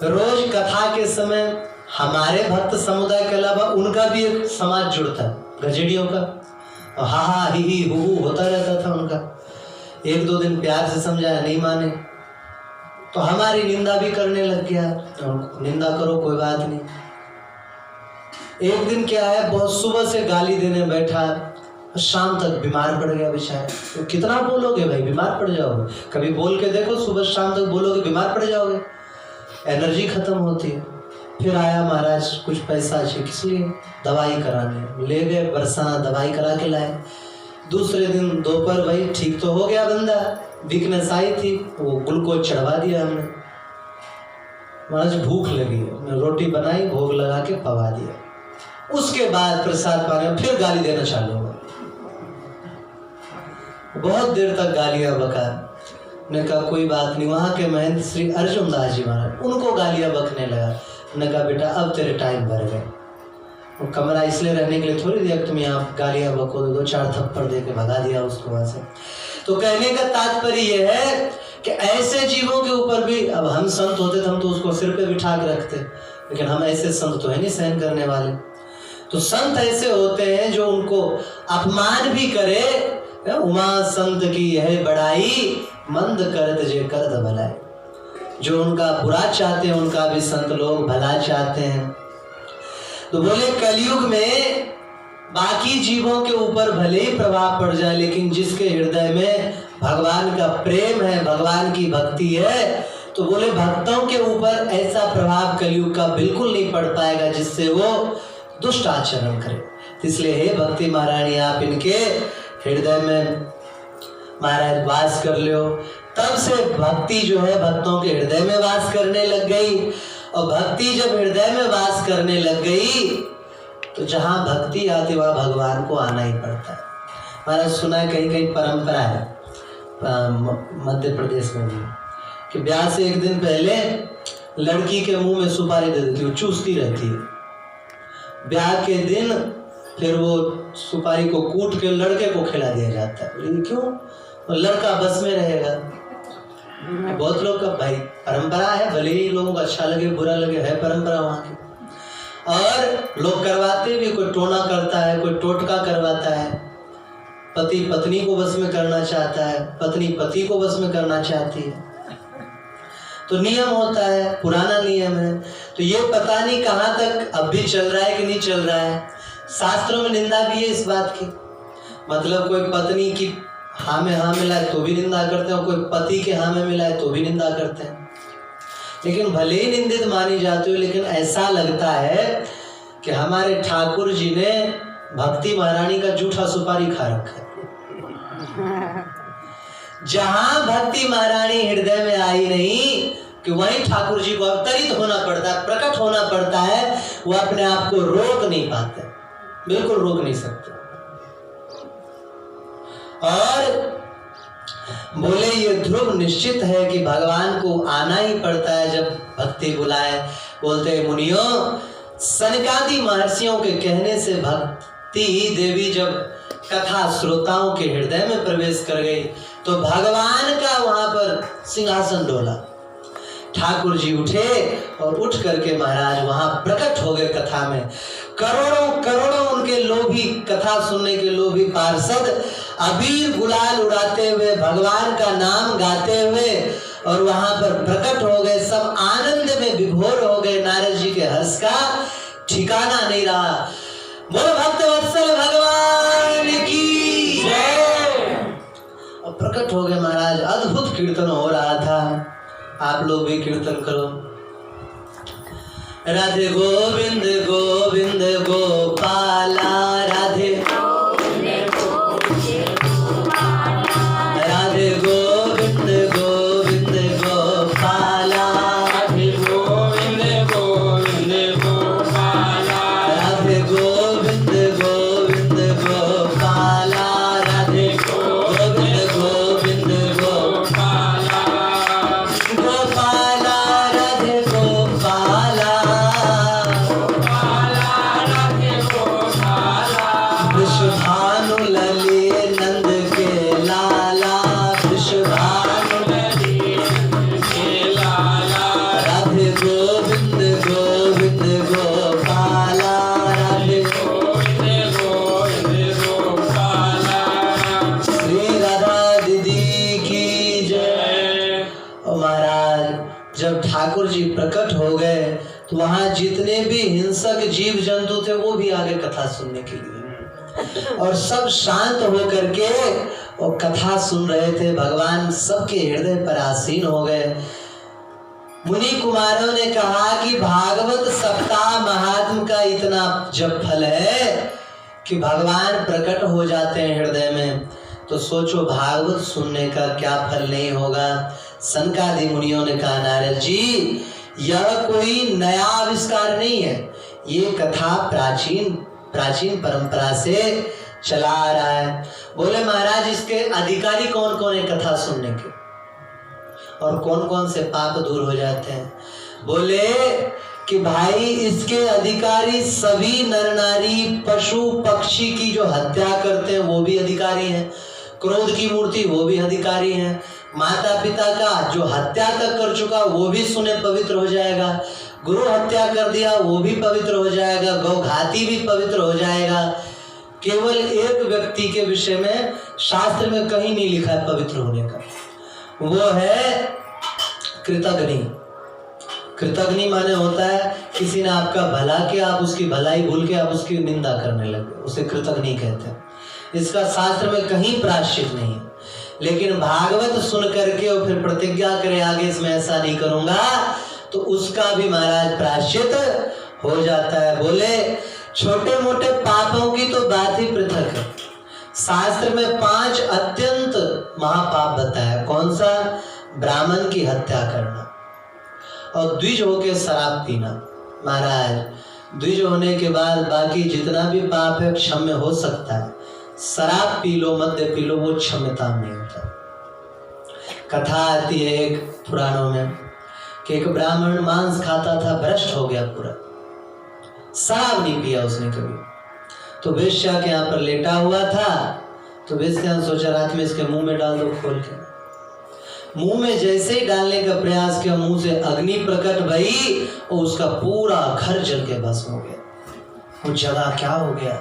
रोज कथा के समय हमारे भक्त समुदाय के अलावा उनका भी एक समाज जुड़ता है, गजेड़ियों का, और हा हा ही ही हु हु होता रहता था उनका। 1-2 दिन प्यार से समझाया, नहीं माने, तो हमारी निंदा भी करने लग गया। तो निंदा करो, कोई बात नहीं। एक दिन क्या है, बहुत सुबह से गाली देने बैठा, शाम तक बीमार पड़ गया बेचारा। तो कितना बोलोगे भाई, बीमार पड़ जाओगे। कभी बोल के देखो, सुबह शाम तक बोलोगे बीमार पड़ जाओगे, एनर्जी खत्म होती है। फिर आया महाराज, कुछ पैसा चाहिए, किस लिए? दवाई कराने। ले गए, बरसाना दवाई करा के लाए। दूसरे दिन दोपहर, भाई ठीक तो हो गया बंदा, वीकनेस आई थी, वो ग्लूकोज चढ़वा दिया हमने। महाराज भूख लगी है, रोटी बनाई, भोग लगा के पवा दिया। उसके बाद प्रसाद पाने फिर गाली देना चालू हुआ। बहुत देर तक गालियां बका। ने कहा कोई बात नहीं। वहां के महंत श्री अर्जुन दास जी महाराज, उनको गालियां बकने लगा। ने कहा बेटा अब तेरे टाइम भर गए, वो कमरा इसलिए रहने के लिए थोड़ी देर तुम यहाँ गालियां बको, 2-4 थप्पड़ दे के भगा दिया उसको वहां से। तो कहने का तात्पर्य यह है कि ऐसे जीवों के ऊपर भी, अब हम संत होते तो हम तो उसको सिर पे बिठा के रखते, लेकिन हम ऐसे संत तो है नहीं सहन करने वाले। तो संत ऐसे होते हैं जो उनको अपमान भी करे, उमा संत की यह बड़ाई, मंद करत जे करत भलाई। जो उनका बुरा चाहते हैं उनका भी संत लोग भला चाहते हैं। तो बोले कलयुग में बाकी जीवों के ऊपर भले ही प्रभाव पड़ जाए, लेकिन जिसके हृदय में भगवान का प्रेम है, भगवान की भक्ति है, तो बोले भक्तों के ऊपर ऐसा प्रभाव कलयुग का बिल्कुल नहीं पड़ पाएगा जिससे वो दुष्ट आचरण करे। इसलिए हे भक्ति महारानी, आप इनके हृदय में महाराज वास कर लो। तब से भक्ति जो है भक्तों के हृदय में वास करने लग गई, और भक्ति जब हृदय में वास करने लग गई तो जहां भक्ति आती वहां भगवान को आना ही पड़ता है। महाराज सुना है कहीं कहीं परंपरा है मध्य प्रदेश में भी, कि ब्याह से एक दिन पहले लड़की के मुंह में सुपारी दे देती, वो चूसती रहती है। ब्याह के दिन फिर वो सुपारी को कूट के लड़के को खिला दिया जाता है। लेकिन क्यों? वो लड़का बस में रहेगा। बहुत लोग का भाई परंपरा है, भले ही लोगों को अच्छा लगे बुरा लगे, है परंपरा वहां की। और लोग करवाते भी, कोई टोना करता है, कोई टोटका करवाता है। पति पत्नी को बस में करना चाहता है, पत्नी पति को बस में करना चाहती है। तो नियम होता है, पुराना नियम है। तो ये पता नहीं कहाँ तक अब भी चल रहा है कि नहीं चल रहा है। शास्त्रों में निंदा भी है इस बात की। मतलब कोई पत्नी की हाँ में हाँ मिला है तो भी निंदा करते हैं, कोई पति के हाँ में मिला है तो भी निंदा करते हैं। लेकिन भले ही निंदित मानी जाती हो, लेकिन ऐसा लगता है कि हमारे ठाकुर जी ने भक्ति महारानी का जूठा सुपारी खा रखा है। जहां भक्ति महारानी हृदय में आई नहीं कि वहीं ठाकुर जी को अवतरित होना पड़ता है, प्रकट होना पड़ता है। वो अपने आप को रोक नहीं पाते, बिल्कुल रोक नहीं सकते। और बोले ये ध्रुव निश्चित है कि भगवान को आना ही पड़ता है जब भक्ति बुलाए। बोलते मुनियों, सनकादि महर्षियों के कहने से भक्ति देवी जब कथा श्रोताओं के हृदय में प्रवेश कर गई तो भगवान का वहां पर सिंहासन डोला। ठाकुर जी उठे और उठ करके महाराज वहां प्रकट हो गए कथा में। करोड़ों करोड़ों उनके लोभी, कथा सुनने के लोभी पार्षद अबीर गुलाल उड़ाते हुए भगवान का नाम गाते हुए और वहां पर प्रकट हो गए। सब आनंद में विभोर हो गए। नारद जी के हर्ष का ठिकाना नहीं रहा। बोलो भक्त वत्सल भगवान की जय। और प्रकट हो गए महाराज। अद्भुत कीर्तन हो रहा था। आप लोग भी कीर्तन करो। राधे गोविंद गोविंद गोपाला, राधे राधे गोविंद गोविंद गोपाला, राधे गोविंद गोविंद गोपाला, राधे गोविंद गोविंद गोपाला, राधे गोविंद गोविंद गोपाला, गोपाला, राधे गोपाला, गोपाला, राधे गोपाला, विश्वभानु लले नंद के लाला, विश्वभानु के लाला, राधे गोविंद गोविंद गोपाला, राधे गोविंद गोविंद गोपाला। श्री राधा दीदी की जय। और महाराज जब ठाकुर जी प्रकट हो गए तो वहां जितने भी हिंसक जीव जंतु थे वो भी आगे कथा सुनने के लिए, और सब शांत होकर के वो कथा सुन रहे थे। भगवान सबके हृदय पर आसीन हो गए। मुनि कुमारों ने कहा कि भागवत सप्ताह महात्म का इतना जब फल है कि भगवान प्रकट हो जाते हैं हृदय में, तो सोचो भागवत सुनने का क्या फल नहीं होगा। सनकादि मुनियों ने कहा नारद जी यह कोई नया आविष्कार नहीं है, ये कथा प्राचीन परंपरा से चला आ रहा है। बोले महाराज इसके अधिकारी कौन कौन है कथा सुनने के, और कौन कौन से पाप दूर हो जाते हैं। बोले कि भाई इसके अधिकारी सभी नर नारी पशु पक्षी की जो हत्या करते हैं वो भी अधिकारी हैं, क्रोध की मूर्ति वो भी अधिकारी हैं, माता पिता का जो हत्या तक कर चुका वो भी सुने पवित्र हो जाएगा, गुरु हत्या कर दिया वो भी पवित्र हो जाएगा, गौघाती भी पवित्र हो जाएगा। केवल एक व्यक्ति के विषय में शास्त्र में कहीं नहीं लिखा है पवित्र होने का, वो है कृतघ्नि। कृतघ्नि माने होता है किसी ने आपका भला किया, आप उसकी भलाई भूल के आप उसकी निंदा करने लगे, उसे कृतघ्नि कहते हैं। इसका शास्त्र में कहीं प्रायश्चित नहीं है, लेकिन भागवत सुन करके और फिर प्रतिज्ञा करे आगे इसमें ऐसा नहीं करूंगा तो उसका भी महाराज प्रायश्चित हो जाता है। बोले छोटे मोटे पापों की तो बात ही पृथक है। शास्त्र में 5 अत्यंत महापाप बताया। कौन सा? ब्राह्मण की हत्या करना और द्विज होके शराब पीना। महाराज द्विज होने के बाद बाकी जितना भी पाप है क्षम्य हो सकता है। शराब पी लो, मद्य पी लो, वो क्षम्यता नहीं होता। कथा आती है एक पुराणों में कि एक ब्राह्मण मांस खाता था, भ्रष्ट हो गया पूरा, शराब नहीं पिया उसने कभी। तो वेश्या के यहाँ पर लेटा हुआ था, तो वेश्या ने सोचा रात में इसके मुंह में डाल दो खोल के। मुंह में जैसे ही डालने का प्रयास किया, मुंह से अग्नि प्रकट भई और उसका पूरा घर जल के भस्म हो गया। वो जगह क्या हो गया?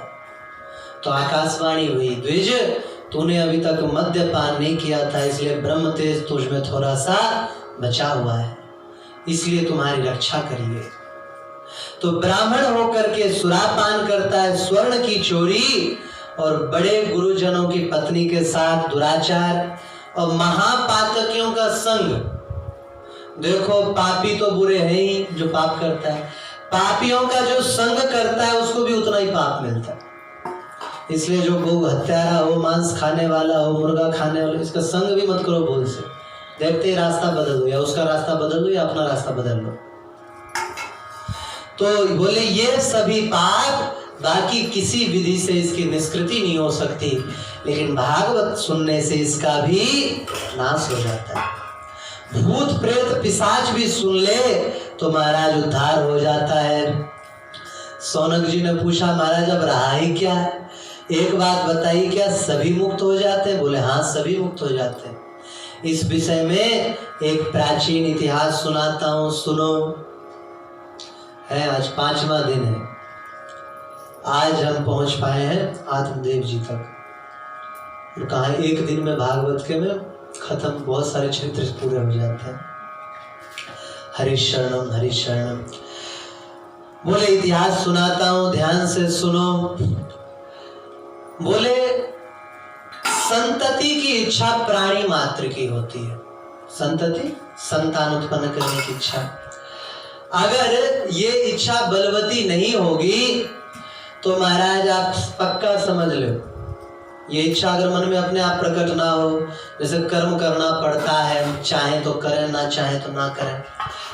तो आकाशवाणी हुई, द्विज तूने अभी तक मद्यपान नहीं किया था, इसलिए ब्रह्म तेज तुझ में थोड़ा सा बचा हुआ है, इसलिए तुम्हारी रक्षा करिए। तो ब्राह्मण होकर के सुरापान करता है, स्वर्ण की चोरी और बड़े गुरुजनों की पत्नी के साथ दुराचार और महापातकियों का संग। देखो पापी तो बुरे हैं ही जो पाप करता है, पापियों का जो संग करता है उसको भी उतना ही पाप मिलता है। इसलिए जो गौ हत्यारा हो, मांस खाने वाला हो, मुर्गा खाने वाला, इसका संग भी मत करो भूल से। देखते ही रास्ता बदल दो, या उसका रास्ता बदल दो या अपना रास्ता बदल लो। तो बोले ये सभी पाप, बाकी किसी विधि से इसकी निष्कृति नहीं हो सकती, लेकिन भागवत सुनने से इसका भी नाश हो जाता है। भूत प्रेत पिशाच भी सुन ले तो महाराज उद्धार हो जाता है। सौनक जी ने पूछा महाराज अब रहा ही क्या है, एक बात बताइए, क्या सभी मुक्त हो जाते हैं? बोले हाँ सभी मुक्त हो जाते हैं। इस विषय में एक प्राचीन इतिहास सुनाता हूं, सुनो। है आज 5वां दिन है, आज हम पहुंच पाए हैं आत्मदेव जी तक। और कहा एक दिन में भागवत के में खत्म, बहुत सारे चरित्र पूरे हो जाते हैं। हरिशरणम हरिशरणम। बोले इतिहास सुनाता हूं, ध्यान से सुनो। बोले संतति की इच्छा प्राणी मात्र की होती है। संतति, संतान उत्पन्न करने की इच्छा। अगर ये इच्छा बलवती नहीं होगी तो महाराज आप पक्का समझ लो, ये इच्छा अगर मन में अपने आप प्रकट ना हो, जैसे कर्म करना पड़ता है, चाहे तो करें ना चाहे तो ना करें,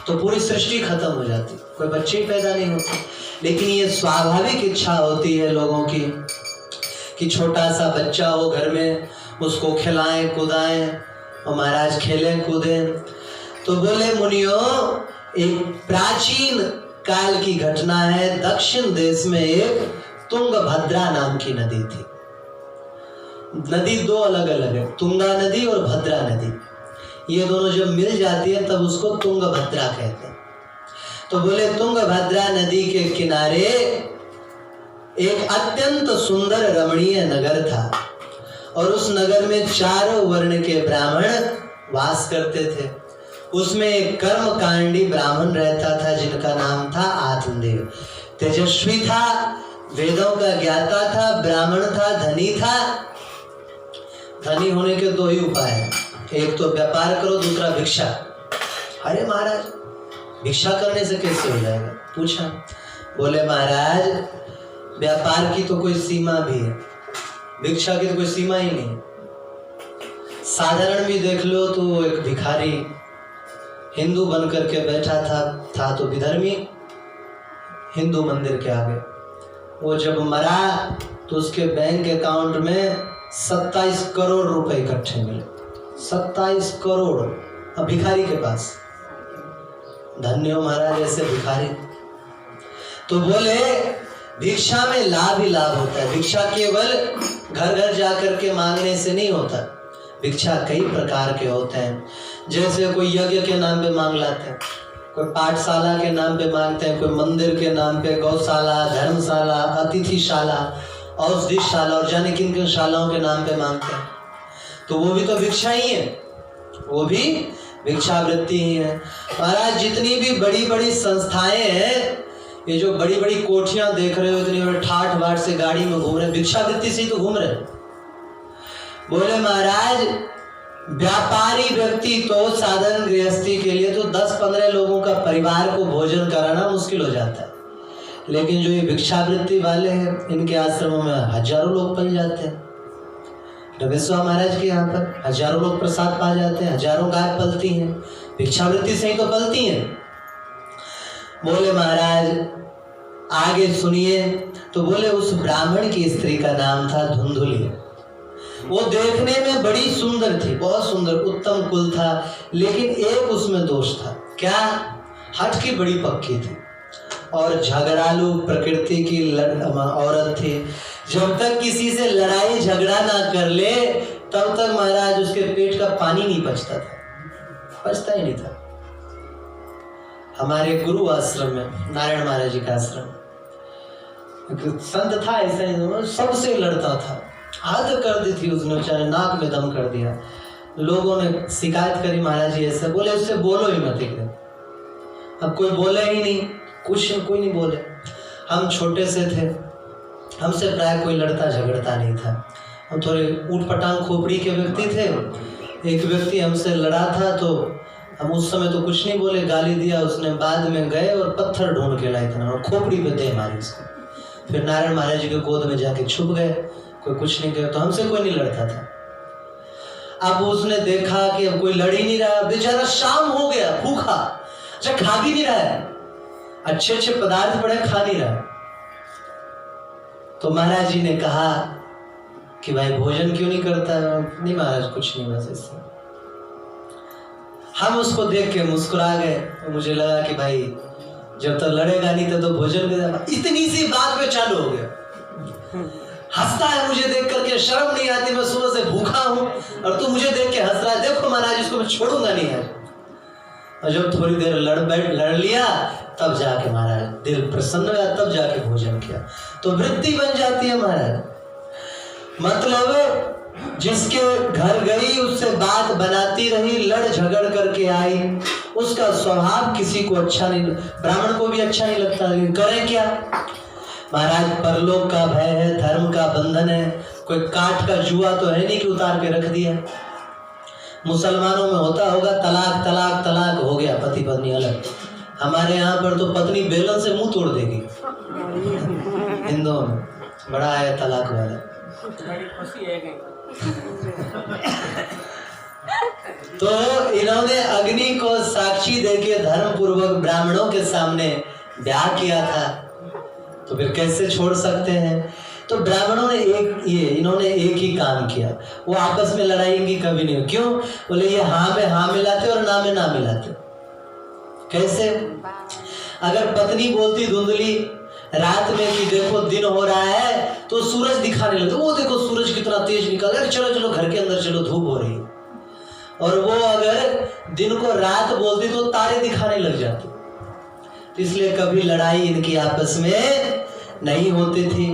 तो पूरी सृष्टि खत्म हो जाती, कोई बच्चे ही पैदा नहीं होते। लेकिन ये स्वाभाविक इच्छा होती है लोगों की कि छोटा सा बच्चा हो घर में, उसको खिलाएं कुदाएं और महाराज खेलें कूदें। तो बोले मुनियों, एक प्राचीन काल की घटना है। दक्षिण देश में एक तुंगभद्रा नाम की नदी थी। नदी दो अलग अलग है, तुंगा नदी और भद्रा नदी। ये दोनों जब मिल जाती है तब उसको तुंगभद्रा कहते हैं। तो बोले तुंगभद्रा नदी के किनारे एक अत्यंत सुंदर रमणीय नगर था, और उस नगर में चारों वर्ण के ब्राह्मण वास करते थे। उसमें एक कर्मकांडी ब्राह्मण रहता था जिनका नाम था आत्मदेव। तेजस्वी था, वेदों का ज्ञाता था, ब्राह्मण था, धनी था। धनी होने के दो ही उपाय हैं, एक तो व्यापार करो, दूसरा भिक्षा। अरे महाराज भिक्षा करने से कैसे हो जाएगा? पूछा। बोले महाराज व्यापार की तो कोई सीमा भी है, भिक्षा की तो कोई सीमा ही नहीं। साधारण भी देख लो तो एक भिखारी हिंदू बन करके बैठा था तो विधर्मी हिंदू मंदिर के आगे। वो जब मरा तो उसके बैंक अकाउंट में 27 करोड़ रुपए इकट्ठे मिले। 27 करोड़ अब भिखारी के पास। धन्य हो महाराज ऐसे भिखारी। तो बोले भिक्षा में लाभ ही लाभ होता है। भिक्षा केवल घर घर जाकर के मांगने से नहीं होता, भिक्षा कई प्रकार के होते हैं। जैसे कोई यज्ञ के नाम पे मांग लाते हैं, कोई पाठशाला के नाम पे मांगते हैं, कोई मंदिर के नाम पे, गौशाला, धर्मशाला, अतिथिशाला, औषधिशाला और जाने किन किन शालाओं के नाम पे मांगते हैं। तो वो भी तो भिक्षा ही है, वो भी भिक्षावृत्ति ही है। महाराज जितनी भी बड़ी बड़ी संस्थाएं हैं, ये जो बड़ी बड़ी कोठियां देख रहे हो, इतनी बड़ी ठाठ बाट से गाड़ी में घूम रहे, भिक्षावृत्ति से ही तो घूम रहे। बोले महाराज व्यापारी व्यक्ति तो साधारण गृहस्थी के लिए तो 10-15 लोगों का परिवार को भोजन कराना मुश्किल हो जाता है, लेकिन जो ये भिक्षावृत्ति वाले हैं इनके आश्रमों में हजारों लोग पल जाते हैं। रमेश्वर महाराज के यहाँ पर हजारों लोग प्रसाद पा जाते हैं, हजारों गाय पलती हैं, भिक्षावृत्ति से ही तो पलती हैं। बोले महाराज आगे सुनिए। तो बोले उस ब्राह्मण की स्त्री का नाम था धुंधुली। वो देखने में बड़ी सुंदर थी, बहुत सुंदर, उत्तम कुल था, लेकिन एक उसमें दोष था। क्या? हठ की बड़ी पक्की थी और झगड़ालू प्रकृति की औरत थी। जब तक किसी से लड़ाई झगड़ा ना कर ले तब तक महाराज उसके पेट का पानी नहीं पचता था, पचता ही नहीं था। हमारे गुरु आश्रम में, नारायण महाराज जी का आश्रम, संत था ऐसा ही, सबसे लड़ता था, हद कर दी थी उसने, चाहे नाक में दम कर दिया। लोगों ने शिकायत करी महाराज जी ऐसे। बोले उससे बोलो ही मत एकदम। अब कोई बोले ही नहीं, कुछ कोई नहीं बोले। हम छोटे से थे, हमसे प्राय कोई लड़ता झगड़ता नहीं था। हम थोड़े ऊट पटांग खोपड़ी के व्यक्ति थे। एक व्यक्ति हमसे लड़ा था तो हम उस समय तो कुछ नहीं बोले, गाली दिया उसने। बाद में गए और पत्थर ढूंढ के लाए थे और खोपड़ी पे दे मारी उसको। फिर नारायण महाराज जी के गोद में जाके छुप गए। कोई कुछ नहीं कहता, तो हमसे कोई नहीं लड़ता था। अब उसने देखा कि अब कोई लड़ ही नहीं रहा, बेचारा शाम हो गया, भूखा, अच्छा खा भी नहीं रहा है, अच्छे अच्छे पदार्थ पड़े खा नहीं रहा है। तो महाराज जी ने कहा कि भाई भोजन क्यों नहीं करता है? नहीं महाराज कुछ नहीं, बस इससे। हम उसको देख के मुस्कुरा गए। तो मुझे लगा कि भाई जब तक लड़ेगा नहीं तो भोजन कर, इतनी सी बात में चालू हो गया, हंसता है मुझे देख करके, शर्म नहीं आती, मैं सुबह से भूखा हूं और तू मुझे देख के हंस रहा है, देखो महाराज इसको मैं छोड़ूंगा नहीं है। और जब थोड़ी देर लड़ लिया तब जाके महाराज दिल प्रसन्न हुआ, तब जाके भोजन किया। तो वृत्ति बन जाती है महाराज। मतलब जिसके घर गई उससे बात बनाती रही, लड़ झगड़ करके आई, उसका स्वभाव किसी को अच्छा नहीं, ब्राह्मण को भी अच्छा नहीं लगता, लेकिन करें क्या महाराज, परलोक का भय है, धर्म का बंधन है, कोई काठ का जुआ तो है नहीं कि उतार के रख दिया। मुसलमानों में होता होगा तलाक तलाक तलाक हो गया, पति पत्नी अलग। हमारे यहाँ पर तो पत्नी बेलन से मुंह तोड़ देगी, हिंदुओं में बड़ा है तलाक वाला। तो इन्होंने अग्नि को साक्षी देके धर्म पूर्वक ब्राह्मणों के सामने ब्याह किया था, तो फिर कैसे छोड़ सकते हैं। तो ब्राह्मणों ने इन्होंने एक ही काम किया, वो आपस में लड़ाएंगी कभी नहीं। क्यों? बोले ये हाँ में हाँ मिलाते और ना में ना मिलाते। कैसे? अगर पत्नी बोलती धुंधली रात में कि देखो दिन हो रहा है, तो सूरज दिखाने लगता, वो देखो सूरज कितना तेज निकल रहा है, चलो चलो घर के अंदर चलो, धूप हो रही है। और वो अगर दिन को रात बोलती तो तारे दिखाने लग जाते। इसलिए कभी लड़ाई इनकी आपस में नहीं होती थी।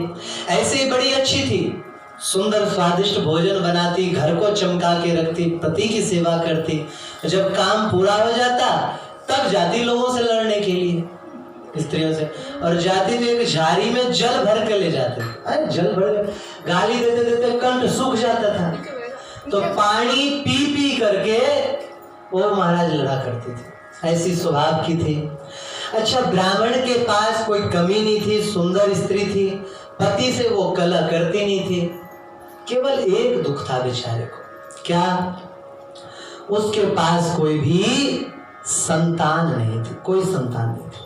ऐसे ही बड़ी अच्छी थी, सुंदर स्वादिष्ट भोजन बनाती, घर को चमका के रखती, पति की सेवा करती। जब काम पूरा हो जाता तब जाती लोगों से लड़ने के लिए, स्त्रियों से, और जाती तो एक झाड़ी में जल भर के ले जाते। जल भर गाली देते देते कंठ सूख जाता था, तो पानी पी पी करके वो महाराज लड़ा करते थे। ऐसी स्वभाव की थी। अच्छा, ब्राह्मण के पास कोई कमी नहीं थी, सुंदर स्त्री थी, पति से वो कलह करती नहीं थी। केवल एक दुख था बेचारे को, क्या? उसके पास कोई भी संतान नहीं थी, कोई संतान नहीं थी।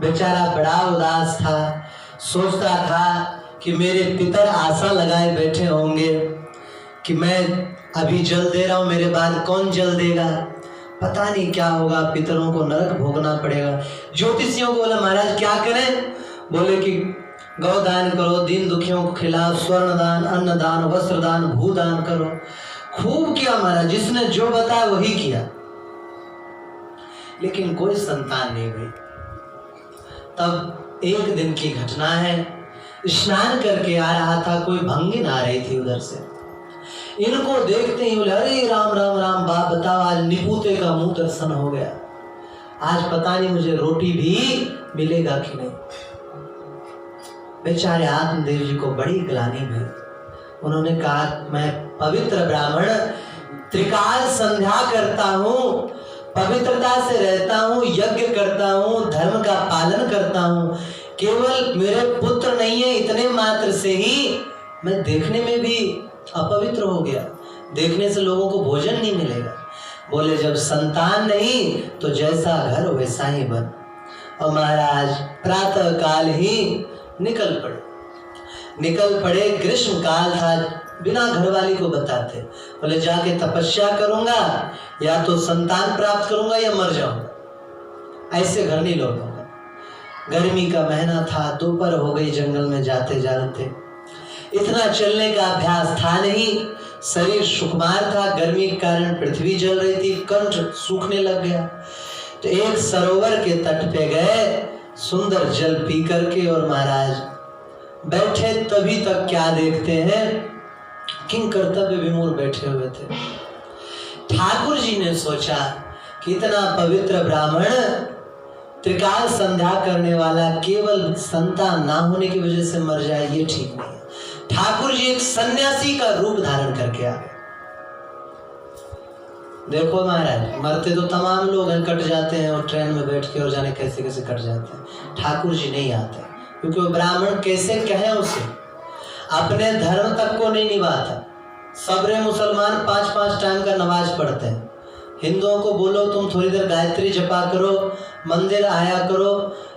बेचारा बड़ा उदास था, सोचता था कि मेरे पितर आशा लगाए बैठे होंगे कि मैं अभी जल दे रहा हूं, मेरे बाद कौन जल देगा, पता नहीं क्या होगा, पितरों को नरक भोगना पड़ेगा। ज्योतिषियों को बोला महाराज क्या करें? बोले कि गौदान करो, दीन दुखियों को खिलाओ, स्वर्ण दान, अन्न दान, वस्त्र दान, भूदान करो। खूब किया महाराज, जिसने जो बताया वही किया, लेकिन कोई संतान नहीं हुई। तब एक दिन की घटना है, स्नान करके आ रहा था, कोई भंगिन आ रही थी उधर से। इनको देखते ही बोले अरे राम राम राम, बाप बताओ आज निपुते का मुंह दर्शन हो गया, आज पता नहीं मुझे रोटी भी मिलेगा कि नहीं। बेचारे आत्मदेव जी को बड़ी ग्लानि हुई। उन्होंने कहा मैं पवित्र ब्राह्मण, त्रिकाल संध्या करता हूँ, पवित्रता से रहता हूँ, यज्ञ करता हूँ, धर्म का पालन करता हूँ, केवल मेरे पुत्र नहीं है, इतने मात्र से ही मैं देखने में भी अपवित्र हो गया, देखने से लोगों को भोजन नहीं मिलेगा। बोले जब संतान नहीं तो जैसा घर वैसा ही बन। और महाराज प्रातः काल ही निकल पड़े। ग्रीष्म काल था, बिना घरवाली को बताते, बोले जाके तपस्या करूंगा, या तो संतान प्राप्त करूंगा या मर जाऊंगा, ऐसे घर नहीं लौटूंगा। गर्मी का महीना था, दोपहर हो गई, जंगल में जाते जाते, इतना चलने का अभ्यास था नहीं, शरीर सुकुमार था, गर्मी के कारण पृथ्वी जल रही थी, कंठ सूखने लग गया। तो एक सरोवर के तट पे गए, सुंदर जल पी करके, और महाराज बैठे, तभी तक क्या देखते हैं, किंग कर्तव्य विमूढ़ बैठे हुए थे। ठाकुर जी ने सोचा कि इतना पवित्र ब्राह्मण, त्रिकाल संध्या करने वाला, केवल संतान ना होने की वजह से मर जाए, ये ठीक नहीं है। ठाकुर जी एक सन्यासी का रूप धारण करके आ गए। देखो महाराज, मरते तो तमाम लोग हैं, कट जाते हैं, और ट्रेन में बैठ के और जाने कैसे कैसे कट जाते हैं। ठाकुर जी नहीं आते, क्योंकि वो ब्राह्मण कैसे कहें उसे। अपने धर्म तक को नहीं निभाता। सबरे मुसलमान 5-5 टाइम का नमाज पढ़ते हैं। हिंदुओं को बोलो तुम थोड़ी देर गायत्री जपा करो, मंदिर आया करो।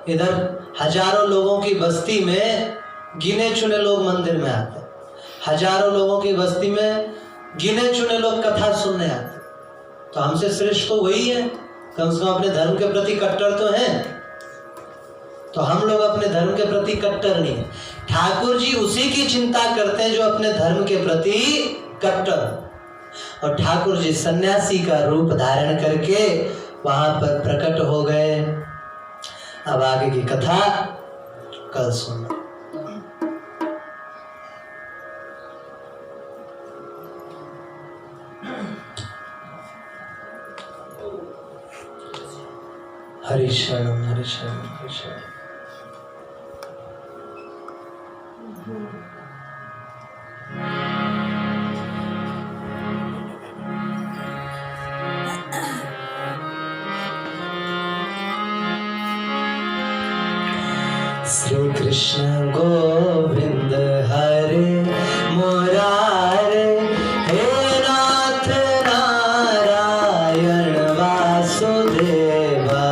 इधर हजारों लोगों की बस्ती में गिने चुने लोग मंदिर में आते हैं। हजारों लोगों की बस्ती में गिने चुने लोग कथा सुनने आते हैं। तो हमसे श्रेष्ठ तो वही है, कम से कम अपने धर्म के प्रति कट्टर तो हैं। तो हम लोग अपने धर्म के प्रति कट्टर नहीं। ठाकुर जी उसी की चिंता करते हैं जो अपने धर्म के प्रति कट्टर। और ठाकुर जी सन्यासी का रूप धारण करके वहां पर प्रकट हो गए। अब आगे की कथा कल सुनना। हरि शरणम हरि शरणम हरि शरणम। श्री कृष्ण गोविंद हरे मुरारे, हे नाथ नारायण वासुदेवा।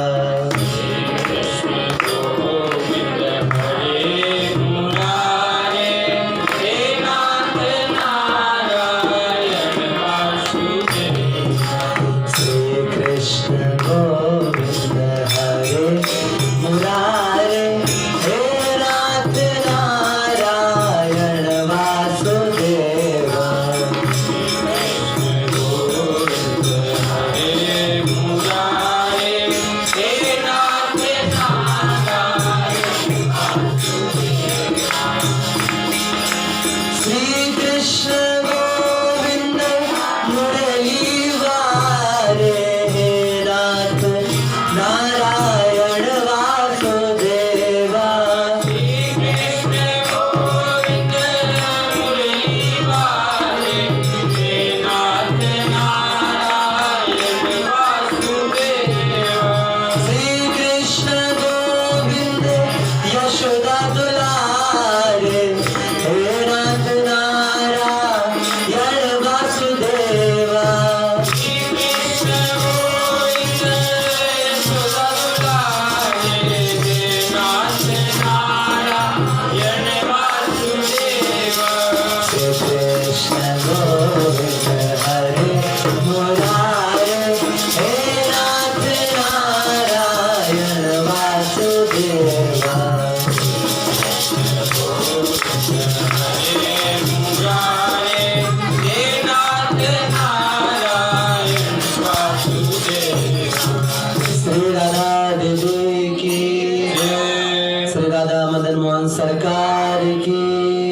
सरकार की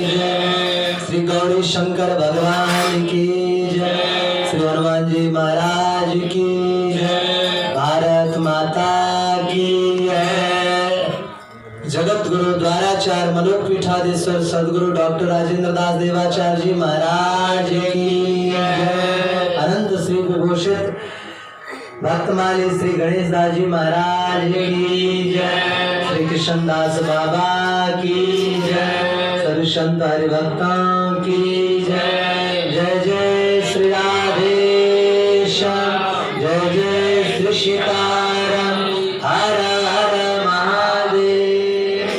जय। श्री गौरी शंकर भगवान की जय। श्री हनुमान जी महाराज की जय। भारत माता की जय। जगत गुरु द्वाराचार्य मनुक पीठाधीश्वर सदगुरु डॉक्टर राजेंद्र दास देवाचार्य जी महाराज की जय। अनंत श्री विभूषित भक्तमाली श्री गणेश दास जी महाराज की जय। श्री कृष्ण दास बाबा की जय। सभी संत हरिभक्तों की जय। जय जय श्री राधेश्याम, जय जय श्री सीताराम। हर हर महादेव।